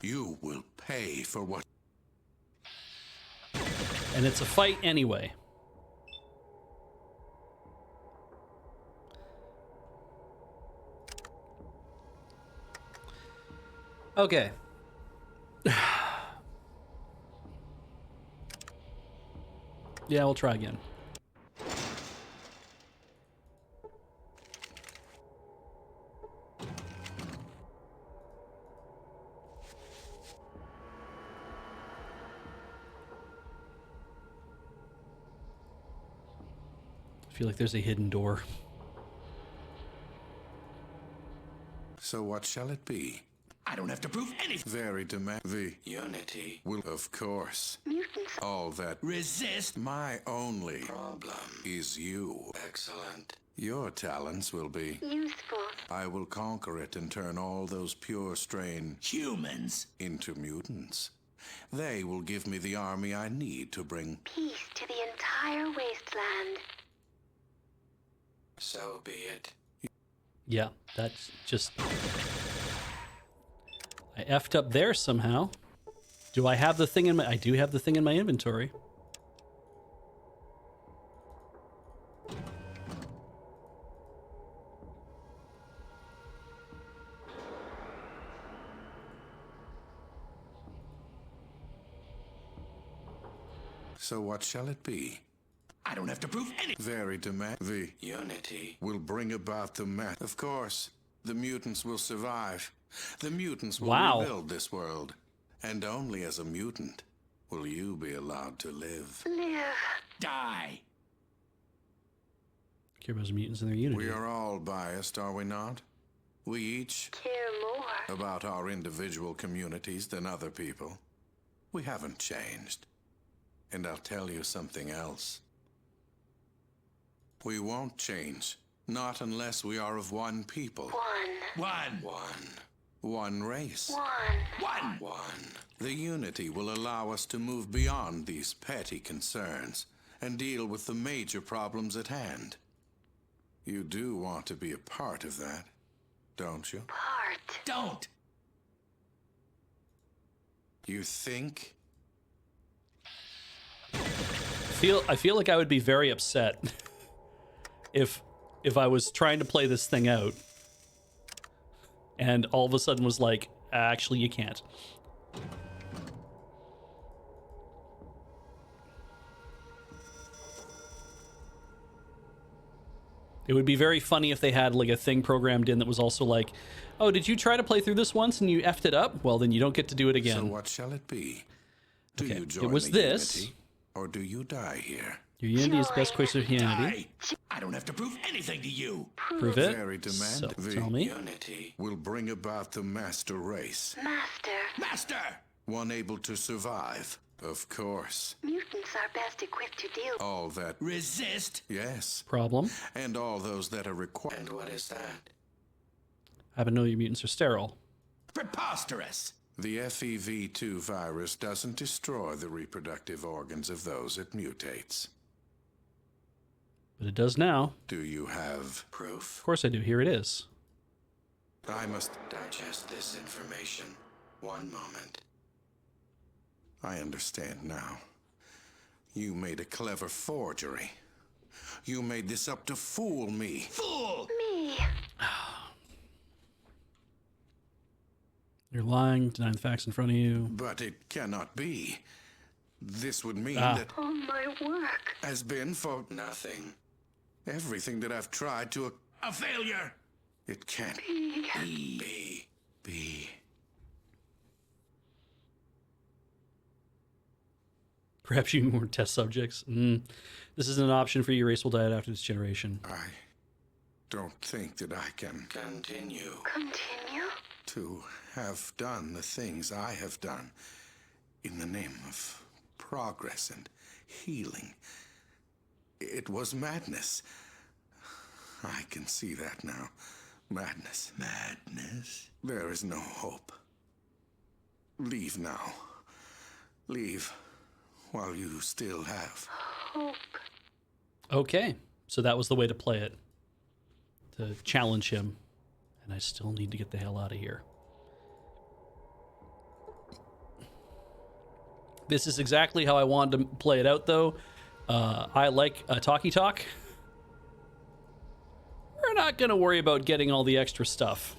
You will pay for what. And it's a fight anyway. Okay. Yeah, we'll try again. I feel like there's a hidden door. So what shall it be? I don't have to prove anything. Very the Unity. will, of course. Mutants. All that. Resist. My only Problem. is you. Excellent. Your talents will be. Useful. I will conquer it and turn all those pure strain Humans. into mutants. They will give me the army I need to bring. Peace to the entire wasteland. So be it. Yeah, that's just... I effed up there somehow. Do I have the thing in my... I do have the thing in my inventory. So what shall it be? I don't have to prove any. Very demand. The Unity. will bring about the mass. Of course, the mutants will survive. The mutants will Wow. rebuild this world. And only as a mutant will you be allowed to live. Die. Care about mutants and their unity. We are all biased, are we not? We each Care more. about our individual communities than other people. We haven't changed. And I'll tell you something else. We won't change. Not unless we are of one people. One. One race. One. The unity will allow us to move beyond these petty concerns and deal with the major problems at hand. You do want to be a part of that, don't you? Don't. You think? I feel like I would be very upset if I was trying to play this thing out and all of a sudden was like, actually, you can't. It would be very funny if they had like a thing programmed in that was also like, oh, did you try to play through this once and you effed it up? Well, then you don't get to do it again. So what shall it be? Do Okay, you join it was the this. unity, or do you die here? Your unity is best course of humanity. Die. I don't have to prove anything to you. Prove it. Very So, demanding. tell me. Unity. Will bring about the master race. Master. One able to survive, of course. Mutants are best equipped to deal. All that, Resist. yes. Problem. And all those that are required. And what is that? I happen to know your mutants are sterile. Preposterous. The FEV2 virus doesn't destroy the reproductive organs of those it mutates. But it does now. Do you have? Proof. Of course I do. Here it is. I must. Digest this information. One moment. I understand now. You made a clever forgery. You made this up to fool me. Fool. You're lying, denying the facts in front of you. But it cannot be. This would mean Ah. that All my work. has been for Nothing. everything that I've tried to. A failure. It can't Be. be. Perhaps you weren't test subjects. This isn't an option for you. Race will die out after this generation. I don't think that I can Continue. Continue? to have done the things I have done in the name of progress and healing. It was madness. I can see that now. Madness. Madness. There is no hope. Leave now. Leave while you still have. Hope. Okay, so that was the way to play it. To challenge him. And I still need to get the hell out of here. This is exactly how I wanted to play it out, though. I like a talkie talk. We're not going to worry about getting all the extra stuff.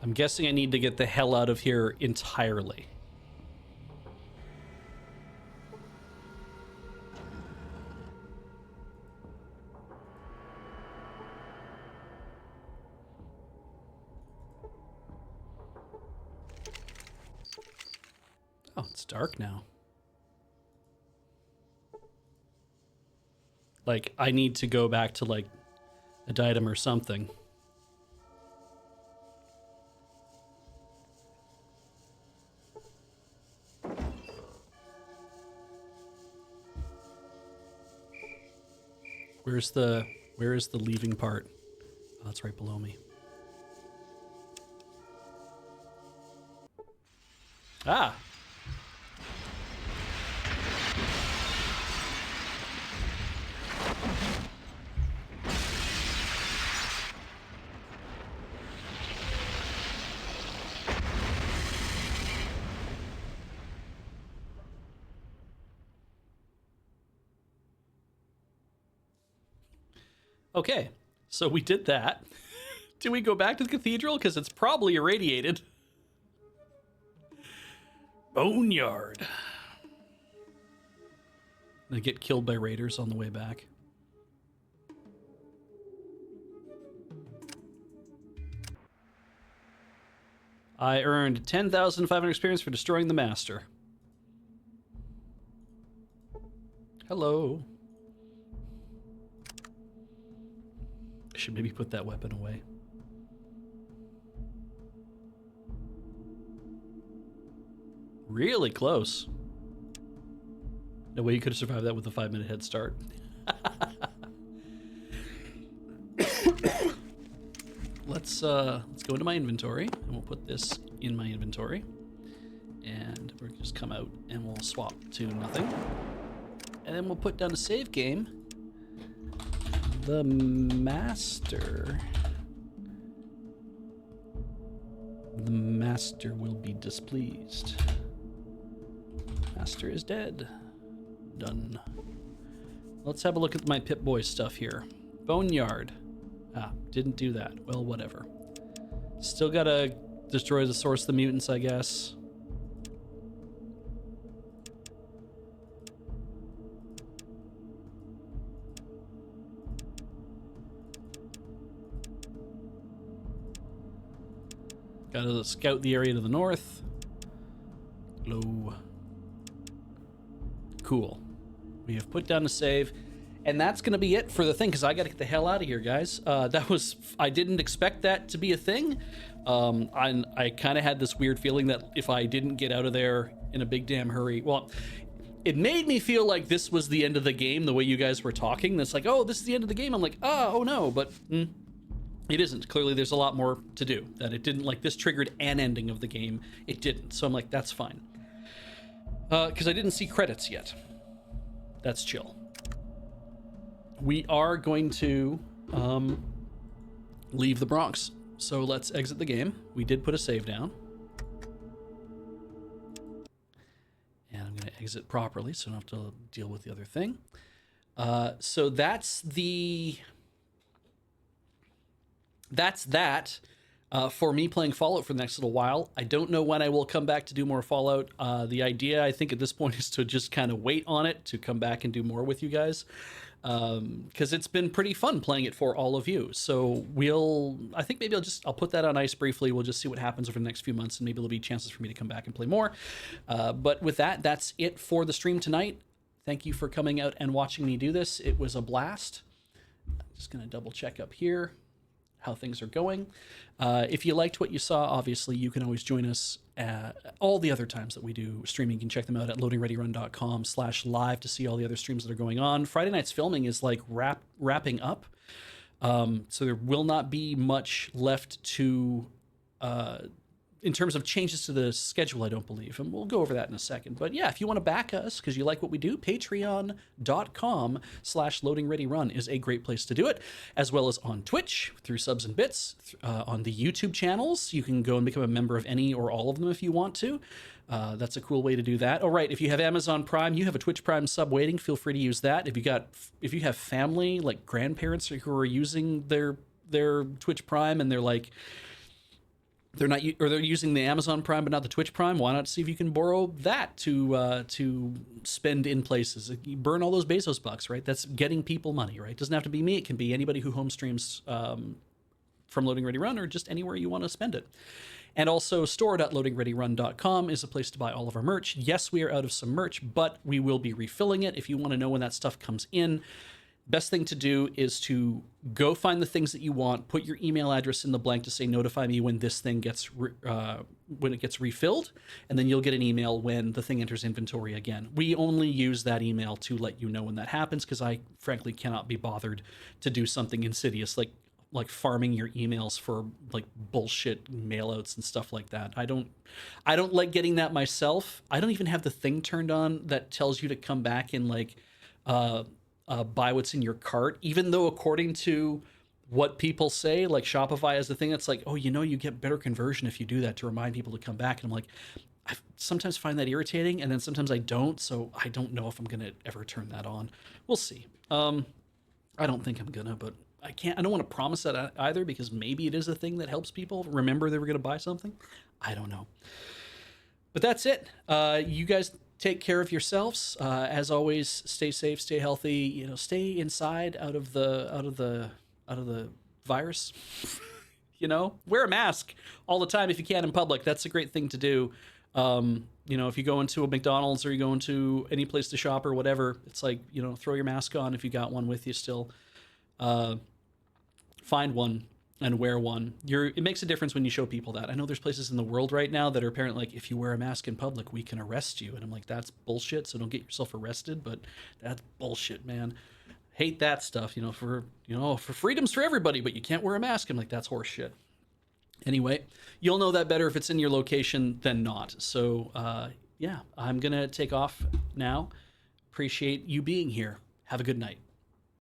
I'm guessing I need to get the hell out of here entirely. Oh, it's dark now. Like, I need to go back to, like, a diadem or something. Where is the leaving part? Oh, that's right below me. Ah. Okay, so we did that. Do we go back to the cathedral? Because it's probably irradiated. Boneyard. Gonna get killed by raiders on the way back. I earned 10,500 experience for destroying the master. Hello. I should maybe put that weapon away. Really close. No way you could have survived that with a 5-minute head start. Let's go into my inventory, and we'll put this in my inventory. And we'll just come out and we'll swap to nothing. And then we'll put down a save game. The master. The master will be displeased. Master is dead. Done. Let's have a look at my Pip-Boy stuff here. Boneyard. Ah, didn't do that. Well, whatever. Still gotta destroy the source of the mutants, I guess. Gotta scout the area to the north. Low. Cool. We have put down a save. And that's going to be it for the thing, because I got to get the hell out of here, guys. I didn't expect that to be a thing. I kind of had this weird feeling that if I didn't get out of there in a big damn hurry, well, it made me feel like this was the end of the game, the way you guys were talking. That's like, oh, this is the end of the game. I'm like, oh no, but it isn't. Clearly, there's a lot more to do. That it didn't, like, this triggered an ending of the game. It didn't. So I'm like, that's fine. Because I didn't see credits yet. That's chill. We are going to leave the Bronx. So let's exit the game. We did put a save down. And I'm going to exit properly so I don't have to deal with the other thing. So that's that for me playing Fallout for the next little while. I don't know when I will come back to do more Fallout. The idea, I think, at this point is to just kind of wait on it to come back and do more with you guys. Because it's been pretty fun playing it for all of you. So I think maybe I'll put that on ice briefly. We'll just see what happens over the next few months, and maybe there'll be chances for me to come back and play more. But with that, that's it for the stream tonight. Thank you for coming out and watching me do this. It was a blast. I'm just going to double check up here how things are going. If you liked what you saw, obviously you can always join us all the other times that we do streaming. You can check them out at loadingreadyrun.com/live to see all the other streams that are going on. Friday night's filming is like wrapping up. So there will not be much left to in terms of changes to the schedule, I don't believe. And we'll go over that in a second. But yeah, if you want to back us because you like what we do, patreon.com/loadingreadyrun is a great place to do it, as well as on Twitch through subs and bits, on the YouTube channels. You can go and become a member of any or all of them if you want to. That's a cool way to do that. All right, if you have Amazon Prime, you have a Twitch Prime sub waiting, feel free to use that. If you have family, like grandparents who are using their Twitch Prime and they're like, they're using the Amazon Prime but not the Twitch Prime, why not see if you can borrow that to spend in places? You burn all those Bezos bucks, right? That's getting people money, right? It doesn't have to be me. It can be anybody who home streams from Loading Ready Run or just anywhere you want to spend it. And also store.loadingreadyrun.com is a place to buy all of our merch. Yes, we are out of some merch, but we will be refilling it. If you want to know when that stuff comes in, best thing to do is to go find the things that you want, put your email address in the blank to say notify me when this thing gets when it gets refilled, and then you'll get an email when the thing enters inventory again. We only use that email to let you know when that happens, because I frankly cannot be bothered to do something insidious like farming your emails for like bullshit mailouts and stuff like that. I don't like getting that myself. I don't even have the thing turned on that tells you to come back and like buy what's in your cart, even though according to what people say, like Shopify has the thing that's like, oh, you get better conversion if you do that to remind people to come back. And I'm like, I sometimes find that irritating, and then sometimes I don't. So I don't know if I'm going to ever turn that on. We'll see. I don't think I'm gonna, but I don't want to promise that either, because maybe it is a thing that helps people remember they were going to buy something. I don't know. But that's it. You guys take care of yourselves. As always, stay safe, stay healthy. You know, stay inside out of the virus. You know, wear a mask all the time if you can in public. That's a great thing to do. You know, if you go into a McDonald's or you go into any place to shop or whatever, it's like, you know, throw your mask on if you got one with you still. Find one and wear one. It makes a difference when you show people that. I know there's places in the world right now that are apparently like, if you wear a mask in public, we can arrest you. And I'm like, that's bullshit. So don't get yourself arrested, but that's bullshit, man. Hate that stuff, for freedoms for everybody, but you can't wear a mask. I'm like, that's horse shit. Anyway, you'll know that better if it's in your location than not. So, yeah, I'm going to take off now. Appreciate you being here. Have a good night.